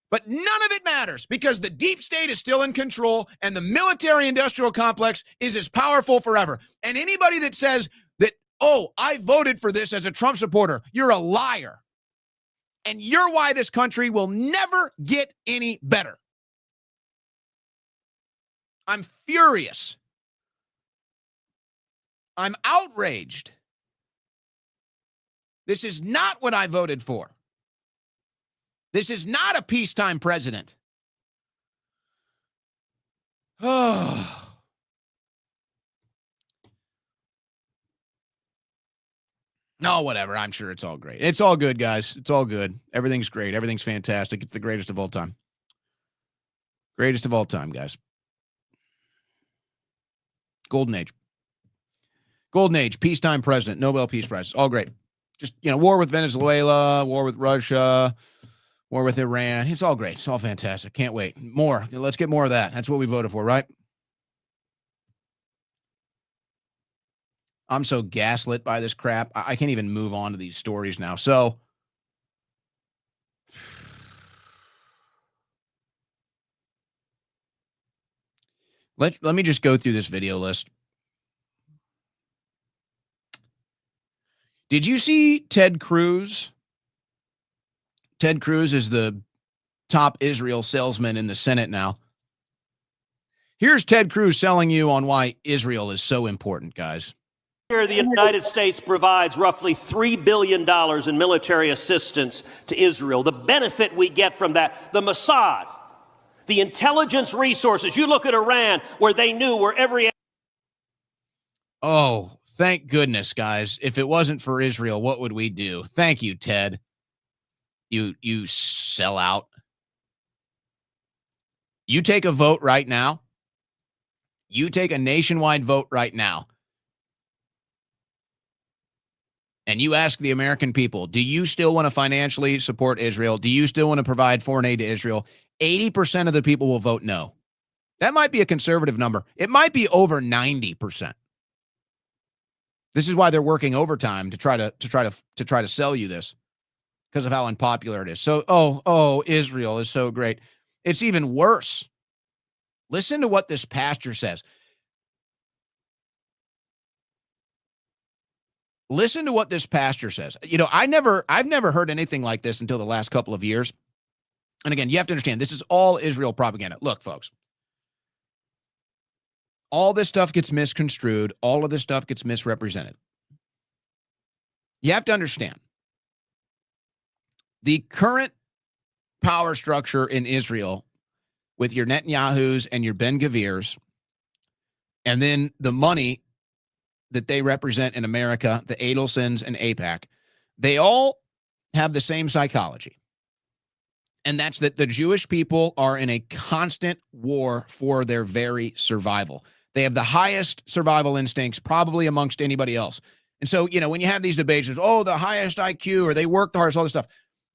But none of it matters because the deep state is still in control and the military-industrial complex is as powerful forever. And anybody that says that, oh, I voted for this as a Trump supporter, you're a liar. And you're why this country will never get any better. I'm furious I'm outraged. This is not what I voted for. This is not a peacetime president. Oh. No, whatever. I'm sure it's all great. It's all good, guys. It's all good. Everything's great. Everything's fantastic. It's the greatest of all time. Greatest of all time, guys. Golden age. Golden age. Peacetime president. Nobel Peace Prize. All great. Just, war with Venezuela, war with Russia, war with Iran. It's all great. It's all fantastic. Can't wait. More. Let's get more of that. That's what we voted for, right? I'm so gaslit by this crap. I can't even move on to these stories now. So, let me just go through this video list. Did you see Ted Cruz? Ted Cruz is the top Israel salesman in the Senate now. Here's Ted Cruz selling you on why Israel is so important, guys. Here, the United States provides roughly $3 billion in military assistance to Israel. The benefit we get from that, the Mossad, the intelligence resources. You look at Iran, where they knew where every... Oh, thank goodness, guys. If it wasn't for Israel, what would we do? Thank you, Ted. You sell out. You take a vote right now. You take a nationwide vote right now. And you ask the American people, do you still want to financially support Israel? Do you still want to provide foreign aid to Israel? 80% of the people will vote no. That might be a conservative number. It might be over 90%. This is why they're working overtime to try to sell you this, because of how unpopular it is. So, Israel is so great. It's even worse. Listen to what this pastor says. Listen to what this pastor says. I've never heard anything like this until the last couple of years. And again, you have to understand, this is all Israel propaganda. Look, folks, all this stuff gets misconstrued. All of this stuff gets misrepresented. You have to understand, the current power structure in Israel with your Netanyahus and your Ben-Gavirs, and then the money that they represent in America, the Adelsons and AIPAC, they all have the same psychology. And that's that the Jewish people are in a constant war for their very survival. They have the highest survival instincts probably amongst anybody else. And so, when you have these debates, the highest IQ, or they work the hardest, all this stuff.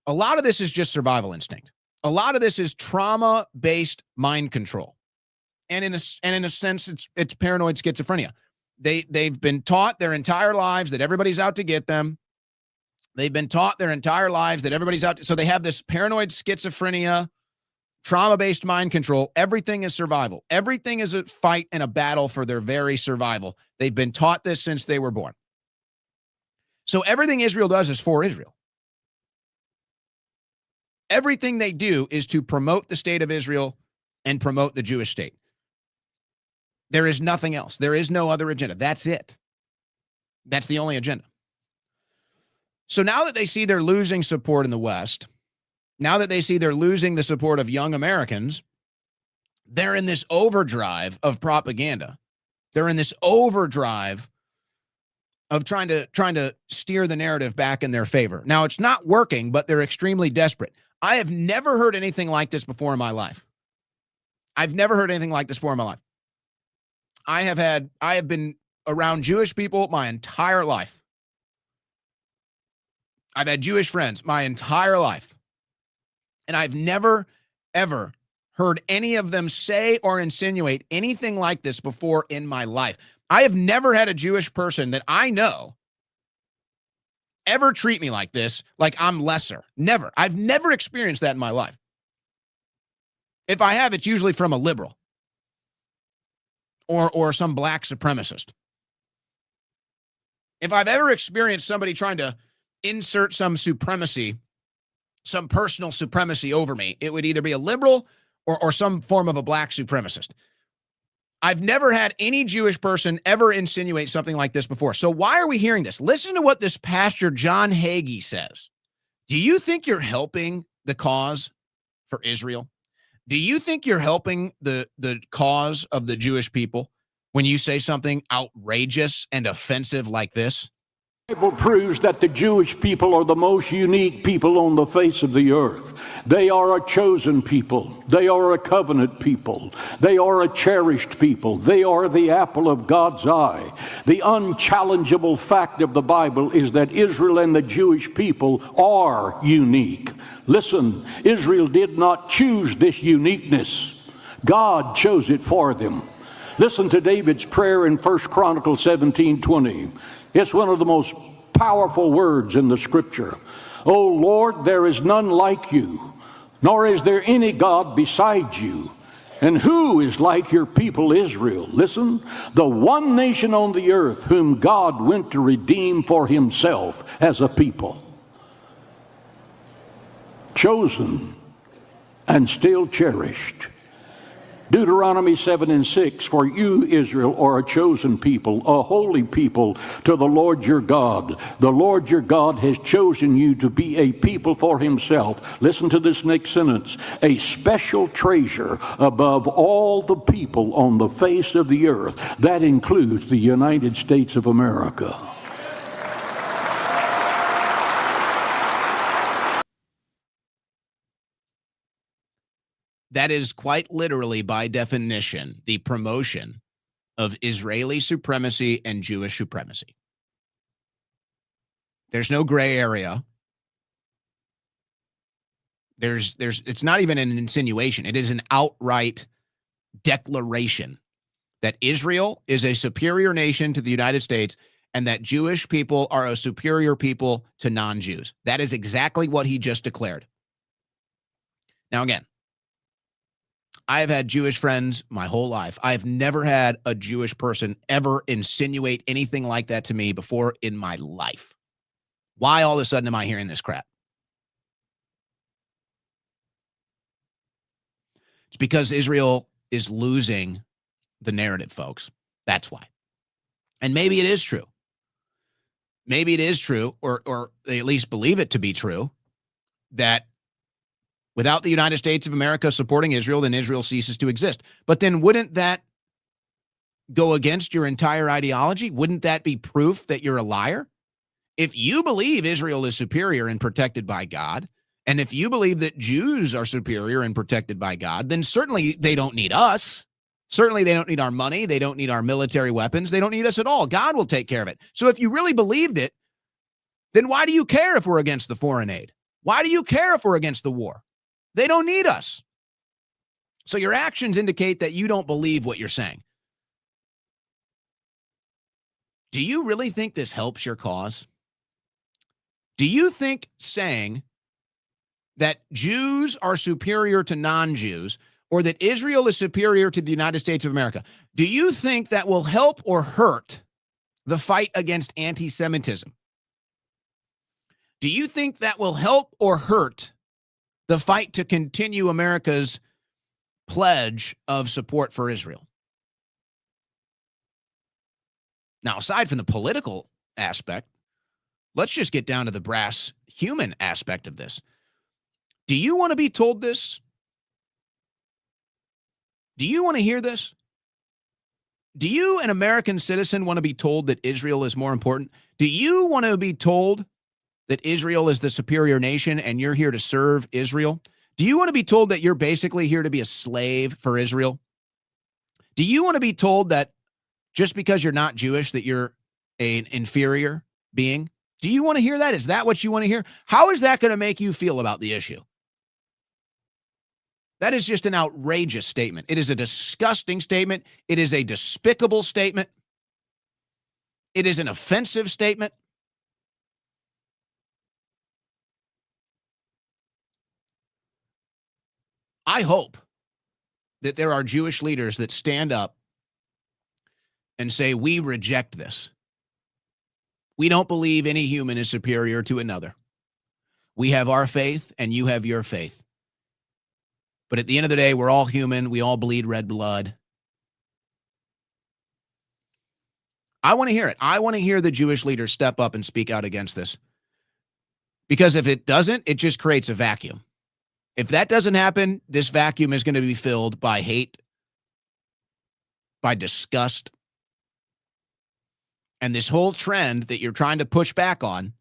A lot of this is just survival instinct. A lot of this is trauma-based mind control. And in a sense, it's paranoid schizophrenia. They've been taught their entire lives that everybody's out to get them. They've been taught their entire lives that everybody's out to, so they have this paranoid schizophrenia, trauma-based mind control. Everything is survival. Everything is a fight and a battle for their very survival. They've been taught this since they were born. So everything Israel does is for Israel. Everything they do is to promote the state of Israel and promote the Jewish state. There is nothing else. There is no other agenda. That's it. That's the only agenda. So now that they see they're losing support in the West, now that they see they're losing the support of young Americans, they're in this overdrive of propaganda. They're in this overdrive of trying to steer the narrative back in their favor. Now, it's not working, but they're extremely desperate. I have never heard anything like this before in my life. I've never heard anything like this before in my life. I have been around Jewish people my entire life. I've had Jewish friends my entire life. And I've never, ever heard any of them say or insinuate anything like this before in my life. I have never had a Jewish person that I know ever treat me like this, like I'm lesser. Never. I've never experienced that in my life. If I have, it's usually from a liberal or some black supremacist. If I've ever experienced somebody trying to insert some supremacy, some personal supremacy over me, it would either be a liberal or some form of a black supremacist. I've never had any Jewish person ever insinuate something like this before. So why are we hearing this? Listen to what this pastor John Hagee says. Do you think you're helping the cause for Israel? Do you think you're helping the cause of the Jewish people when you say something outrageous and offensive like this? The Bible proves that the Jewish people are the most unique people on the face of the earth. They are a chosen people. They are a covenant people. They are a cherished people. They are the apple of God's eye. The unchallengeable fact of the Bible is that Israel and the Jewish people are unique. Listen, Israel did not choose this uniqueness. God chose it for them. Listen to David's prayer in 1 Chronicles 17:20. It's one of the most powerful words in the scripture. O Lord, there is none like you, nor is there any God beside you. And who is like your people Israel? Listen, the one nation on the earth whom God went to redeem for himself as a people. Chosen and still cherished. Deuteronomy 7:6, for you, Israel, are a chosen people, a holy people to the Lord your God. The Lord your God has chosen you to be a people for himself. Listen to this next sentence. A special treasure above all the people on the face of the earth. That includes the United States of America. That is quite literally, by definition, the promotion of Israeli supremacy and Jewish supremacy. There's no gray area. It's not even an insinuation. It is an outright declaration that Israel is a superior nation to the United States and that Jewish people are a superior people to non-Jews. That is exactly what he just declared. Now, again, I have had Jewish friends my whole life. I've never had a Jewish person ever insinuate anything like that to me before in my life. Why all of a sudden am I hearing this crap? It's because Israel is losing the narrative, folks. That's why. And maybe it is true. Maybe it is true, or they at least believe it to be true, that without the United States of America supporting Israel, then Israel ceases to exist. But then wouldn't that go against your entire ideology? Wouldn't that be proof that you're a liar? If you believe Israel is superior and protected by God, and if you believe that Jews are superior and protected by God, then certainly they don't need us. Certainly they don't need our money. They don't need our military weapons. They don't need us at all. God will take care of it. So if you really believed it, then why do you care if we're against the foreign aid? Why do you care if we're against the war? They don't need us. So your actions indicate that you don't believe what you're saying. Do you really think this helps your cause? Do you think saying that Jews are superior to non-Jews or that Israel is superior to the United States of America, do you think that will help or hurt the fight against anti-Semitism? Do you think that will help or hurt the fight to continue America's pledge of support for Israel? Now, aside from the political aspect, let's just get down to the brass human aspect of this. Do you want to be told this? Do you want to hear this? Do you, an American citizen, want to be told that Israel is more important? Do you want to be told that Israel is the superior nation and you're here to serve Israel? Do you want to be told that you're basically here to be a slave for Israel? Do you want to be told that just because you're not Jewish that you're an inferior being? Do you want to hear that? Is that what you want to hear? How is that going to make you feel about the issue? That is just an outrageous statement. It is a disgusting statement. It is a despicable statement. It is an offensive statement. I hope that there are Jewish leaders that stand up and say, we reject this. We don't believe any human is superior to another. We have our faith and you have your faith. But at the end of the day, we're all human. We all bleed red blood. I want to hear it. I want to hear the Jewish leaders step up and speak out against this. Because if it doesn't, it just creates a vacuum. If that doesn't happen, this vacuum is going to be filled by hate, by disgust. And this whole trend that you're trying to push back on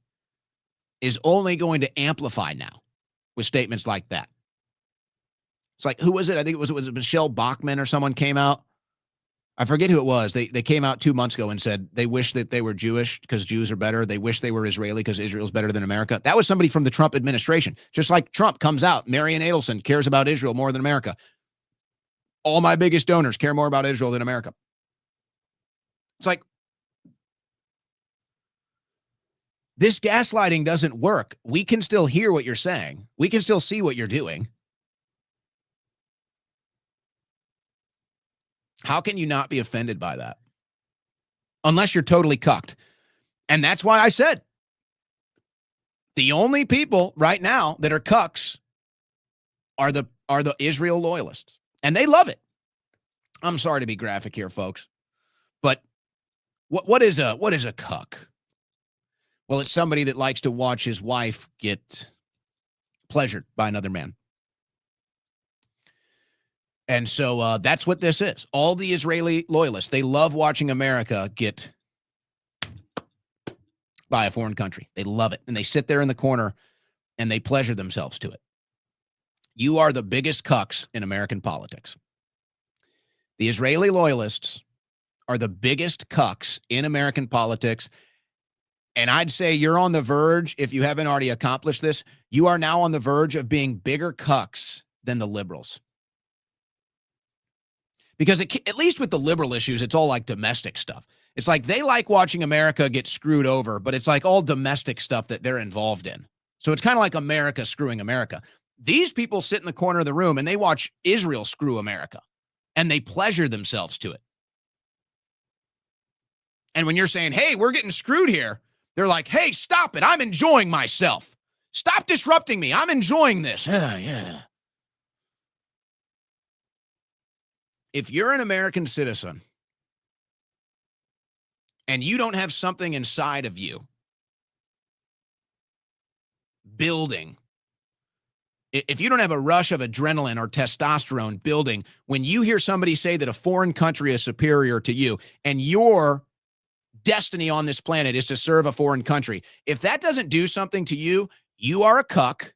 is only going to amplify now with statements like that. It's like, who was it? I think it was Michelle Bachmann or someone came out. I forget who it was. They came out 2 months ago and said they wish that they were Jewish because Jews are better. They wish they were Israeli because Israel's better than America. That was somebody from the Trump administration. Just like Trump comes out, Marian Adelson cares about Israel more than America. All my biggest donors care more about Israel than America. It's like, this gaslighting doesn't work. We can still hear what you're saying. We can still see what you're doing. How can you not be offended by that? Unless you're totally cucked. And that's why I said the only people right now that are cucks are the Israel loyalists. And they love it. I'm sorry to be graphic here, folks. But what is a cuck? Well, it's somebody that likes to watch his wife get pleasured by another man. And so that's what this is. All the Israeli loyalists, they love watching America get by a foreign country. They love it. And they sit there in the corner and they pleasure themselves to it. You are the biggest cucks in American politics. The Israeli loyalists are the biggest cucks in American politics. And I'd say you're on the verge, if you haven't already accomplished this, you are now on the verge of being bigger cucks than the liberals. Because at least with the liberal issues, it's all like domestic stuff. It's like they like watching America get screwed over, but it's like all domestic stuff that they're involved in. So it's kind of like America screwing America. These people sit in the corner of the room and they watch Israel screw America, and they pleasure themselves to it. And when you're saying, hey, we're getting screwed here, they're like, hey, stop it. I'm enjoying myself. Stop disrupting me. I'm enjoying this. Yeah. If you're an American citizen and you don't have something inside of you building, if you don't have a rush of adrenaline or testosterone building, when you hear somebody say that a foreign country is superior to you and your destiny on this planet is to serve a foreign country, if that doesn't do something to you, you are a cuck,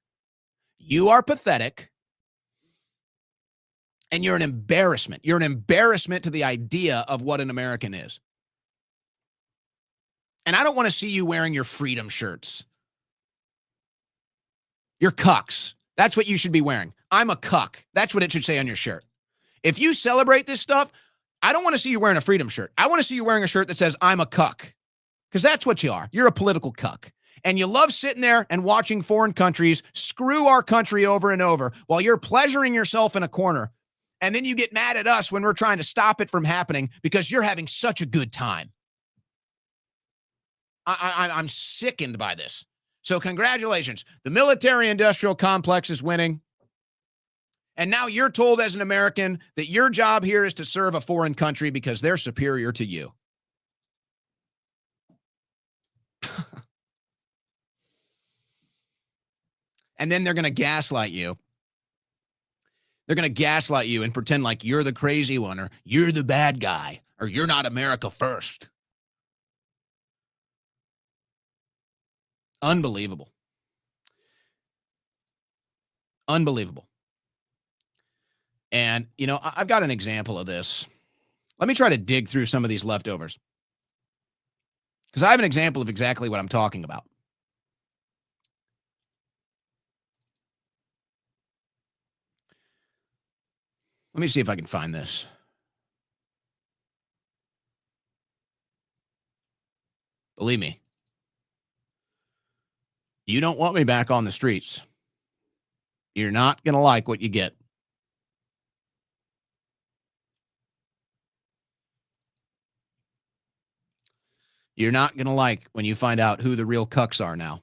you are pathetic, and you're an embarrassment. You're an embarrassment to the idea of what an American is. And I don't want to see you wearing your freedom shirts. You're cucks. That's what you should be wearing. I'm a cuck. That's what it should say on your shirt. If you celebrate this stuff, I don't want to see you wearing a freedom shirt. I want to see you wearing a shirt that says, I'm a cuck. Because that's what you are. You're a political cuck. And you love sitting there and watching foreign countries screw our country over and over while you're pleasuring yourself in a corner. And then you get mad at us when we're trying to stop it from happening because you're having such a good time. I'm sickened by this. So congratulations. The military-industrial complex is winning. And now you're told as an American that your job here is to serve a foreign country because they're superior to you. And then they're going to gaslight you. They're going to gaslight you and pretend like you're the crazy one, or you're the bad guy, or you're not America first. Unbelievable. Unbelievable. And, you know, I've got an example of this. Let me try to dig through some of these leftovers, because I have an example of exactly what I'm talking about. Let me see if I can find this. Believe me, you don't want me back on the streets. You're not going to like what you get. You're not going to like when you find out who the real cucks are now.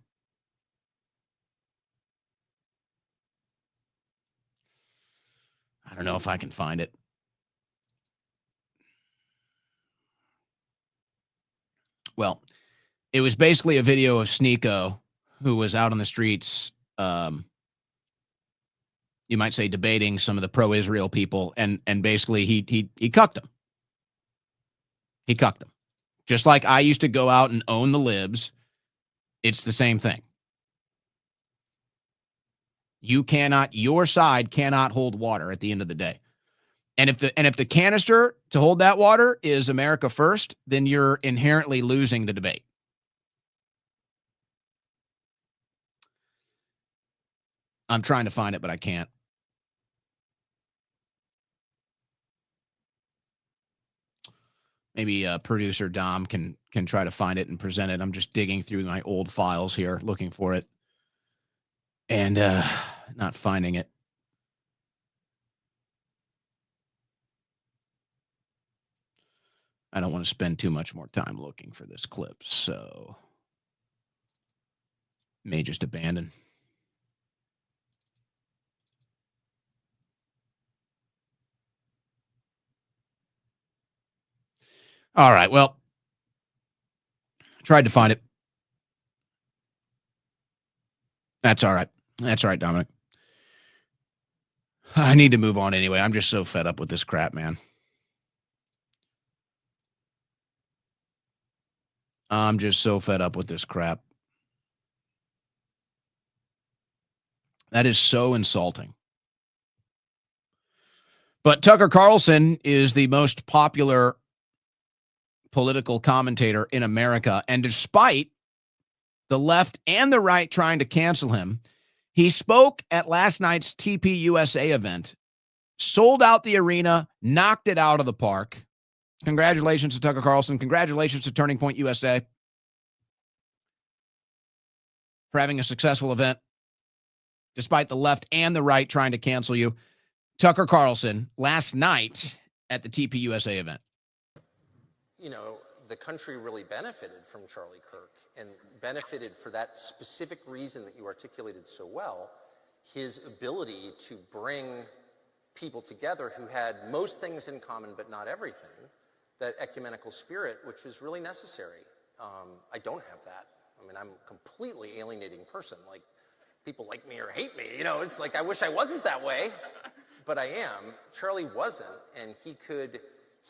I don't know if I can find it. Well, it was basically a video of Sneeko, who was out on the streets, you might say, debating some of the pro-Israel people, and basically he cucked them. He cucked them. Just like I used to go out and own the libs, it's the same thing. Your side cannot hold water at the end of the day. And if the canister to hold that water is America first, then you're inherently losing the debate. I'm trying to find it, but I can't. Maybe producer Dom can try to find it and present it. I'm just digging through my old files here, looking for it, and not finding it. I don't want to spend too much more time looking for this clip, so may just abandon. All right, well, tried to find it. That's all right. That's all right, Dominic. I need to move on anyway. I'm just so fed up with this crap, man. I'm just so fed up with this crap. That is so insulting. But Tucker Carlson is the most popular political commentator in America. And despite the left and the right trying to cancel him, he spoke at last night's TPUSA event, sold out the arena, knocked it out of the park. Congratulations to Tucker Carlson. Congratulations to Turning Point USA for having a successful event, despite the left and the right trying to cancel you. Tucker Carlson last night at the TPUSA event. You know, the country really benefited from Charlie Kirk, and benefited for that specific reason that you articulated so well, his ability to bring people together who had most things in common but not everything, that ecumenical spirit, which is really necessary. I don't have that. I mean, I'm a completely alienating person. Like, people like me or hate me. You know, it's like, I wish I wasn't that way, but I am. Charlie wasn't, and he could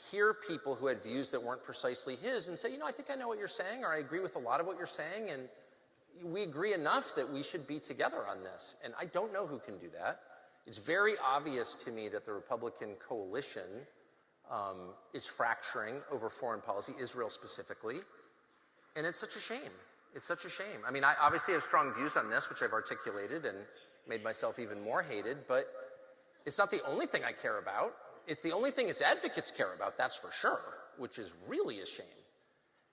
hear people who had views that weren't precisely his and say, you know, I think I know what you're saying, or I agree with a lot of what you're saying, and we agree enough that we should be together on this. And I don't know who can do that. It's very obvious to me that the Republican coalition is fracturing over foreign policy, Israel specifically, and it's such a shame. It's such a shame. I mean, I obviously have strong views on this, which I've articulated and made myself even more hated, but it's not the only thing I care about. It's the only thing its advocates care about, that's for sure, which is really a shame.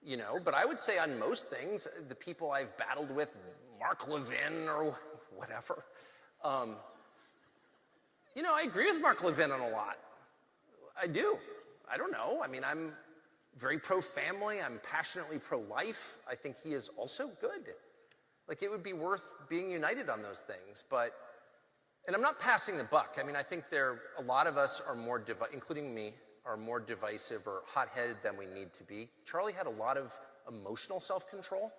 You know, but I would say on most things, the people I've battled with, Mark Levin or whatever, you know, I agree with Mark Levin on a lot. I do. I don't know. I mean, I'm very pro-family. I'm passionately pro-life. I think he is also good. Like, it would be worth being united on those things. But, and I'm not passing the buck. I mean, I think a lot of us are more, including me, are more divisive or hot-headed than we need to be. Charlie had a lot of emotional self-control,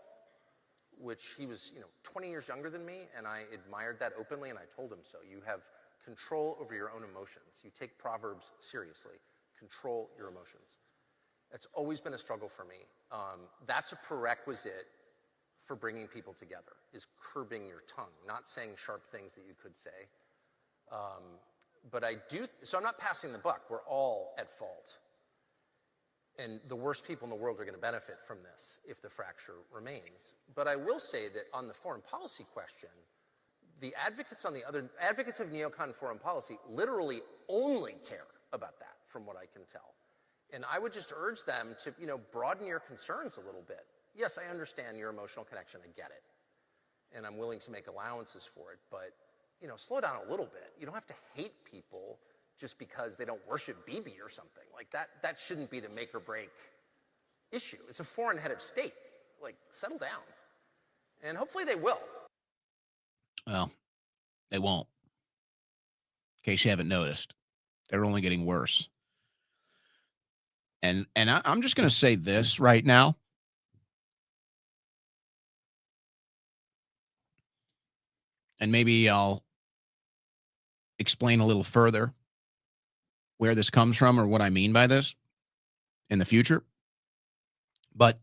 which he was, 20 years younger than me, and I admired that openly, and I told him so. You have control over your own emotions. You take Proverbs seriously. Control your emotions. That's always been a struggle for me. That's a prerequisite for bringing people together, is curbing your tongue, not saying sharp things that you could say. But I do, so I'm not passing the buck. We're all at fault. And the worst people in the world are going to benefit from this if the fracture remains. But I will say that on the foreign policy question, the advocates of neocon foreign policy literally only care about that, from what I can tell. And I would just urge them to, broaden your concerns a little bit. Yes, I understand your emotional connection. I get it. And I'm willing to make allowances for it. But, slow down a little bit. You don't have to hate people just because they don't worship Bibi or something. Like, that shouldn't be the make or break issue. It's a foreign head of state. Like, settle down. And hopefully they will. Well, they won't. In case you haven't noticed, they're only getting worse. And I'm just going to say this right now. And maybe I'll explain a little further where this comes from or what I mean by this in the future. But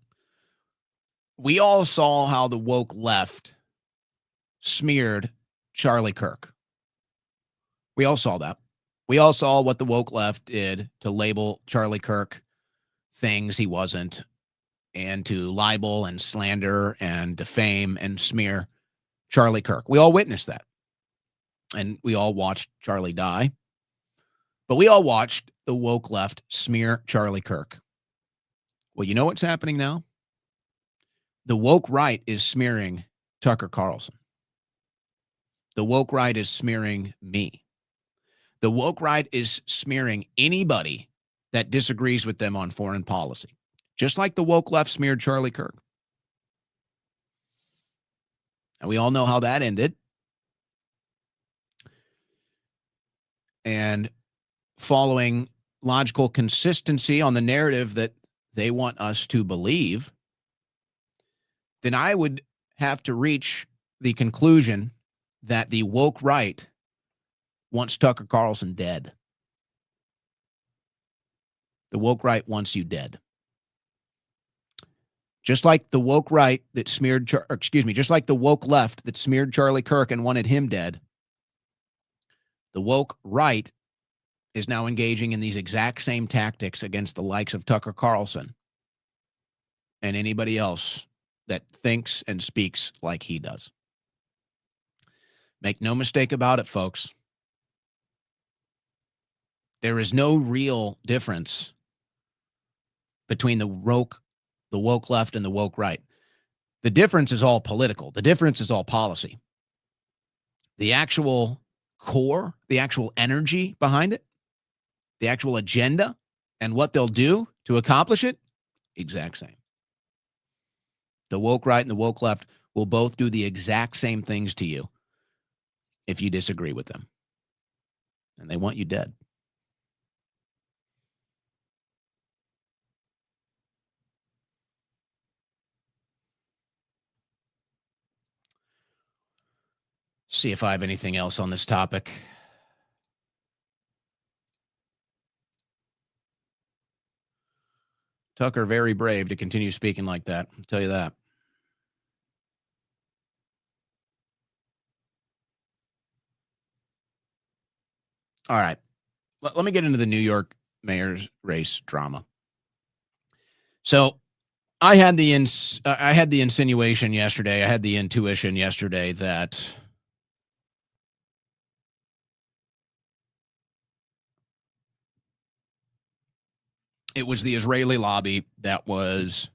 we all saw how the woke left smeared Charlie Kirk. We all saw that. We all saw what the woke left did to label Charlie Kirk things he wasn't, and to libel and slander and defame and smear Charlie Kirk. We all witnessed that. And we all watched Charlie die. But we all watched the woke left smear Charlie Kirk. Well, you know what's happening now? The woke right is smearing Tucker Carlson. The woke right is smearing me. The woke right is smearing anybody that disagrees with them on foreign policy, just like the woke left smeared Charlie Kirk. And we all know how that ended. And following logical consistency on the narrative that they want us to believe, then I would have to reach the conclusion that the woke right wants Tucker Carlson dead. The woke right wants you dead. Just like the woke right that smeared, just like the woke left that smeared Charlie Kirk and wanted him dead, the woke right is now engaging in these exact same tactics against the likes of Tucker Carlson and anybody else that thinks and speaks like he does. Make no mistake about it, folks. There is no real difference between the woke left and the woke right. The difference is all political. The difference is all policy. The actual core, the actual energy behind it, the actual agenda, and what they'll do to accomplish it, exact same. The woke right and the woke left will both do the exact same things to you if you disagree with them. And they want you dead. See if I have anything else on this topic. Tucker, very brave to continue speaking like that. I'll tell you that. All right. Let me get into the New York mayor's race drama. So I had the insinuation yesterday. I had the intuition yesterday that it was the Israeli lobby that was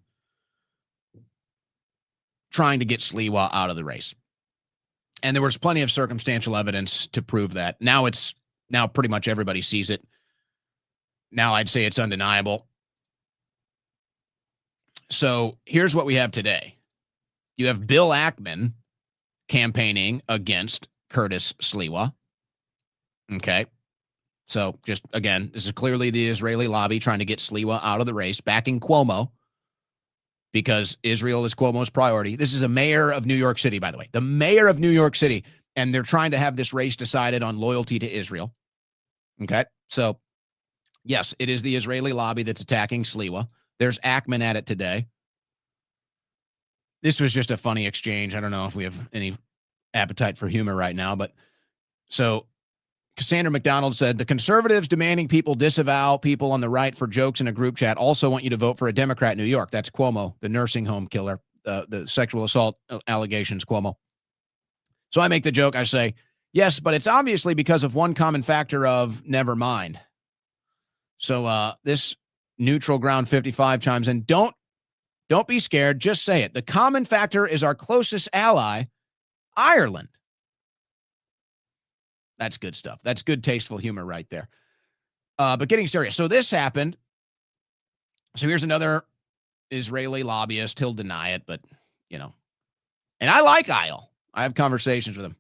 trying to get Sliwa out of the race. And there was plenty of circumstantial evidence to prove that. Now pretty much everybody sees it. Now I'd say it's undeniable. So here's what we have today. You have Bill Ackman campaigning against Curtis Sliwa. Okay. So just, again, this is clearly the Israeli lobby trying to get Sliwa out of the race, backing Cuomo, because Israel is Cuomo's priority. This is a mayor of New York City, by the way. The mayor of New York City. And they're trying to have this race decided on loyalty to Israel. Okay. So, yes, it is the Israeli lobby that's attacking Sliwa. There's Ackman at it today. This was just a funny exchange. I don't know if we have any appetite for humor right now, but so Cassandra McDonald said, the conservatives demanding people disavow people on the right for jokes in a group chat also want you to vote for a Democrat in New York. That's Cuomo, the nursing home killer, the sexual assault allegations, Cuomo. So I make the joke. I say, yes, but it's obviously because of one common factor of never mind. So this neutral ground 55 chimes in. Don't be scared. Just say it. The common factor is our closest ally, Ireland. That's good stuff. That's good, tasteful humor right there. But getting serious. So this happened. So here's another Israeli lobbyist. He'll deny it, but, and I like Iyal. I have conversations with him.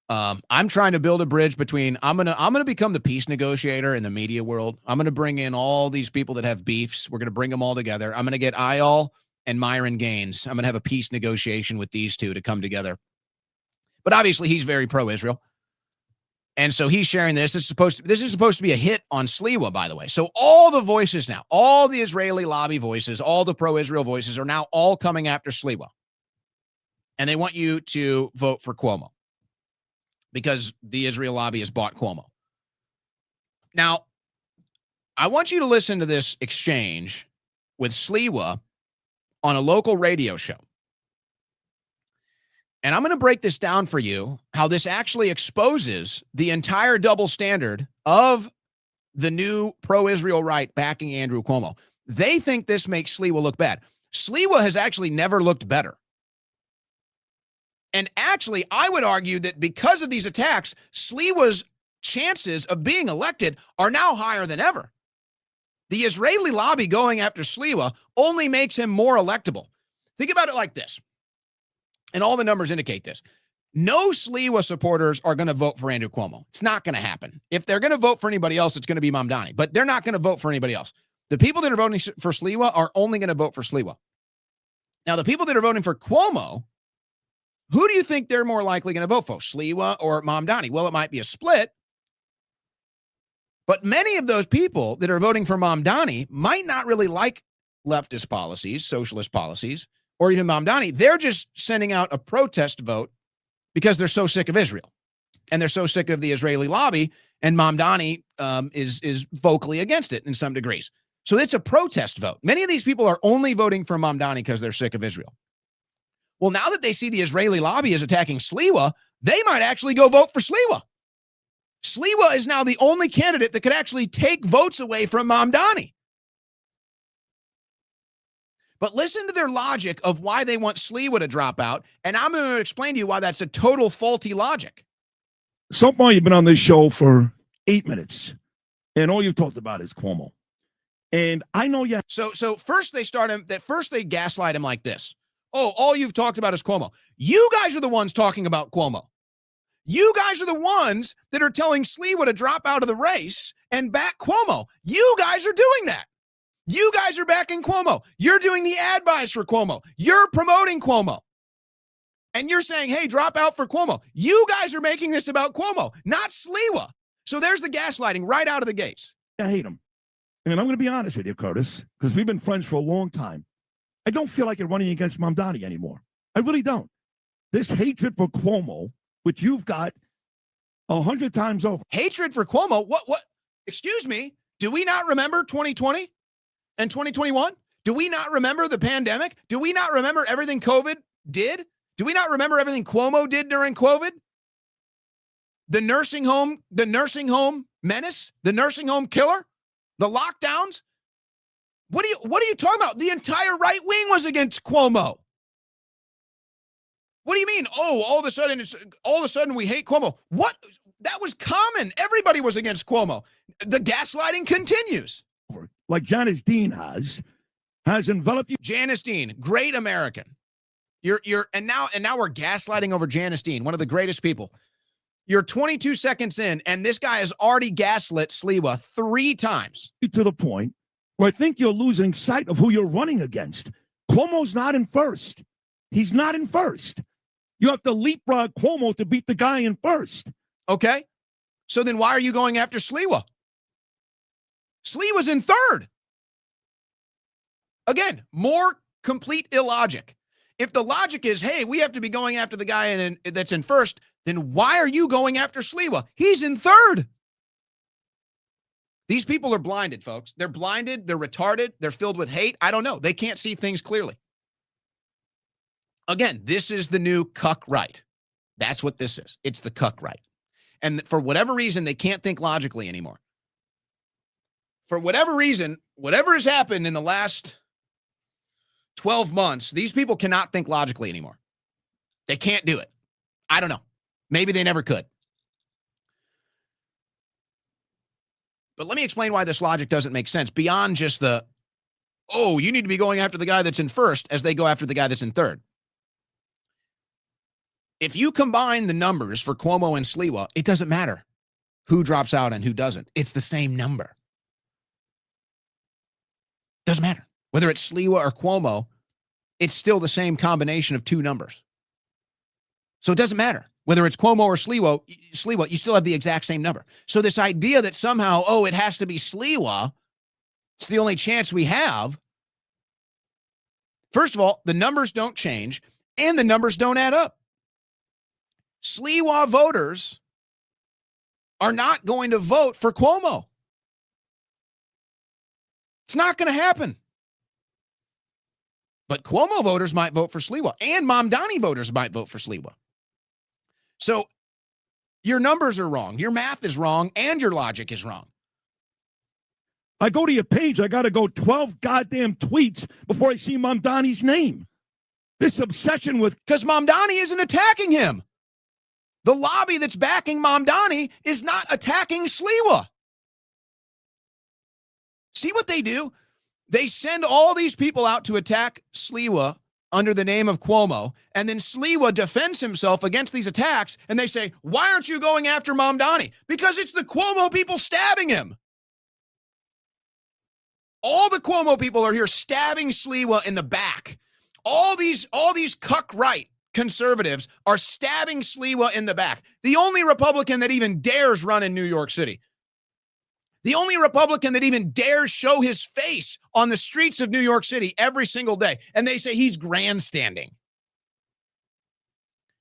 I'm trying to build a bridge between, I'm gonna become the peace negotiator in the media world. I'm going to bring in all these people that have beefs. We're going to bring them all together. I'm going to get Iyal and Myron Gaines. I'm going to have a peace negotiation with these two to come together. But obviously he's very pro-Israel. And so he's sharing this. This is supposed to be a hit on Sliwa, by the way. So all the voices now, all the Israeli lobby voices, all the pro-Israel voices are now all coming after Sliwa. And they want you to vote for Cuomo because the Israel lobby has bought Cuomo. Now, I want you to listen to this exchange with Sliwa on a local radio show. And I'm going to break this down for you, how this actually exposes the entire double standard of the new pro-Israel right backing Andrew Cuomo. They think this makes Sliwa look bad. Sliwa has actually never looked better. And actually, I would argue that because of these attacks, Sliwa's chances of being elected are now higher than ever. The Israeli lobby going after Sliwa only makes him more electable. Think about it like this. And all the numbers indicate this. No Sliwa supporters are going to vote for Andrew Cuomo. It's not going to happen. If they're going to vote for anybody else, it's going to be Mamdani. But they're not going to vote for anybody else. The people that are voting for Sliwa are only going to vote for Sliwa. Now, the people that are voting for Cuomo, who do you think they're more likely going to vote for, Sliwa or Mamdani? Well, it might be a split. But many of those people that are voting for Mamdani might not really like leftist policies, socialist policies, or even Mamdani. They're just sending out a protest vote because they're so sick of Israel. And they're so sick of the Israeli lobby, and Mamdani is vocally against it in some degrees. So it's a protest vote. Many of these people are only voting for Mamdani because they're sick of Israel. Well, now that they see the Israeli lobby is attacking Sliwa, they might actually go vote for Sliwa. Sliwa is now the only candidate that could actually take votes away from Mamdani. But listen to their logic of why they want Sliwa to drop out, and I'm going to explain to you why that's a total faulty logic. So far, you've been on this show for 8 minutes, and all you've talked about is Cuomo. And I know you. So first they start him. First they gaslight him like this. Oh, all you've talked about is Cuomo. You guys are the ones talking about Cuomo. You guys are the ones that are telling Sliwa to drop out of the race and back Cuomo. You guys are doing that. You guys are backing Cuomo. You're doing the ad buys for Cuomo. You're promoting Cuomo. And you're saying, hey, drop out for Cuomo. You guys are making this about Cuomo, not Sliwa. So there's the gaslighting right out of the gates. I hate him. And I'm going to be honest with you, Curtis, because we've been friends for a long time. I don't feel like you're running against Mamdani anymore. I really don't. This hatred for Cuomo, which you've got 100 times over. Hatred for Cuomo? What? Excuse me? Do we not remember 2020 and 2021? Do we not remember the pandemic? Do we not remember everything COVID did? Do we not remember everything Cuomo did during COVID? The nursing home menace, the nursing home killer, the lockdowns. What are you talking about? The entire right wing was against Cuomo. What do you mean? Oh, all of a sudden we hate Cuomo. What? That was common. Everybody was against Cuomo. The gaslighting continues. Like Janice Dean has enveloped you. Janice Dean, great American. And now we're gaslighting over Janice Dean, one of the greatest people. You're 22 seconds in, and this guy has already gaslit Sliwa 3 times. To the point where I think you're losing sight of who you're running against. Cuomo's not in first. He's not in first. You have to leapfrog Cuomo to beat the guy in first. Okay. So then why are you going after Sliwa? Sliwa's in third. Again, more complete illogic. If the logic is, hey, we have to be going after the guy that's in first, then why are you going after Sliwa? He's in third. These people are blinded, folks. They're blinded. They're retarded. They're filled with hate. I don't know. They can't see things clearly. Again, this is the new cuck right. That's what this is. It's the cuck right. And for whatever reason, they can't think logically anymore. For whatever reason, whatever has happened in the last 12 months, these people cannot think logically anymore. They can't do it. I don't know. Maybe they never could. But let me explain why this logic doesn't make sense beyond just the, oh, you need to be going after the guy that's in first as they go after the guy that's in third. If you combine the numbers for Cuomo and Sliwa, it doesn't matter who drops out and who doesn't. It's the same number. Doesn't matter. Whether it's Sliwa or Cuomo, it's still the same combination of 2 numbers. So it doesn't matter. Whether it's Cuomo or Sliwa, you still have the exact same number. So this idea that somehow, it has to be Sliwa, it's the only chance we have. First of all, the numbers don't change, and the numbers don't add up. Sliwa voters are not going to vote for Cuomo. It's not going to happen. But Cuomo voters might vote for Sliwa, and Mamdani voters might vote for Sliwa. So your numbers are wrong, your math is wrong, and your logic is wrong. I go to your page, I got to go 12 goddamn tweets before I see Mamdani's name. This obsession with... Because Mamdani isn't attacking him. The lobby that's backing Mamdani is not attacking Sliwa. See what they do? They send all these people out to attack Sliwa under the name of Cuomo, and then Sliwa defends himself against these attacks, and they say, why aren't you going after Mamdani? Because it's the Cuomo people stabbing him. All the Cuomo people are here stabbing Sliwa in the back. All these cuck right conservatives are stabbing Sliwa in the back. The only Republican that even dares run in New York City. The only Republican that even dares show his face on the streets of New York City every single day. And they say he's grandstanding.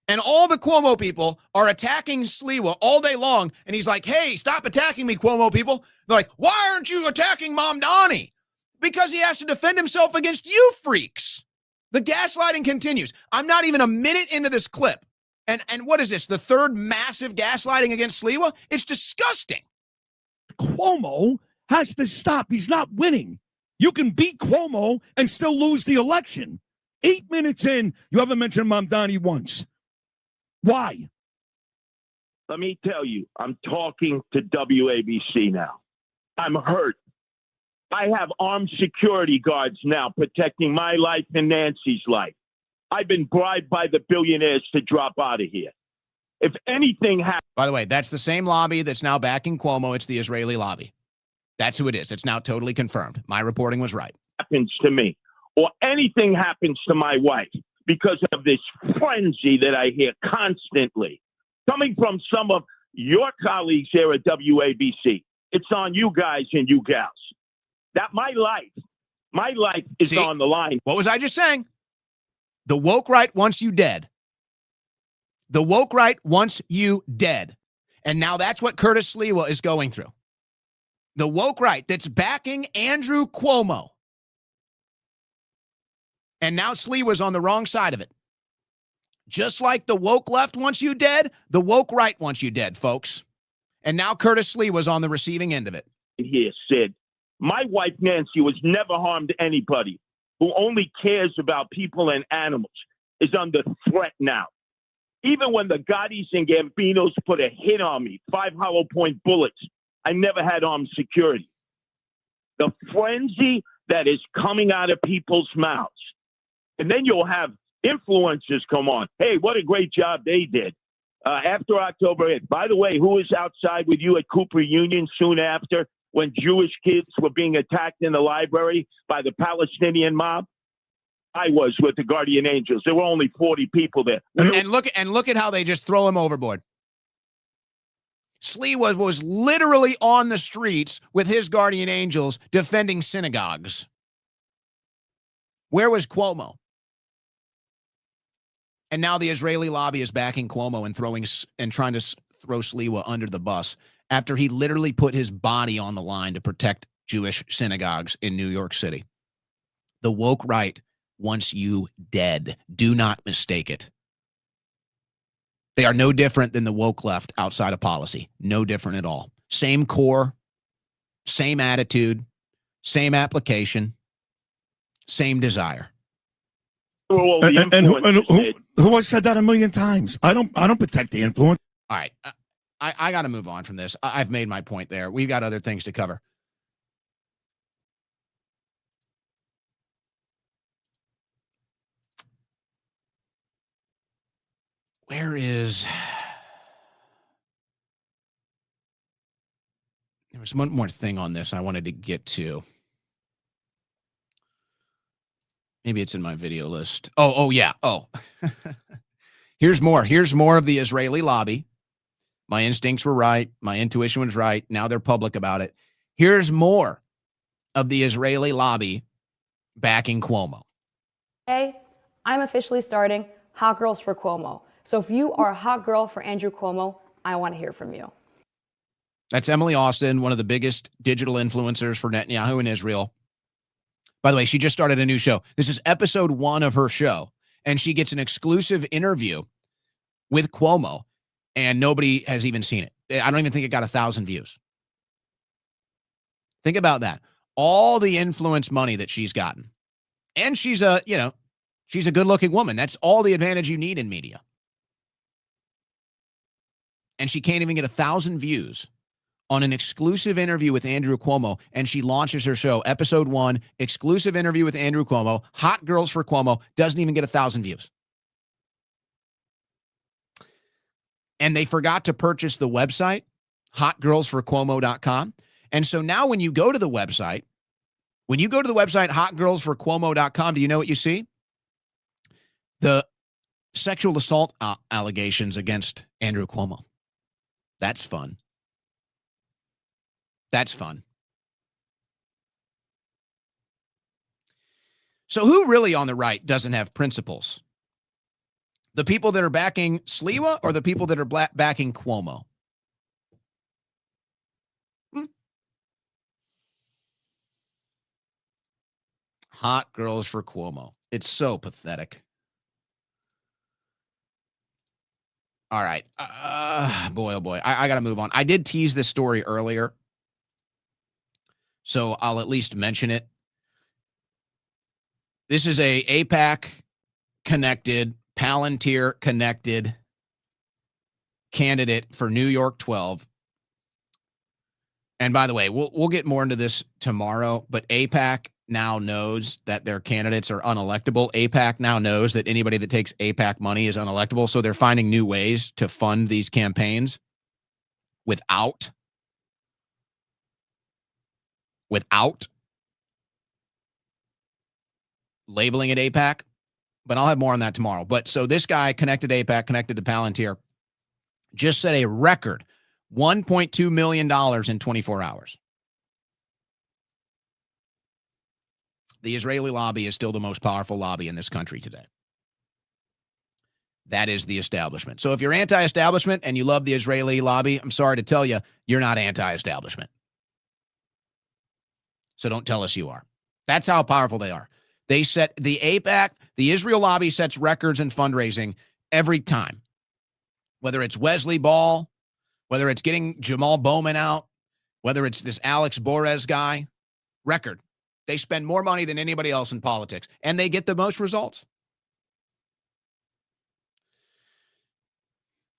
And all the Cuomo people are attacking Sliwa all day long. And he's like, hey, stop attacking me, Cuomo people. They're like, why aren't you attacking Mamdani? Because he has to defend himself against you freaks. The gaslighting continues. I'm not even a minute into this clip. And what is this? The third massive gaslighting against Sliwa? It's disgusting. Cuomo has to stop. He's not winning. You can beat Cuomo and still lose the election. 8 minutes in, you haven't mentioned Mamdani once. Why? Let me tell you, I'm talking to WABC now. I'm hurt. I have armed security guards now protecting my life and Nancy's life. I've been bribed by the billionaires to drop out of here. If anything happens... By the way, that's the same lobby that's now backing Cuomo. It's the Israeli lobby. That's who it is. It's now totally confirmed. My reporting was right. ...happens to me, or anything happens to my wife because of this frenzy that I hear constantly, coming from some of your colleagues here at WABC, it's on you guys and you gals. That my life is on the line. What was I just saying? The woke right wants you dead. The woke right wants you dead. And now that's what Curtis Sliwa is going through. The woke right that's backing Andrew Cuomo. And now Sliwa's on the wrong side of it. Just like the woke left wants you dead, the woke right wants you dead, folks. And now Curtis Sliwa's on the receiving end of it. Here, Sid. My wife, Nancy, was never harmed anybody who only cares about people and animals is under threat now. Even when the Gottis and Gambinos put a hit on me, 5 hollow point bullets, I never had armed security. The frenzy that is coming out of people's mouths. And then you'll have influencers come on. Hey, what a great job they did. After October 8th. By the way, who was outside with you at Cooper Union soon after when Jewish kids were being attacked in the library by the Palestinian mob? I was with the Guardian Angels. There were only 40 people there. And look at how they just throw him overboard. Sliwa was literally on the streets with his Guardian Angels defending synagogues. Where was Cuomo? And now the Israeli lobby is backing Cuomo and trying to throw Sliwa under the bus after he literally put his body on the line to protect Jewish synagogues in New York City. The woke right wants you dead. Do not mistake it. They are no different than the woke left outside of policy. No different at all. Same core, same attitude, same application, same desire. And who has said that a million times? I don't protect the influence. All right. I got to move on from this. I've made my point there. We've got other things to cover. Where is... There was one more thing on this I wanted to get to. Maybe it's in my video list. Oh, yeah. Oh. Here's more. Here's more of the Israeli lobby. My instincts were right. My intuition was right. Now they're public about it. Here's more of the Israeli lobby backing Cuomo. Hey, I'm officially starting Hot Girls for Cuomo. So if you are a hot girl for Andrew Cuomo, I want to hear from you. That's Emily Austin, one of the biggest digital influencers for Netanyahu in Israel. By the way, she just started a new show. This is episode 1 of her show, and she gets an exclusive interview with Cuomo, and nobody has even seen it. I don't even think it got 1,000 views. Think about that. All the influence money that she's gotten. And she's a good-looking woman. That's all the advantage you need in media. And she can't even get 1,000 views on an exclusive interview with Andrew Cuomo, and she launches her show, episode 1, exclusive interview with Andrew Cuomo, Hot Girls for Cuomo, doesn't even get 1,000 views. And they forgot to purchase the website, hotgirlsforcuomo.com. And so now when you go to the website, hotgirlsforcuomo.com, do you know what you see? The sexual assault allegations against Andrew Cuomo. That's fun. That's fun. So who really on the right doesn't have principles? The people that are backing Sliwa or the people that are backing Cuomo? Hot girls for Cuomo. It's so pathetic. All right. Boy, oh boy. I got to move on. I did tease this story earlier, so I'll at least mention it. This is a AIPAC connected, Palantir connected candidate for New York 12. And by the way, we'll get more into this tomorrow, but AIPAC now knows that their candidates are unelectable. AIPAC now knows that anybody that takes AIPAC money is unelectable. So they're finding new ways to fund these campaigns without labeling it AIPAC. But I'll have more on that tomorrow. But so this guy connected AIPAC, connected to Palantir, just set a record $1.2 million in 24 hours. The Israeli lobby is still the most powerful lobby in this country today. That is the establishment. So if you're anti-establishment and you love the Israeli lobby, I'm sorry to tell you, you're not anti-establishment. So don't tell us you are. That's how powerful they are. They set the AIPAC, the Israel lobby sets records in fundraising every time. Whether it's Wesley Ball, whether it's getting Jamal Bowman out, whether it's this Alex Borez guy, record. They spend more money than anybody else in politics, and they get the most results.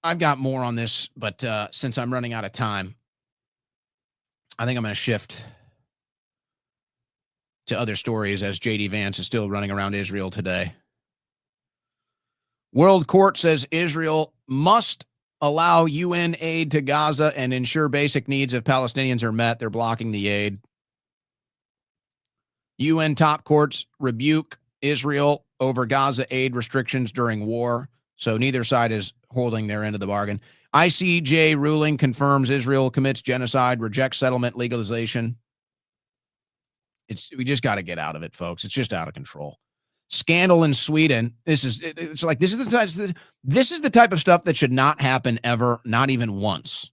I've got more on this, but since I'm running out of time, I think I'm going to shift to other stories as J.D. Vance is still running around Israel today. World Court says Israel must allow UN aid to Gaza and ensure basic needs of Palestinians are met. They're blocking the aid. UN top courts rebuke Israel over Gaza aid restrictions during war. So neither side is holding their end of the bargain. ICJ ruling confirms Israel commits genocide, rejects settlement legalization. We just got to get out of it, folks. It's just out of control. Scandal in Sweden. This is the type of stuff that should not happen ever, not even once.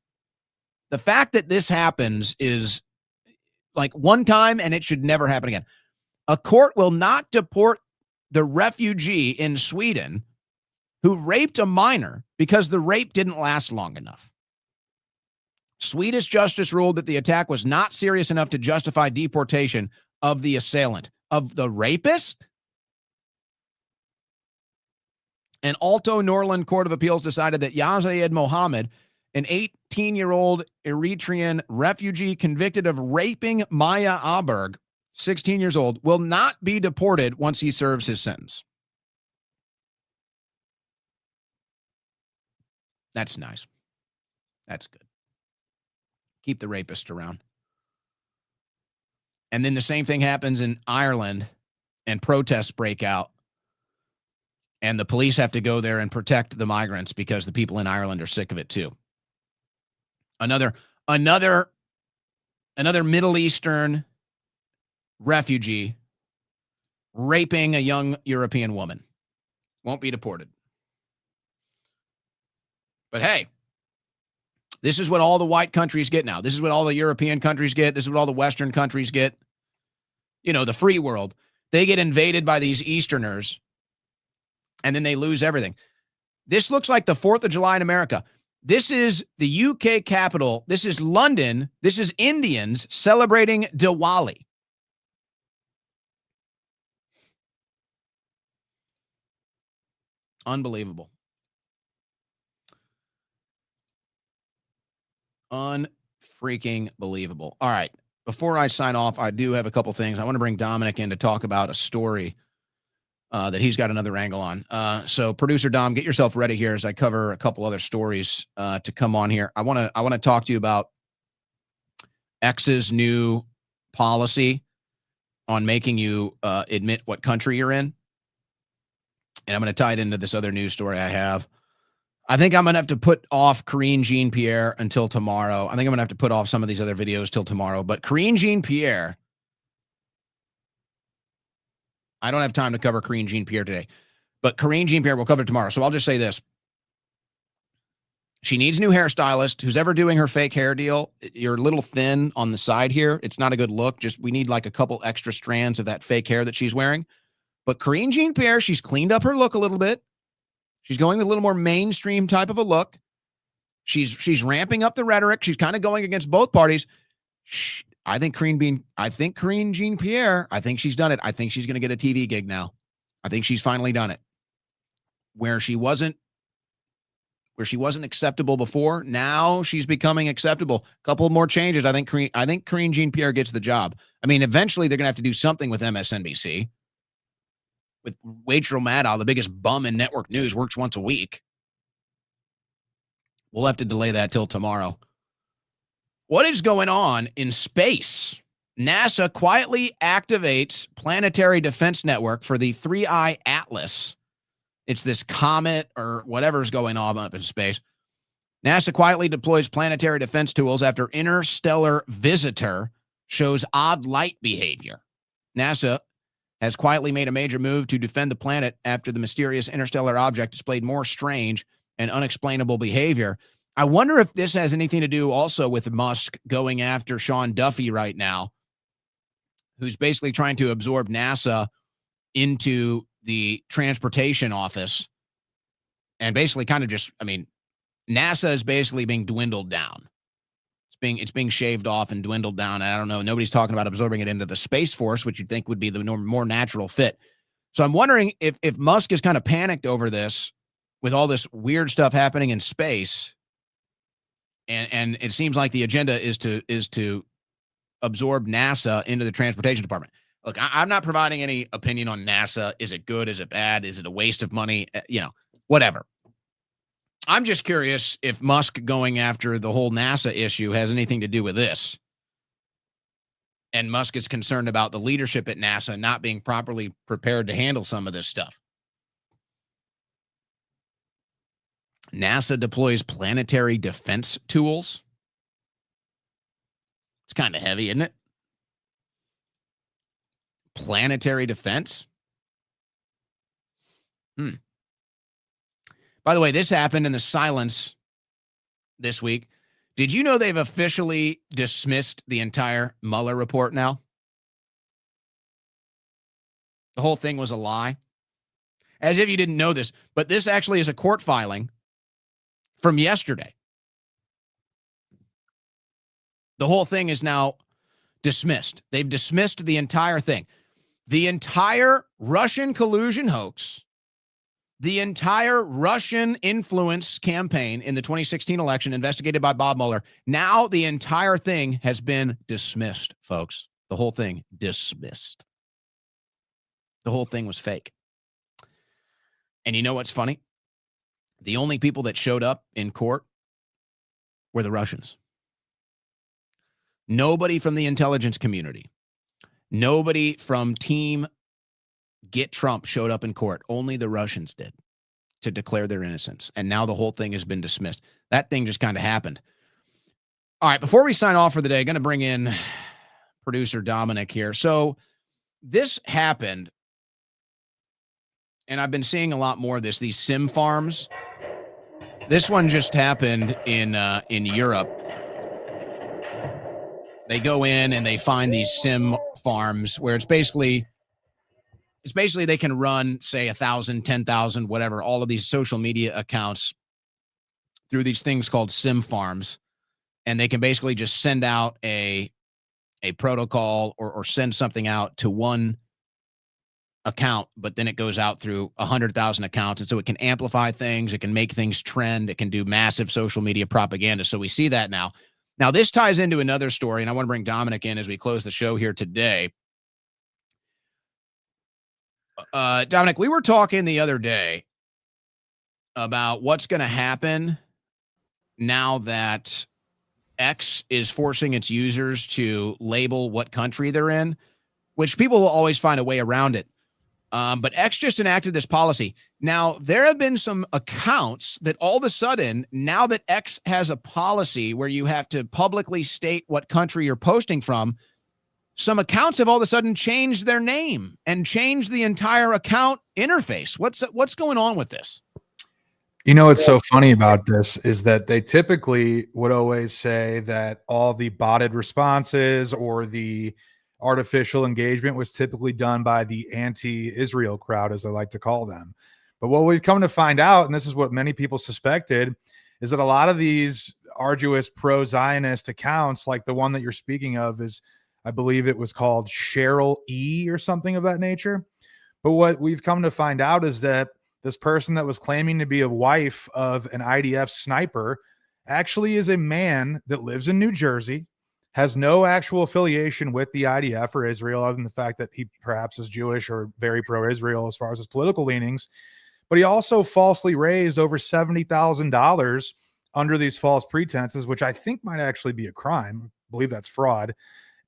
The fact that this happens is like one time and it should never happen again. A court will not deport the refugee in Sweden who raped a minor because the rape didn't last long enough. Swedish justice ruled that the attack was not serious enough to justify deportation of the assailant, of the rapist. An Alto Norland Court of Appeals decided that Yazayed Mohammed, an 18-year-old Eritrean refugee convicted of raping Maya Aberg, 16 years old, will not be deported once he serves his sentence. That's nice. That's good. Keep the rapist around. And then the same thing happens in Ireland and protests break out And the police have to go there and protect the migrants because the people in Ireland are sick of it too. Another Middle Eastern refugee raping a young European woman. Won't be deported. But hey, this is what all the white countries get now. This is what all the European countries get. This is what all the Western countries get. You know, the free world. They get invaded by these Easterners, and then they lose everything. This looks like the 4th of July in America. This is the UK capital. This is London. This is Indians celebrating Diwali. Unbelievable. Unfreaking believable. All right. Before I sign off, I do have a couple things. I want to bring Dominic in to talk about a story that he's got another angle on. So producer Dom, get yourself ready here as I cover a couple other stories to come on here. I want to talk to you about X's new policy on making you admit what country you're in. And I'm going to tie it into this other news story I have. I think I'm going to have to put off Karine Jean-Pierre until tomorrow. I think I'm going to have to put off some of these other videos till tomorrow. But Karine Jean-Pierre, I don't have time to cover Karine Jean-Pierre today. But Karine Jean-Pierre will cover it tomorrow. So I'll just say this. She needs a new hairstylist. Who's ever doing her fake hair deal, you're a little thin on the side here. It's not a good look. We need like a couple extra strands of that fake hair that she's wearing. But Karine Jean-Pierre, she's cleaned up her look a little bit. She's going with a little more mainstream type of a look. She's ramping up the rhetoric. She's kind of going against both parties. I think Karine Jean-Pierre, I think she's done it. I think she's going to get a TV gig now. I think she's finally done it. Where she wasn't acceptable before, now she's becoming acceptable. A couple more changes. I think Karine Jean-Pierre gets the job. I mean, eventually they're going to have to do something with MSNBC. With Rachel Maddow, the biggest bum in network news, works once a week. We'll have to delay that till tomorrow. What is going on in space? NASA quietly activates planetary defense network for the 3I Atlas. It's this comet or whatever's going on up in space. NASA quietly deploys planetary defense tools after interstellar visitor shows odd light behavior. NASA has quietly made a major move to defend the planet after the mysterious interstellar object displayed more strange and unexplainable behavior. I wonder if this has anything to do also with Musk going after Sean Duffy right now, who's basically trying to absorb NASA into the transportation office and basically kind of NASA is basically being dwindled down. It's being shaved off and dwindled down. I don't know. Nobody's talking about absorbing it into the Space Force, which you'd think would be the more natural fit. So I'm wondering if Musk is kind of panicked over this with all this weird stuff happening in space. And it seems like the agenda is to absorb NASA into the transportation department. Look, I'm not providing any opinion on NASA. Is it good? Is it bad? Is it a waste of money? Whatever. I'm just curious if Musk going after the whole NASA issue has anything to do with this. And Musk is concerned about the leadership at NASA not being properly prepared to handle some of this stuff. NASA deploys planetary defense tools. It's kind of heavy, isn't it? Planetary defense? By the way, this happened in the silence this week. Did you know they've officially dismissed the entire Mueller report now? The whole thing was a lie. As if you didn't know this, but this actually is a court filing from yesterday. The whole thing is now dismissed. They've dismissed the entire thing. The entire Russian collusion hoax, the entire Russian influence campaign in the 2016 election investigated by Bob Mueller. Now the entire thing has been dismissed, folks. The whole thing dismissed. The whole thing was fake. And you know what's funny? The only people that showed up in court were the Russians. Nobody from the intelligence community. Nobody from Team get Trump showed up in court. Only the Russians did to declare their innocence. And now the whole thing has been dismissed. That thing just kind of happened. All right, before we sign off for the day, going to bring in producer Dominic here. So this happened, and I've been seeing a lot more of this, these sim farms. This one just happened in Europe. They go in and they find these sim farms where it's basically they can run, say, 1,000, 10,000, whatever, all of these social media accounts through these things called sim farms. And they can basically just send out a protocol or send something out to one account, but then it goes out through 100,000 accounts. And so it can amplify things. It can make things trend. It can do massive social media propaganda. So we see that now. Now, this ties into another story, and I want to bring Dominic in as we close the show here today. Dominic, we were talking the other day about what's going to happen now that X is forcing its users to label what country they're in, which people will always find a way around it. But X just enacted this policy. Now, there have been some accounts that all of a sudden, now that X has a policy where you have to publicly state what country you're posting from, some accounts have all of a sudden changed their name and changed the entire account interface. What's going on with this? You know, what's so funny about this is that they typically would always say that all the botted responses or the artificial engagement was typically done by the anti-Israel crowd, as I like to call them. But what we've come to find out, and this is what many people suspected, is that a lot of these arduous pro-Zionist accounts, like the one that you're speaking of, is, I believe it was called Cheryl E or something of that nature. But what we've come to find out is that this person that was claiming to be a wife of an IDF sniper actually is a man that lives in New Jersey, has no actual affiliation with the IDF or Israel, other than the fact that he perhaps is Jewish or very pro-Israel as far as his political leanings. But he also falsely raised over $70,000 under these false pretenses, which I think might actually be a crime. I believe that's fraud.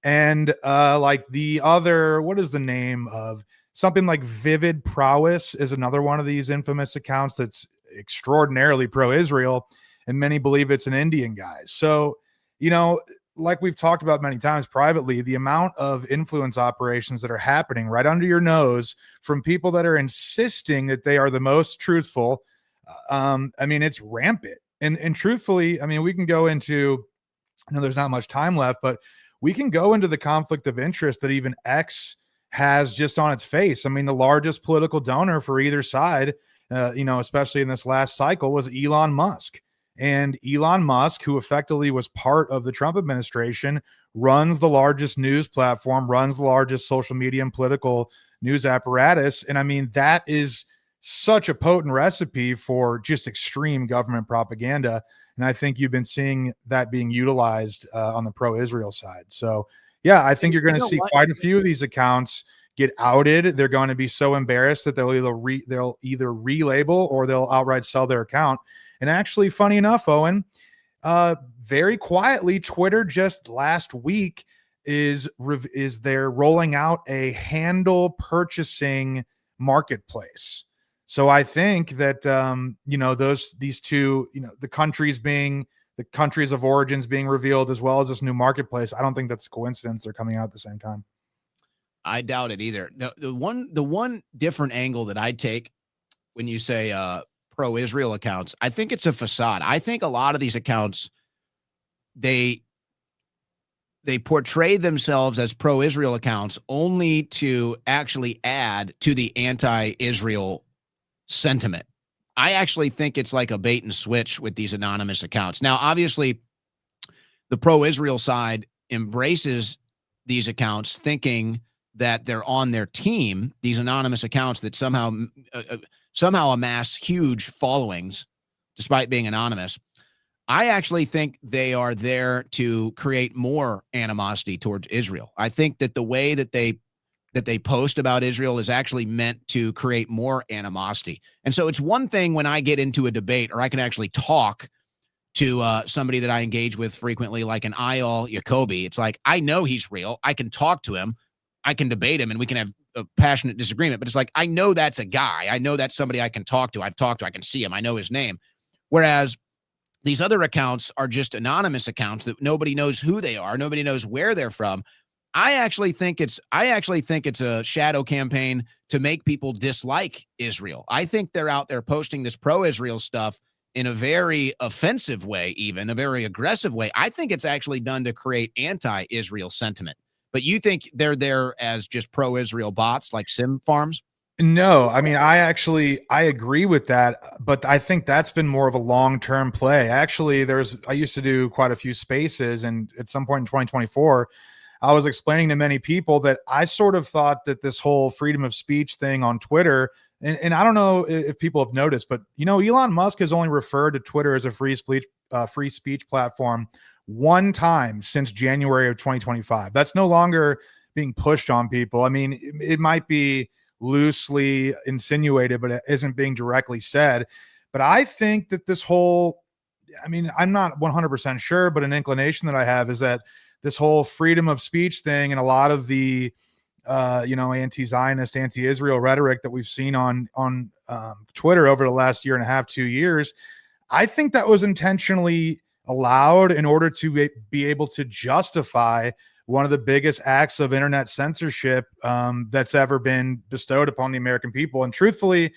And like the other, what is the name of something like Vivid Prowess is another one of these infamous accounts that's extraordinarily pro-Israel, and many believe it's an Indian guy. So, you know, like we've talked about many times privately, the amount of influence operations that are happening right under your nose from people that are insisting that they are the most truthful, I mean, it's rampant. And truthfully, I mean, we can go into, I know there's not much time left, but we can go into the conflict of interest that even X has just on its face. I mean, the largest political donor for either side, you know, especially in this last cycle, was Elon Musk. And Elon Musk, who effectively was part of the Trump administration, runs the largest news platform, runs the largest social media and political news apparatus. And I mean, that is such a potent recipe for just extreme government propaganda. And I think you've been seeing that being utilized on the pro-Israel side. So, yeah, I think you're going to see quite a few of these accounts get outed. They're going to be so embarrassed that they'll either relabel or they'll outright sell their account. And actually, funny enough, Owen, very quietly, Twitter just last week is they're rolling out a handle purchasing marketplace. So I think that you know, these two, you know, the countries of origins being revealed, as well as this new marketplace. I don't think that's a coincidence they're coming out at the same time. I doubt it either. The one different angle that I'd take when you say pro-Israel accounts, I think it's a facade. I think a lot of these accounts, they portray themselves as pro-Israel accounts only to actually add to the anti-Israel sentiment. I actually think it's like a bait and switch with these anonymous accounts. Now, obviously, the pro-Israel side embraces these accounts thinking that they're on their team, these anonymous accounts that somehow amass huge followings despite being anonymous. I actually think they are there to create more animosity towards Israel. I think that the way that they post about Israel is actually meant to create more animosity. And so it's one thing when I get into a debate or I can actually talk to somebody that I engage with frequently, like an Ayal Jacoby. It's like, I know he's real. I can talk to him. I can debate him, and we can have a passionate disagreement, but it's like, I know that's a guy. I know that's somebody I can talk to. I've talked to, I can see him. I know his name. Whereas these other accounts are just anonymous accounts that nobody knows who they are. Nobody knows where they're from. I actually think it's a shadow campaign to make people dislike Israel. I think they're out there posting this pro-Israel stuff in a very offensive way, even a very aggressive way. I think it's actually done to create anti-Israel sentiment. But you think they're there as just pro-Israel bots like sim farms? No, I mean, I agree with that, but I think that's been more of a long-term play. Actually, I used to do quite a few spaces, and at some point in 2024, I was explaining to many people that I sort of thought that this whole freedom of speech thing on Twitter, and I don't know if people have noticed, but Elon Musk has only referred to Twitter as a free speech platform one time since January of 2025. That's no longer being pushed on people. I mean, it might be loosely insinuated, but it isn't being directly said. But I think that I'm not 100% sure, but an inclination that I have is that this whole freedom of speech thing and a lot of the anti-Zionist, anti-Israel rhetoric that we've seen on Twitter over the last year and a half, 2 years, I think that was intentionally allowed in order to be able to justify one of the biggest acts of internet censorship that's ever been bestowed upon the American people. And truthfully,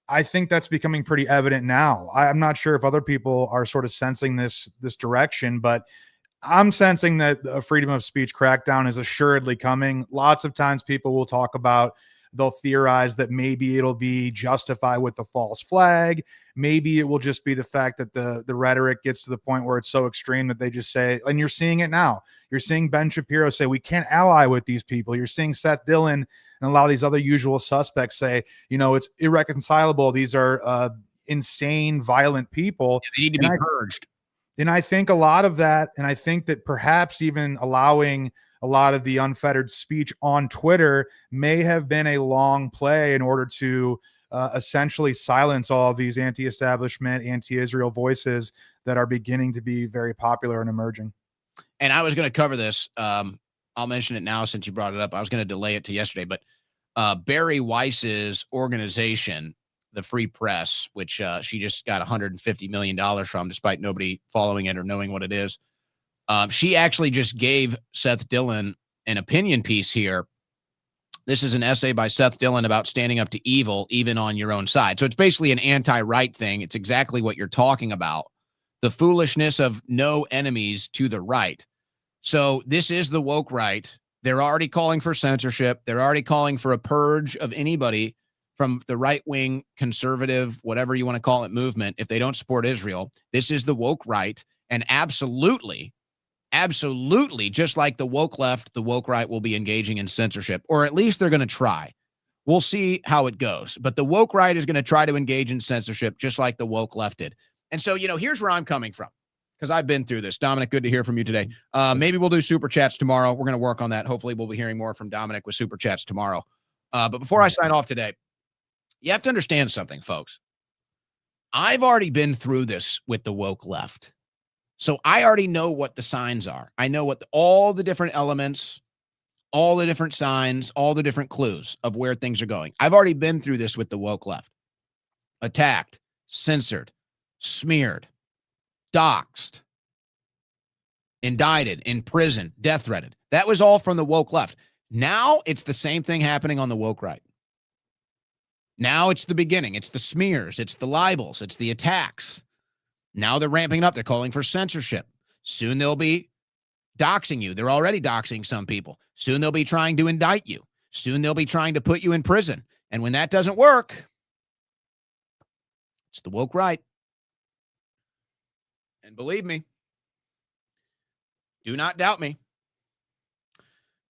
I think that's becoming pretty evident now. I'm not sure if other people are sort of sensing this direction, but I'm sensing that a freedom of speech crackdown is assuredly coming. Lots of times people will talk about, they'll theorize that maybe it'll be justified with the false flag. Maybe it will just be the fact that the rhetoric gets to the point where it's so extreme that they just say, and you're seeing it now. You're seeing Ben Shapiro say, we can't ally with these people. You're seeing Seth Dillon and a lot of these other usual suspects say, it's irreconcilable. These are insane, violent people. They need to be purged. And I think a lot of that, and I think that perhaps even allowing a lot of the unfettered speech on Twitter may have been a long play in order to essentially silence all of these anti-establishment, anti-Israel voices that are beginning to be very popular and emerging. And I was going to cover this. I'll mention it now since you brought it up. I was going to delay it to yesterday, but Barry Weiss's organization, the Free Press, which she just got $150 million from, despite nobody following it or knowing what it is. She actually just gave Seth Dillon an opinion piece here. This is an essay by Seth Dillon about standing up to evil, even on your own side. So it's basically an anti-right thing. It's exactly what you're talking about. The foolishness of no enemies to the right. So this is the woke right. They're already calling for censorship. They're already calling for a purge of anybody from the right-wing, conservative, whatever you want to call it, movement, if they don't support Israel. This is the woke right. And absolutely, just like the woke left, the woke right will be engaging in censorship, or at least they're going to try. We'll see how it goes. But the woke right is going to try to engage in censorship just like the woke left did. And so, here's where I'm coming from, because I've been through this. Dominic, good to hear from you today. Maybe we'll do super chats tomorrow. We're going to work on that. Hopefully we'll be hearing more from Dominic with super chats tomorrow. But before I sign off today, you have to understand something, folks. I've already been through this with the woke left. So I already know what the signs are. I know what all the different elements, all the different signs, all the different clues of where things are going. I've already been through this with the woke left. Attacked, censored, smeared, doxxed, indicted, imprisoned, death threatened. That was all from the woke left. Now it's the same thing happening on the woke right. Now it's the beginning. It's the smears. It's the libels. It's the attacks. Now they're ramping up. They're calling for censorship. Soon they'll be doxing you. They're already doxing some people. Soon they'll be trying to indict you. Soon they'll be trying to put you in prison. And when that doesn't work, it's the woke right. And believe me, do not doubt me,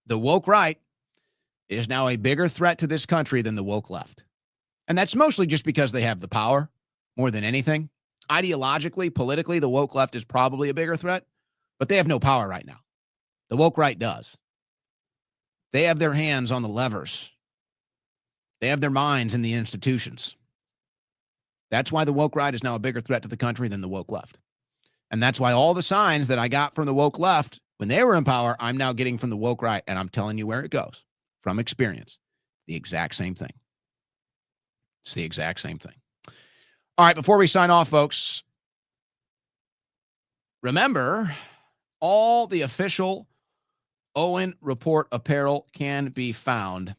the woke right is now a bigger threat to this country than the woke left. And that's mostly just because they have the power more than anything. Ideologically, politically, the woke left is probably a bigger threat, but they have no power right now. The woke right does. They have their hands on the levers. They have their minds in the institutions. That's why the woke right is now a bigger threat to the country than the woke left. And that's why all the signs that I got from the woke left when they were in power, I'm now getting from the woke right, and I'm telling you where it goes from experience. The exact same thing. It's the exact same thing. All right, before we sign off, folks, remember, all the official Owen Report apparel can be found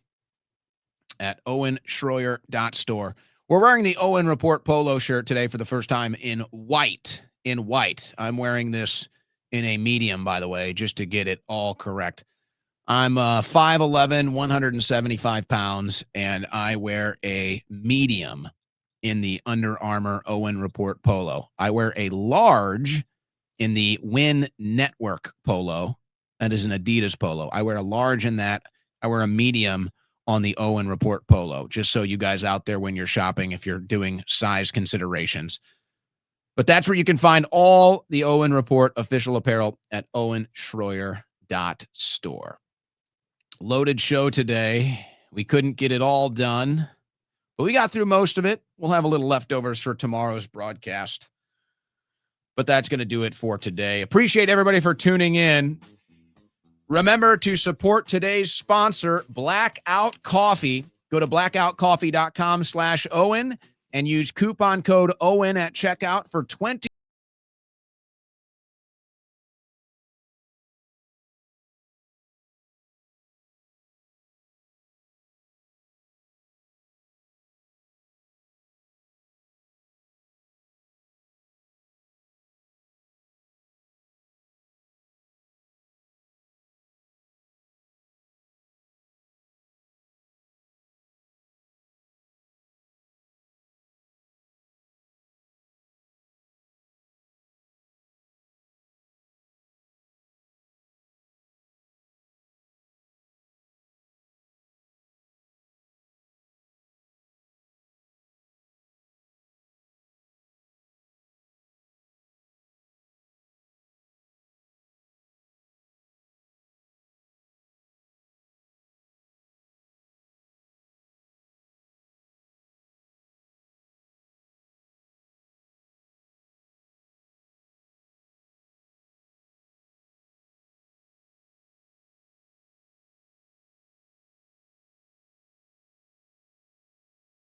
at owenschroyer.store. We're wearing the Owen Report polo shirt today for the first time in white. I'm wearing this in a medium, by the way, just to get it all correct. I'm 5'11", 175 pounds, and I wear a medium in the Under Armour Owen Report polo. I wear a large in the Win Network polo. That is an Adidas polo. I wear a large in that. I wear a medium on the Owen Report polo, just so you guys out there when you're shopping, if you're doing size considerations. But that's where you can find all the Owen Report official apparel at owenschroyer.store. Loaded show today. We couldn't get it all done, but we got through most of it. We'll have a little leftovers for tomorrow's broadcast. But that's going to do it for today. Appreciate everybody for tuning in. Remember to support today's sponsor, Blackout Coffee. Go to blackoutcoffee.com/Owen and use coupon code Owen at checkout for 20